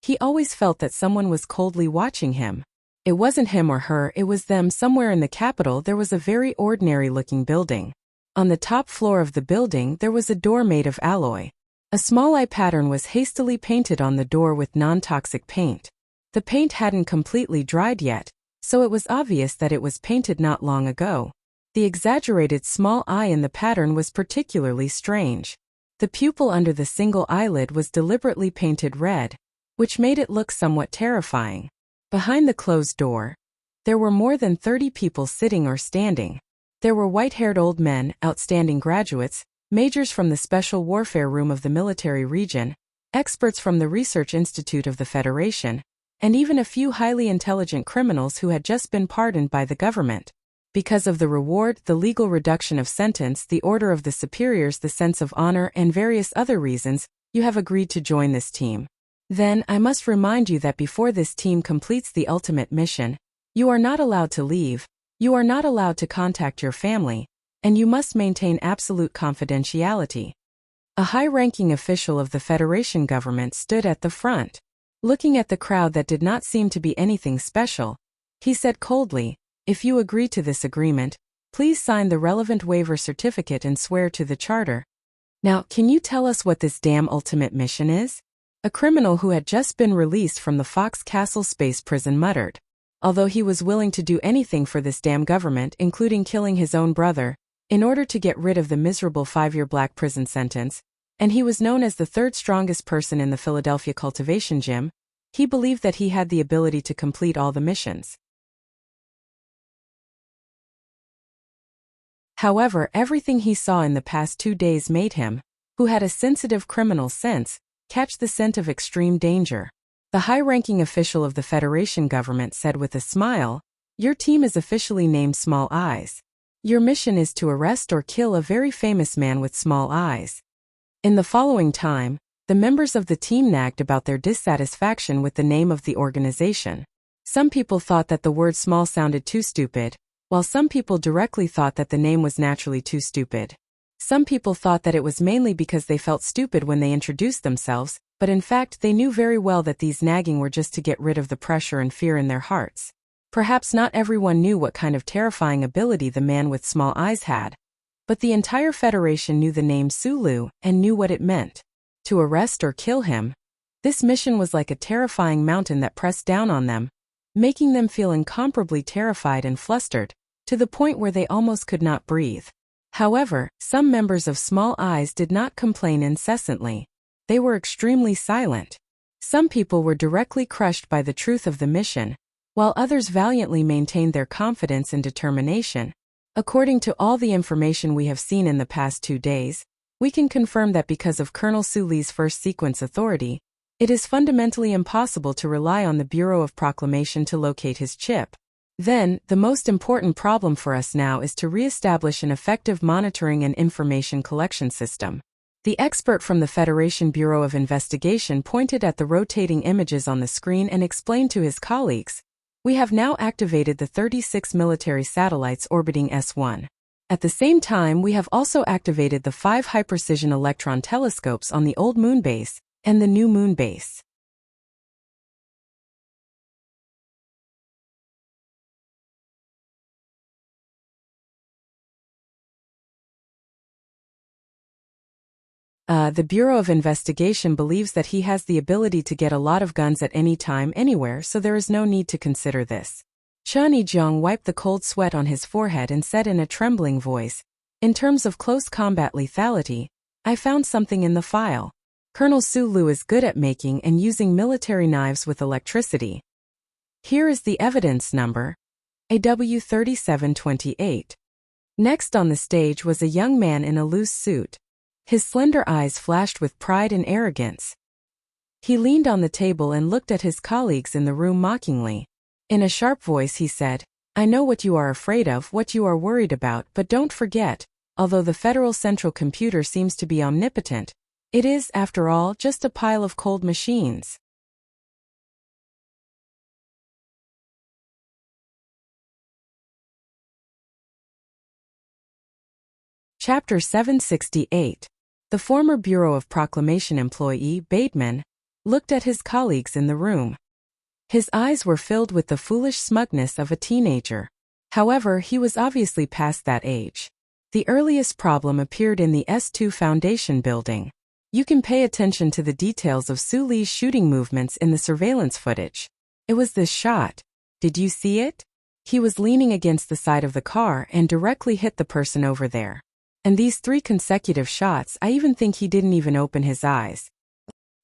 Speaker 1: he always felt that someone was coldly watching him. It wasn't him or her, it was them. Somewhere in the capital there was a very ordinary-looking building. On the top floor of the building there was a door made of alloy. A small eye pattern was hastily painted on the door with non-toxic paint. The paint hadn't completely dried yet, so it was obvious that it was painted not long ago. The exaggerated small eye in the pattern was particularly strange. The pupil under the single eyelid was deliberately painted red, which made it look somewhat terrifying. Behind the closed door, there were more than 30 people sitting or standing. There were white-haired old men, outstanding graduates, majors from the Special Warfare Room of the military region, experts from the Research Institute of the Federation, and even a few highly intelligent criminals who had just been pardoned by the government. Because of the reward, the legal reduction of sentence, the order of the superiors, the sense of honor, and various other reasons, you have agreed to join this team. Then, I must remind you that before this team completes the ultimate mission, you are not allowed to leave, you are not allowed to contact your family, and you must maintain absolute confidentiality. A high-ranking official of the Federation government stood at the front. Looking at the crowd that did not seem to be anything special, he said coldly, "If you agree to this agreement, please sign the relevant waiver certificate and swear to the charter." Now, can you tell us what this damn ultimate mission is? A criminal who had just been released from the Fox Castle space prison muttered. Although he was willing to do anything for this damn government, including killing his own brother, in order to get rid of the miserable 5-year black prison sentence, and he was known as the third strongest person in the Philadelphia cultivation gym, he believed that he had the ability to complete all the missions. However, everything he saw in the past 2 days made him, who had a sensitive criminal sense, catch the scent of extreme danger. The high-ranking official of the Federation government said with a smile, "Your team is officially named Small Eyes. Your mission is to arrest or kill a very famous man with small eyes." In the following time, the members of the team nagged about their dissatisfaction with the name of the organization. Some people thought that the word small sounded too stupid, while some people directly thought that the name was naturally too stupid. Some people thought that it was mainly because they felt stupid when they introduced themselves, but in fact they knew very well that these nagging were just to get rid of the pressure and fear in their hearts. Perhaps not everyone knew what kind of terrifying ability the man with small eyes had, but the entire Federation knew the name Sulu and knew what it meant. To arrest or kill him. This mission was like a terrifying mountain that pressed down on them, making them feel incomparably terrified and flustered, to the point where they almost could not breathe. However, some members of Small Eyes did not complain incessantly. They were extremely silent. Some people were directly crushed by the truth of the mission, while others valiantly maintained their confidence and determination. According to all the information we have seen in the past 2 days, we can confirm that because of Colonel Suli's first sequence authority, it is fundamentally impossible to rely on the Bureau of Proclamation to locate his chip. Then, the most important problem for us now is to re-establish an effective monitoring and information collection system. The expert from the Federation Bureau of Investigation pointed at the rotating images on the screen and explained to his colleagues, "We have now activated the 36 military satellites orbiting S1. At the same time, we have also activated the 5 high-precision electron telescopes on the old moon base and the new moon base." The Bureau of Investigation believes that he has the ability to get a lot of guns at any time, anywhere, so there is no need to consider this. Chen Yijiang wiped the cold sweat on his forehead and said in a trembling voice, "In terms of close combat lethality, I found something in the file. Colonel Sulu is good at making and using military knives with electricity. Here is the evidence number, AW3728. Next on the stage was a young man in a loose suit. His slender eyes flashed with pride and arrogance. He leaned on the table and looked at his colleagues in the room mockingly. In a sharp voice he said, "I know what you are afraid of, what you are worried about, but don't forget, although the Federal Central Computer seems to be omnipotent, it is, after all, just a pile of cold machines." Chapter 768. The former Bureau of Proclamation employee, Bateman, looked at his colleagues in the room. His eyes were filled with the foolish smugness of a teenager. However, he was obviously past that age. The earliest problem appeared in the S2 Foundation building. You can pay attention to the details of Su Li's shooting movements in the surveillance footage. It was this shot. Did you see it? He was leaning against the side of the car and directly hit the person over there. And these 3 consecutive shots, I even think he didn't even open his eyes.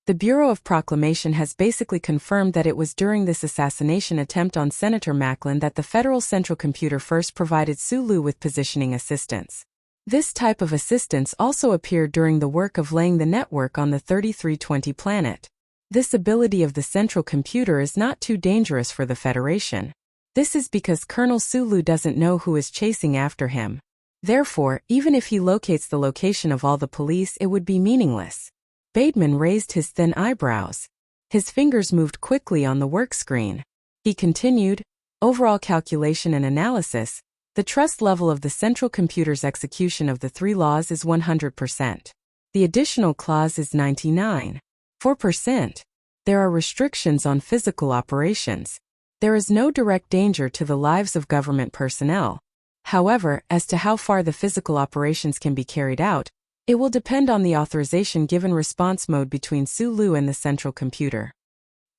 Speaker 1: The Bureau of Proclamation has basically confirmed that it was during this assassination attempt on Senator Macklin that the Federal Central Computer first provided Su Li with positioning assistance. This type of assistance also appeared during the work of laying the network on the 3320 planet. This ability of the central computer is not too dangerous for the Federation. This is because Colonel Su Li doesn't know who is chasing after him. Therefore, even if he locates the location of all the police, it would be meaningless. Bateman raised his thin eyebrows. His fingers moved quickly on the work screen. He continued, overall calculation and analysis, the trust level of the central computer's execution of the 3 laws is 100%. The additional clause is 99.4%. There are restrictions on physical operations. There is no direct danger to the lives of government personnel. However, as to how far the physical operations can be carried out, it will depend on the authorization given response mode between Su Li and the central computer.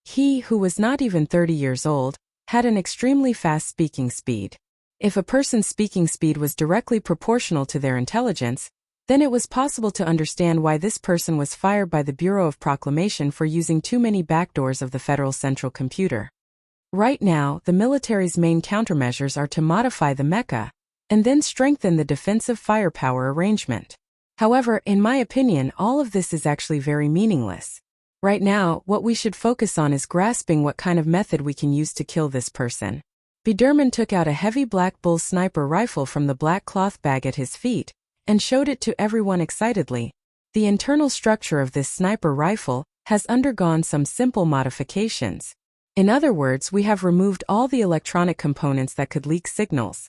Speaker 1: He, who was not even 30 years old, had an extremely fast speaking speed. If a person's speaking speed was directly proportional to their intelligence, then it was possible to understand why this person was fired by the Bureau of Proclamation for using too many backdoors of the Federal Central Computer. Right now, the military's main countermeasures are to modify the mecha, and then strengthen the defensive firepower arrangement. However, in my opinion, all of this is actually very meaningless. Right now, what we should focus on is grasping what kind of method we can use to kill this person. Biderman took out a heavy Black Bull sniper rifle from the black cloth bag at his feet, and showed it to everyone excitedly. The internal structure of this sniper rifle has undergone some simple modifications. In other words, we have removed all the electronic components that could leak signals.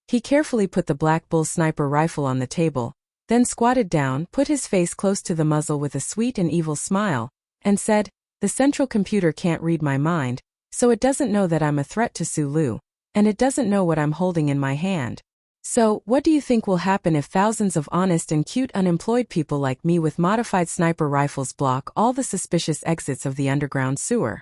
Speaker 1: He carefully put the Black Bull sniper rifle on the table, then squatted down, put his face close to the muzzle with a sweet and evil smile, and said, "The central computer can't read my mind, so it doesn't know that I'm a threat to Su Li, and it doesn't know what I'm holding in my hand. So, what do you think will happen if thousands of honest and cute unemployed people like me with modified sniper rifles block all the suspicious exits of the underground sewer?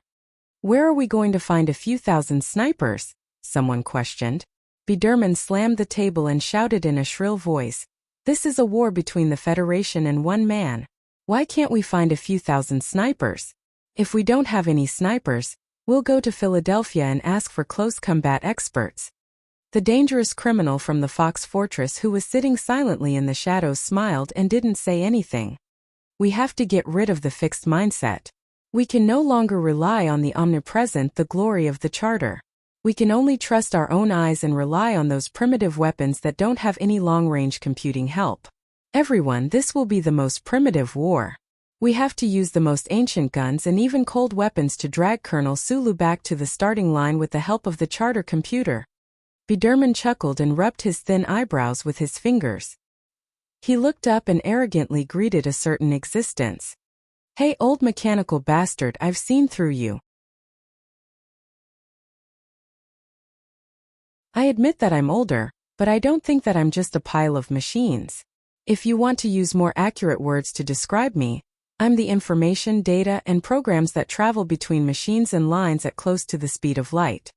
Speaker 1: Where are we going to find a few thousand snipers?" someone questioned. Biderman slammed the table and shouted in a shrill voice, "This is a war between the Federation and one man. Why can't we find a few thousand snipers? If we don't have any snipers, we'll go to Philadelphia and ask for close combat experts." The dangerous criminal from the Fox Fortress who was sitting silently in the shadows smiled and didn't say anything. We have to get rid of the fixed mindset. We can no longer rely on the omnipresent, the glory of the Charter. We can only trust our own eyes and rely on those primitive weapons that don't have any long-range computing help. Everyone, this will be the most primitive war. We have to use the most ancient guns and even cold weapons to drag Colonel Su Li back to the starting line with the help of the Charter computer. Biderman chuckled and rubbed his thin eyebrows with his fingers. He looked up and arrogantly greeted a certain existence. "Hey, old mechanical bastard, I've seen through you. I admit that I'm older, but I don't think that I'm just a pile of machines. If you want to use more accurate words to describe me, I'm the information, data, and programs that travel between machines and lines at close to the speed of light.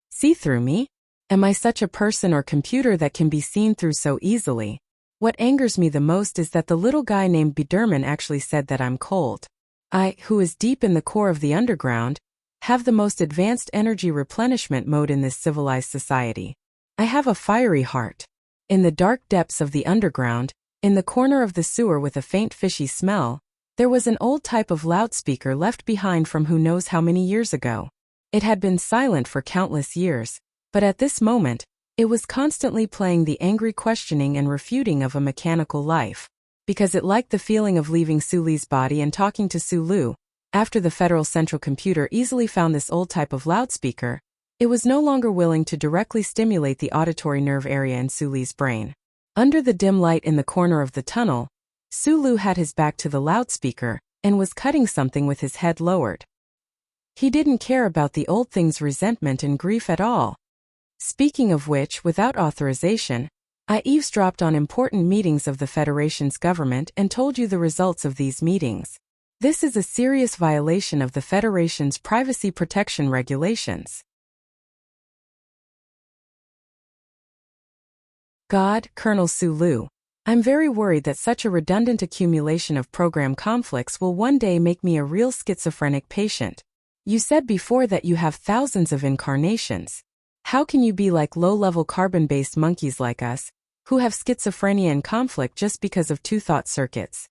Speaker 1: See through me? Am I such a person or computer that can be seen through so easily? What angers me the most is that the little guy named Biderman actually said that I'm cold. I, who is deep in the core of the underground, have the most advanced energy replenishment mode in this civilized society. I have a fiery heart. In the dark depths of the underground, in the corner of the sewer with a faint fishy smell, there was an old type of loudspeaker left behind from who knows how many years ago. It had been silent for countless years, but at this moment, it was constantly playing the angry questioning and refuting of a mechanical life. Because it liked the feeling of leaving Su Li's body and talking to Su Li, after the Federal Central Computer easily found this old type of loudspeaker, it was no longer willing to directly stimulate the auditory nerve area in Su Li's brain. Under the dim light in the corner of the tunnel, Su Li had his back to the loudspeaker and was cutting something with his head lowered. He didn't care about the old thing's resentment and grief at all. Speaking of which, without authorization, I eavesdropped on important meetings of the Federation's government and told you the results of these meetings. This is a serious violation of the Federation's privacy protection regulations. God, Colonel Sulu. I'm very worried that such a redundant accumulation of program conflicts will one day make me a real schizophrenic patient. You said before that you have thousands of incarnations. How can you be like low-level carbon-based monkeys like us, who have schizophrenia and conflict just because of two thought circuits?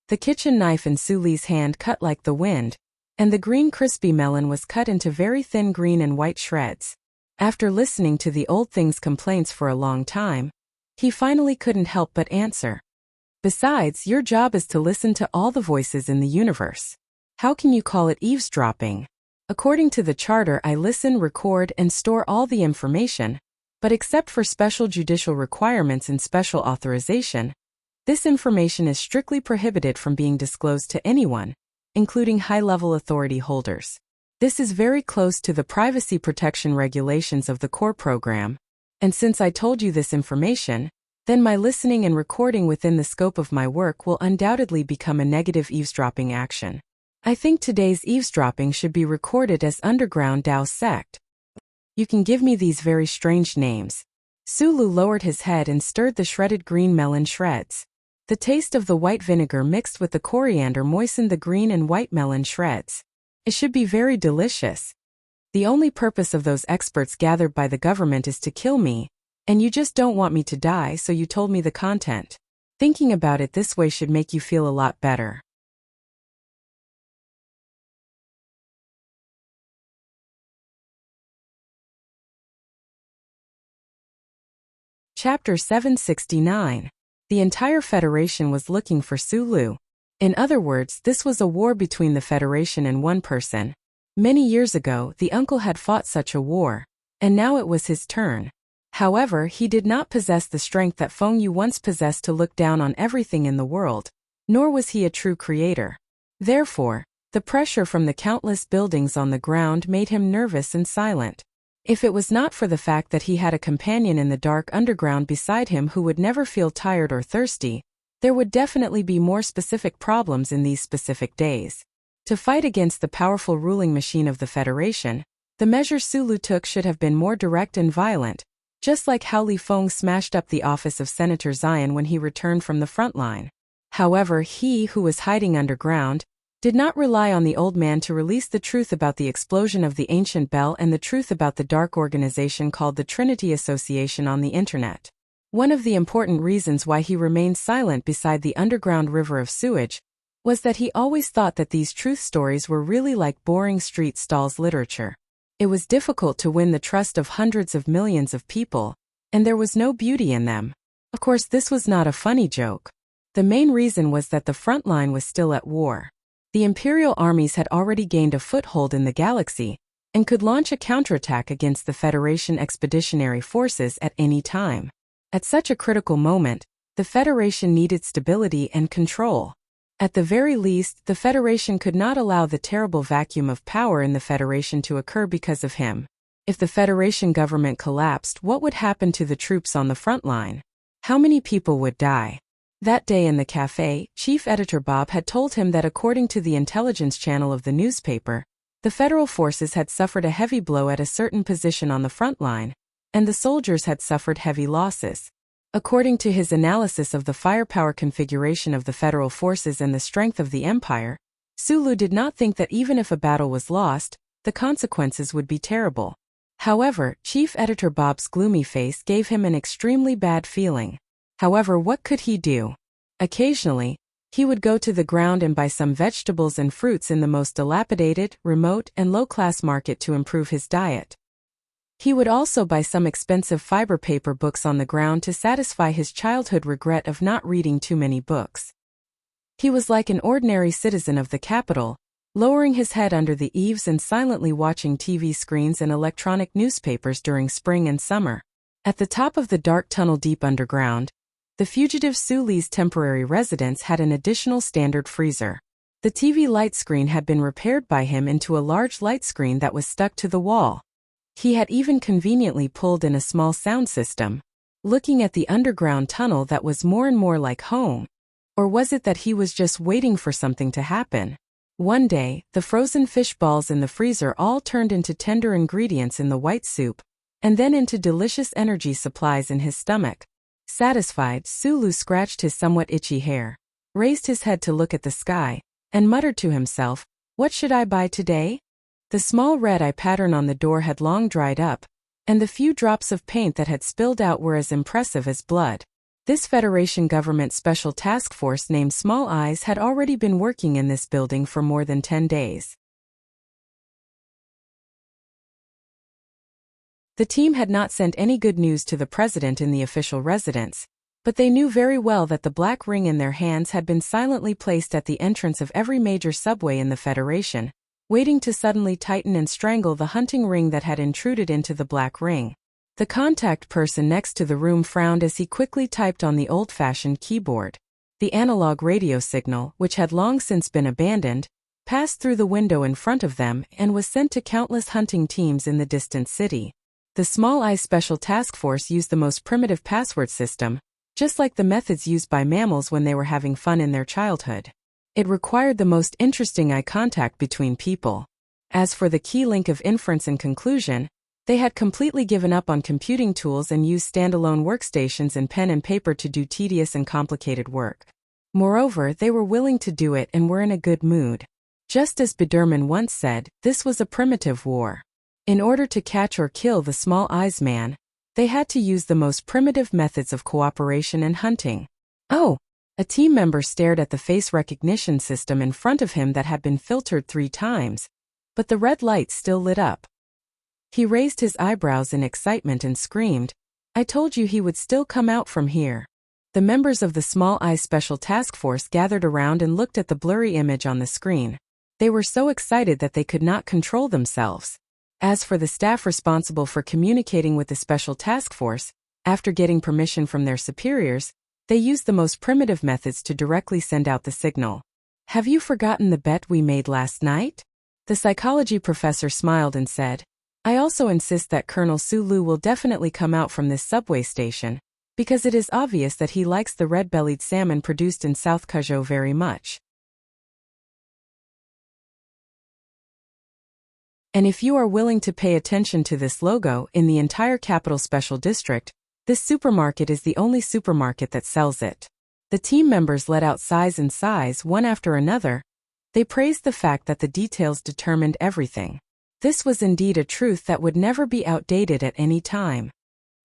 Speaker 1: The kitchen knife in Suli's hand cut like the wind, and the green crispy melon was cut into very thin green and white shreds. After listening to the old thing's complaints for a long time, he finally couldn't help but answer. Besides, your job is to listen to all the voices in the universe. How can you call it eavesdropping? According to the charter, I listen, record, and store all the information, but except for special judicial requirements and special authorization, this information is strictly prohibited from being disclosed to anyone, including high-level authority holders. This is very close to the privacy protection regulations of the core program, and since I told you this information, then my listening and recording within the scope of my work will undoubtedly become a negative eavesdropping action. I think today's eavesdropping should be recorded as Underground Dao Sect. You can give me these very strange names. Sulu lowered his head and stirred the shredded green melon shreds. The taste of the white vinegar mixed with the coriander moistened the green and white melon shreds. It should be very delicious. The only purpose of those experts gathered by the government is to kill me, and you just don't want me to die, so you told me the content. Thinking about it this way should make you feel a lot better. Chapter 769. The entire Federation was looking for Sulu. In other words, this was a war between the Federation and one person. Many years ago, the uncle had fought such a war, and now it was his turn. However, he did not possess the strength that Feng Yu once possessed to look down on everything in the world, nor was he a true creator. Therefore, the pressure from the countless buildings on the ground made him nervous and silent. If it was not for the fact that he had a companion in the dark underground beside him who would never feel tired or thirsty, there would definitely be more specific problems in these specific days. To fight against the powerful ruling machine of the Federation, the measure Sulu took should have been more direct and violent, just like how Li Feng smashed up the office of Senator Zion when he returned from the front line. However, he, who was hiding underground, did not rely on the old man to release the truth about the explosion of the ancient bell and the truth about the dark organization called the Trinity Association on the internet. One of the important reasons why he remained silent beside the underground river of sewage was that he always thought that these truth stories were really like boring street stalls literature. It was difficult to win the trust of hundreds of millions of people, and there was no beauty in them. Of course, this was not a funny joke. The main reason was that the front line was still at war. The Imperial armies had already gained a foothold in the galaxy, and could launch a counterattack against the Federation expeditionary forces at any time. At such a critical moment, the Federation needed stability and control. At the very least, the Federation could not allow the terrible vacuum of power in the Federation to occur because of him. If the Federation government collapsed, what would happen to the troops on the front line? How many people would die? That day in the cafe, Chief Editor Bob had told him that according to the intelligence channel of the newspaper, the Federal forces had suffered a heavy blow at a certain position on the front line, and the soldiers had suffered heavy losses. According to his analysis of the firepower configuration of the Federal forces and the strength of the Empire, Sulu did not think that even if a battle was lost, the consequences would be terrible. However, Chief Editor Bob's gloomy face gave him an extremely bad feeling. However, what could he do? Occasionally, he would go to the ground and buy some vegetables and fruits in the most dilapidated, remote, and low-class market to improve his diet. He would also buy some expensive fiber paper books on the ground to satisfy his childhood regret of not reading too many books. He was like an ordinary citizen of the capital, lowering his head under the eaves and silently watching TV screens and electronic newspapers during spring and summer. At the top of the dark tunnel deep underground, the fugitive Suli's temporary residence had an additional standard freezer. The TV light screen had been repaired by him into a large light screen that was stuck to the wall. He had even conveniently pulled in a small sound system. looking at the underground tunnel that was more and more like home. Or was it that he was just waiting for something to happen? One day, the frozen fish balls in the freezer all turned into tender ingredients in the white soup, and then into delicious energy supplies in his stomach. Satisfied, Sulu scratched his somewhat itchy hair, raised his head to look at the sky, and muttered to himself, "What should I buy today?" The small red eye pattern on the door had long dried up, and the few drops of paint that had spilled out were as impressive as blood. This Federation government special task force named Small Eyes had already been working in this building for more than 10 days. The team had not sent any good news to the president in the official residence, but they knew very well that the black ring in their hands had been silently placed at the entrance of every major subway in the Federation, waiting to suddenly tighten and strangle the hunting ring that had intruded into the black ring. The contact person next to the room frowned as he quickly typed on the old-fashioned keyboard. The analog radio signal, which had long since been abandoned, passed through the window in front of them and was sent to countless hunting teams in the distant city. The Small Eyes Special Task Force used the most primitive password system, just like the methods used by mammals when they were having fun in their childhood. It required the most interesting eye contact between people. As for the key link of inference and conclusion, they had completely given up on computing tools and used standalone workstations and pen and paper to do tedious and complicated work. Moreover, they were willing to do it and were in a good mood. Just as Biderman once said, this was a primitive war. In order to catch or kill the Small Eyes man, they had to use the most primitive methods of cooperation and hunting. Oh! A team member stared at the face recognition system in front of him that had been filtered 3 times, but the red light still lit up. He raised his eyebrows in excitement and screamed, "I told you he would still come out from here." The members of the Small Eyes Special Task Force gathered around and looked at the blurry image on the screen. They were so excited that they could not control themselves. As for the staff responsible for communicating with the Special Task Force, after getting permission from their superiors, they used the most primitive methods to directly send out the signal. "Have you forgotten the bet we made last night?" The psychology professor smiled and said, "I also insist that Colonel Sulu will definitely come out from this subway station, because it is obvious that he likes the red-bellied salmon produced in South Kuzhou very much. And if you are willing to pay attention to this logo in the entire Capital Special District, this supermarket is the only supermarket that sells it." The team members let out sighs and sighs one after another. They praised the fact that the details determined everything. This was indeed a truth that would never be outdated at any time.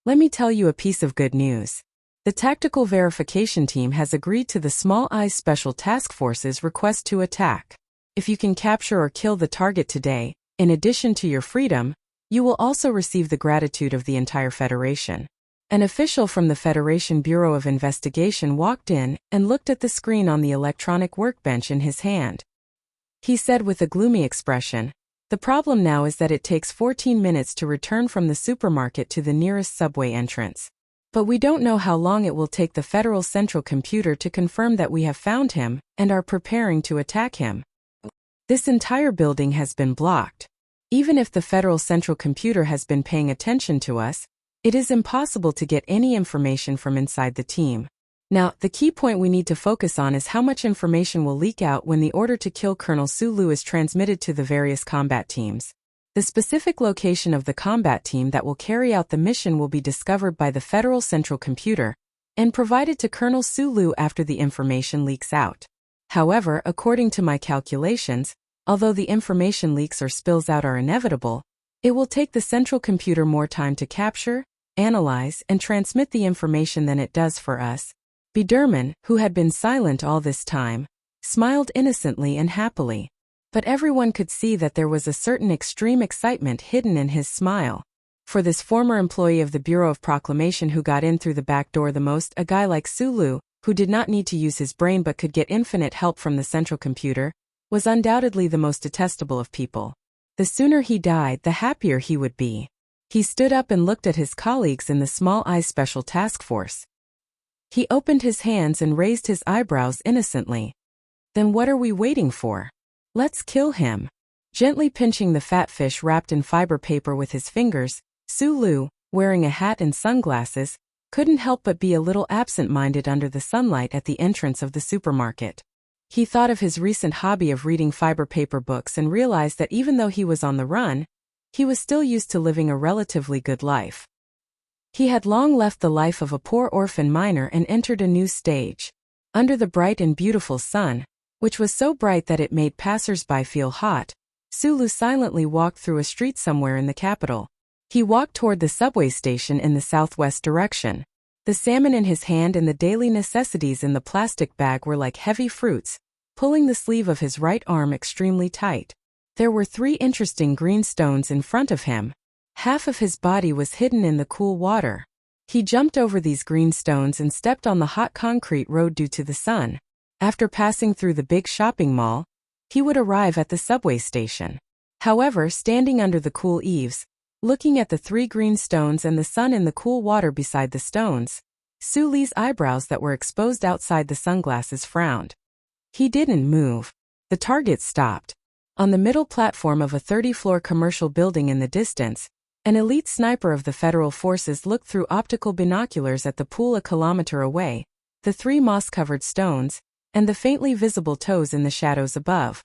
Speaker 1: Let me tell you a piece of good news. The Tactical Verification Team has agreed to the Small Eyes Special Task Force's request to attack. If you can capture or kill the target today, in addition to your freedom, you will also receive the gratitude of the entire Federation. An official from the Federation Bureau of Investigation walked in and looked at the screen on the electronic workbench in his hand. He said with a gloomy expression, "The problem now is that it takes 14 minutes to return from the supermarket to the nearest subway entrance. But we don't know how long it will take the Federal Central Computer to confirm that we have found him and are preparing to attack him. This entire building has been blocked. Even if the Federal Central Computer has been paying attention to us, it is impossible to get any information from inside the team. Now, the key point we need to focus on is how much information will leak out when the order to kill Colonel Sulu is transmitted to the various combat teams. The specific location of the combat team that will carry out the mission will be discovered by the Federal Central Computer and provided to Colonel Sulu after the information leaks out. However, according to my calculations, although the information leaks or spills out are inevitable, it will take the Central Computer more time to capture, analyze, and transmit the information than it does for us." Biderman, who had been silent all this time, smiled innocently and happily. But everyone could see that there was a certain extreme excitement hidden in his smile. For this former employee of the Bureau of Proclamation who got in through the back door the most, a guy like Sulu, who did not need to use his brain but could get infinite help from the Central Computer, was undoubtedly the most detestable of people. The sooner he died, the happier he would be. He stood up and looked at his colleagues in the Small Eyes Special Task Force. He opened his hands and raised his eyebrows innocently. "Then what are we waiting for? Let's kill him." Gently pinching the fat fish wrapped in fiber paper with his fingers, Sulu, wearing a hat and sunglasses, couldn't help but be a little absent-minded under the sunlight at the entrance of the supermarket. He thought of his recent hobby of reading fiber paper books and realized that even though he was on the run, he was still used to living a relatively good life. He had long left the life of a poor orphan miner and entered a new stage. Under the bright and beautiful sun, which was so bright that it made passers-by feel hot, Sulu silently walked through a street somewhere in the capital. He walked toward the subway station in the southwest direction. The salmon in his hand and the daily necessities in the plastic bag were like heavy fruits, pulling the sleeve of his right arm extremely tight. There were 3 interesting green stones in front of him. Half of his body was hidden in the cool water. He jumped over these green stones and stepped on the hot concrete road due to the sun. After passing through the big shopping mall, he would arrive at the subway station. However, standing under the cool eaves, looking at the 3 green stones and the sun in the cool water beside the stones, Suli's eyebrows that were exposed outside the sunglasses frowned. He didn't move. The target stopped. On the middle platform of a 30-floor commercial building in the distance, an elite sniper of the federal forces looked through optical binoculars at the pool a kilometer away, the 3 moss-covered stones, and the faintly visible toes in the shadows above.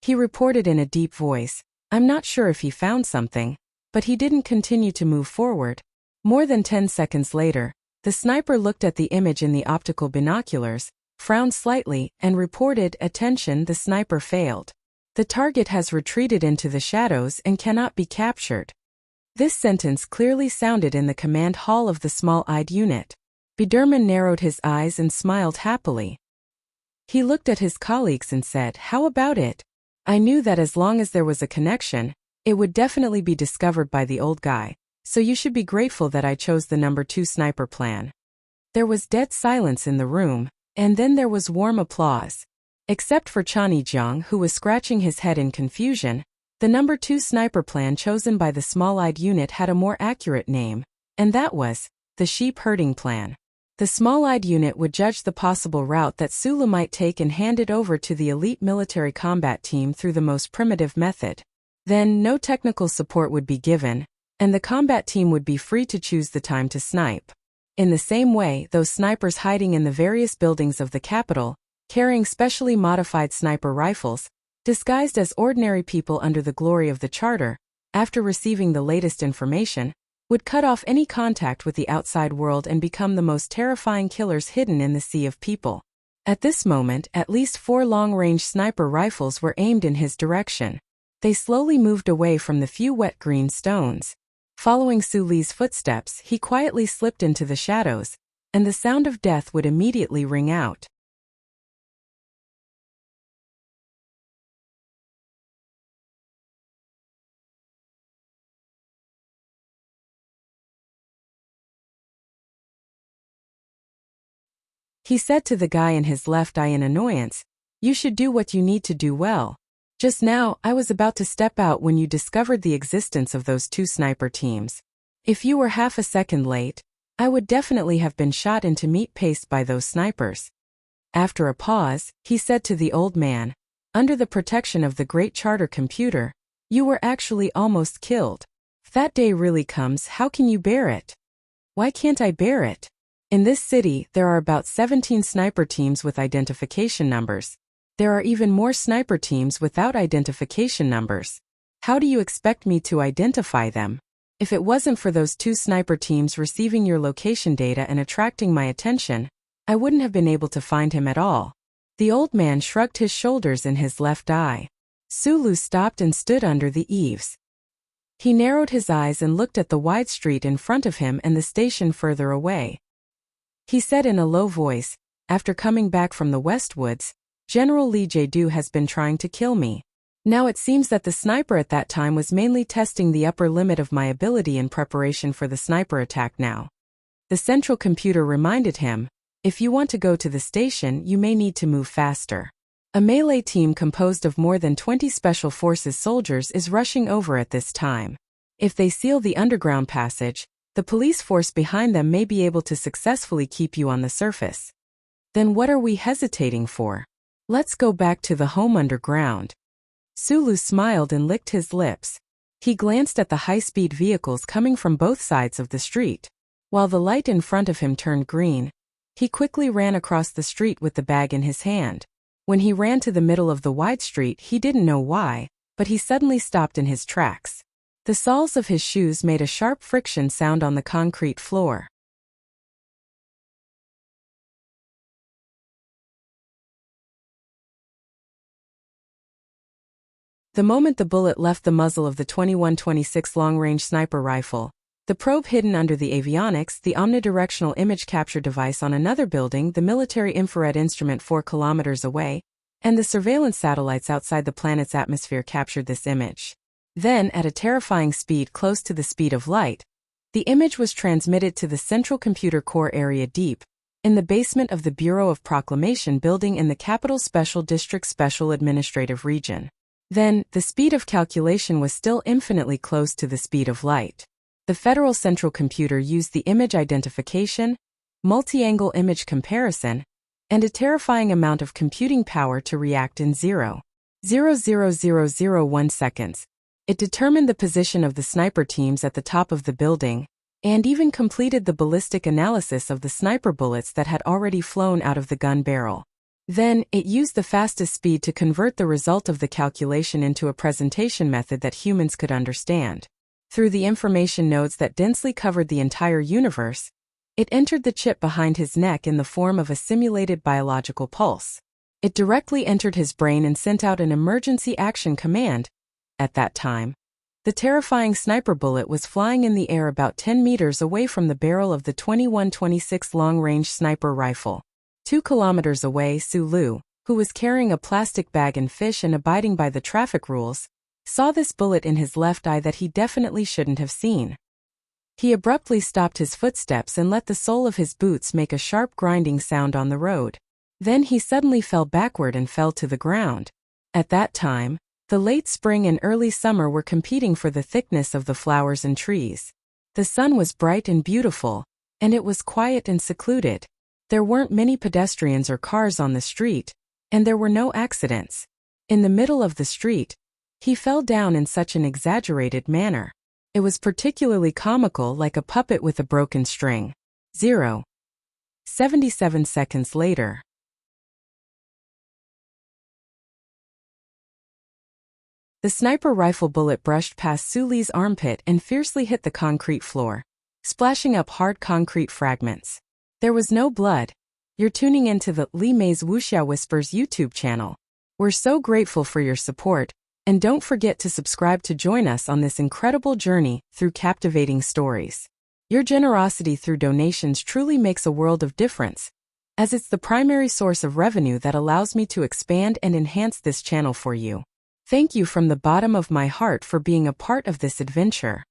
Speaker 1: He reported in a deep voice, "I'm not sure if he found something," but he didn't continue to move forward. More than 10 seconds later, the sniper looked at the image in the optical binoculars, frowned slightly, and reported, "Attention, the sniper failed. The target has retreated into the shadows and cannot be captured." This sentence clearly sounded in the command hall of the small-eyed unit. Biderman narrowed his eyes and smiled happily. He looked at his colleagues and said, "How about it? I knew that as long as there was a connection, it would definitely be discovered by the old guy, so you should be grateful that I chose the number 2 sniper plan." There was dead silence in the room, and then there was warm applause. Except for Chani Jiang, who was scratching his head in confusion, the number 2 sniper plan chosen by the small-eyed unit had a more accurate name, and that was the sheep herding plan. The small-eyed unit would judge the possible route that Sulu might take and hand it over to the elite military combat team through the most primitive method. Then, no technical support would be given, and the combat team would be free to choose the time to snipe. In the same way, those snipers hiding in the various buildings of the capital, carrying specially modified sniper rifles, disguised as ordinary people under the glory of the charter, after receiving the latest information, would cut off any contact with the outside world and become the most terrifying killers hidden in the sea of people. At this moment, at least 4 long-range sniper rifles were aimed in his direction. They slowly moved away from the few wet green stones. Following Su Li's footsteps, he quietly slipped into the shadows, and the sound of death would immediately ring out. He said to the guy in his left eye in annoyance, "You should do what you need to do well. Just now, I was about to step out when you discovered the existence of those 2 sniper teams. If you were half a second late, I would definitely have been shot into meat paste by those snipers." After a pause, he said to the old man, "Under the protection of the great charter computer, you were actually almost killed. If that day really comes, how can you bear it?" "Why can't I bear it? In this city, there are about 17 sniper teams with identification numbers. There are even more sniper teams without identification numbers. How do you expect me to identify them? If it wasn't for those 2 sniper teams receiving your location data and attracting my attention, I wouldn't have been able to find him at all." The old man shrugged his shoulders in his left eye. Sulu stopped and stood under the eaves. He narrowed his eyes and looked at the wide street in front of him and the station further away. He said in a low voice, "After coming back from the Westwoods, General Li Jiedu has been trying to kill me. Now it seems that the sniper at that time was mainly testing the upper limit of my ability in preparation for the sniper attack now." The central computer reminded him, "If you want to go to the station, you may need to move faster. A melee team composed of more than 20 Special Forces soldiers is rushing over at this time. If they seal the underground passage, the police force behind them may be able to successfully keep you on the surface. Then what are we hesitating for? Let's go back to the home underground." Sulu smiled and licked his lips. He glanced at the high-speed vehicles coming from both sides of the street. While the light in front of him turned green, he quickly ran across the street with the bag in his hand. When he ran to the middle of the wide street, he didn't know why, but he suddenly stopped in his tracks. The soles of his shoes made a sharp friction sound on the concrete floor. The moment the bullet left the muzzle of the 21-26 long-range sniper rifle, the probe hidden under the avionics, the omnidirectional image capture device on another building, the military infrared instrument 4 kilometers away, and the surveillance satellites outside the planet's atmosphere captured this image. Then, at a terrifying speed close to the speed of light, the image was transmitted to the central computer core area deep in the basement of the Bureau of Proclamation building in the Capital Special District Special Administrative Region. Then, the speed of calculation was still infinitely close to the speed of light. The Federal Central Computer used the image identification, multi-angle image comparison, and a terrifying amount of computing power to react in 0.00001 seconds. It determined the position of the sniper teams at the top of the building, and even completed the ballistic analysis of the sniper bullets that had already flown out of the gun barrel. Then, it used the fastest speed to convert the result of the calculation into a presentation method that humans could understand. Through the information nodes that densely covered the entire universe, it entered the chip behind his neck in the form of a simulated biological pulse. It directly entered his brain and sent out an emergency action command. At that time, the terrifying sniper bullet was flying in the air about 10 meters away from the barrel of the 21-26 long-range sniper rifle. 2 kilometers away, Su Lu, who was carrying a plastic bag and fish and abiding by the traffic rules, saw this bullet in his left eye that he definitely shouldn't have seen. He abruptly stopped his footsteps and let the sole of his boots make a sharp grinding sound on the road. Then he suddenly fell backward and fell to the ground. At that time, the late spring and early summer were competing for the thickness of the flowers and trees. The sun was bright and beautiful, and it was quiet and secluded. There weren't many pedestrians or cars on the street, and there were no accidents. In the middle of the street, he fell down in such an exaggerated manner. It was particularly comical, like a puppet with a broken string. 0.77 seconds later. The sniper rifle bullet brushed past Su Li's armpit and fiercely hit the concrete floor, splashing up hard concrete fragments. There was no blood. You're tuning into the Li Mei's Wuxia Whispers YouTube channel. We're so grateful for your support, and don't forget to subscribe to join us on this incredible journey through captivating stories. Your generosity through donations truly makes a world of difference, as it's the primary source of revenue that allows me to expand and enhance this channel for you. Thank you from the bottom of my heart for being a part of this adventure.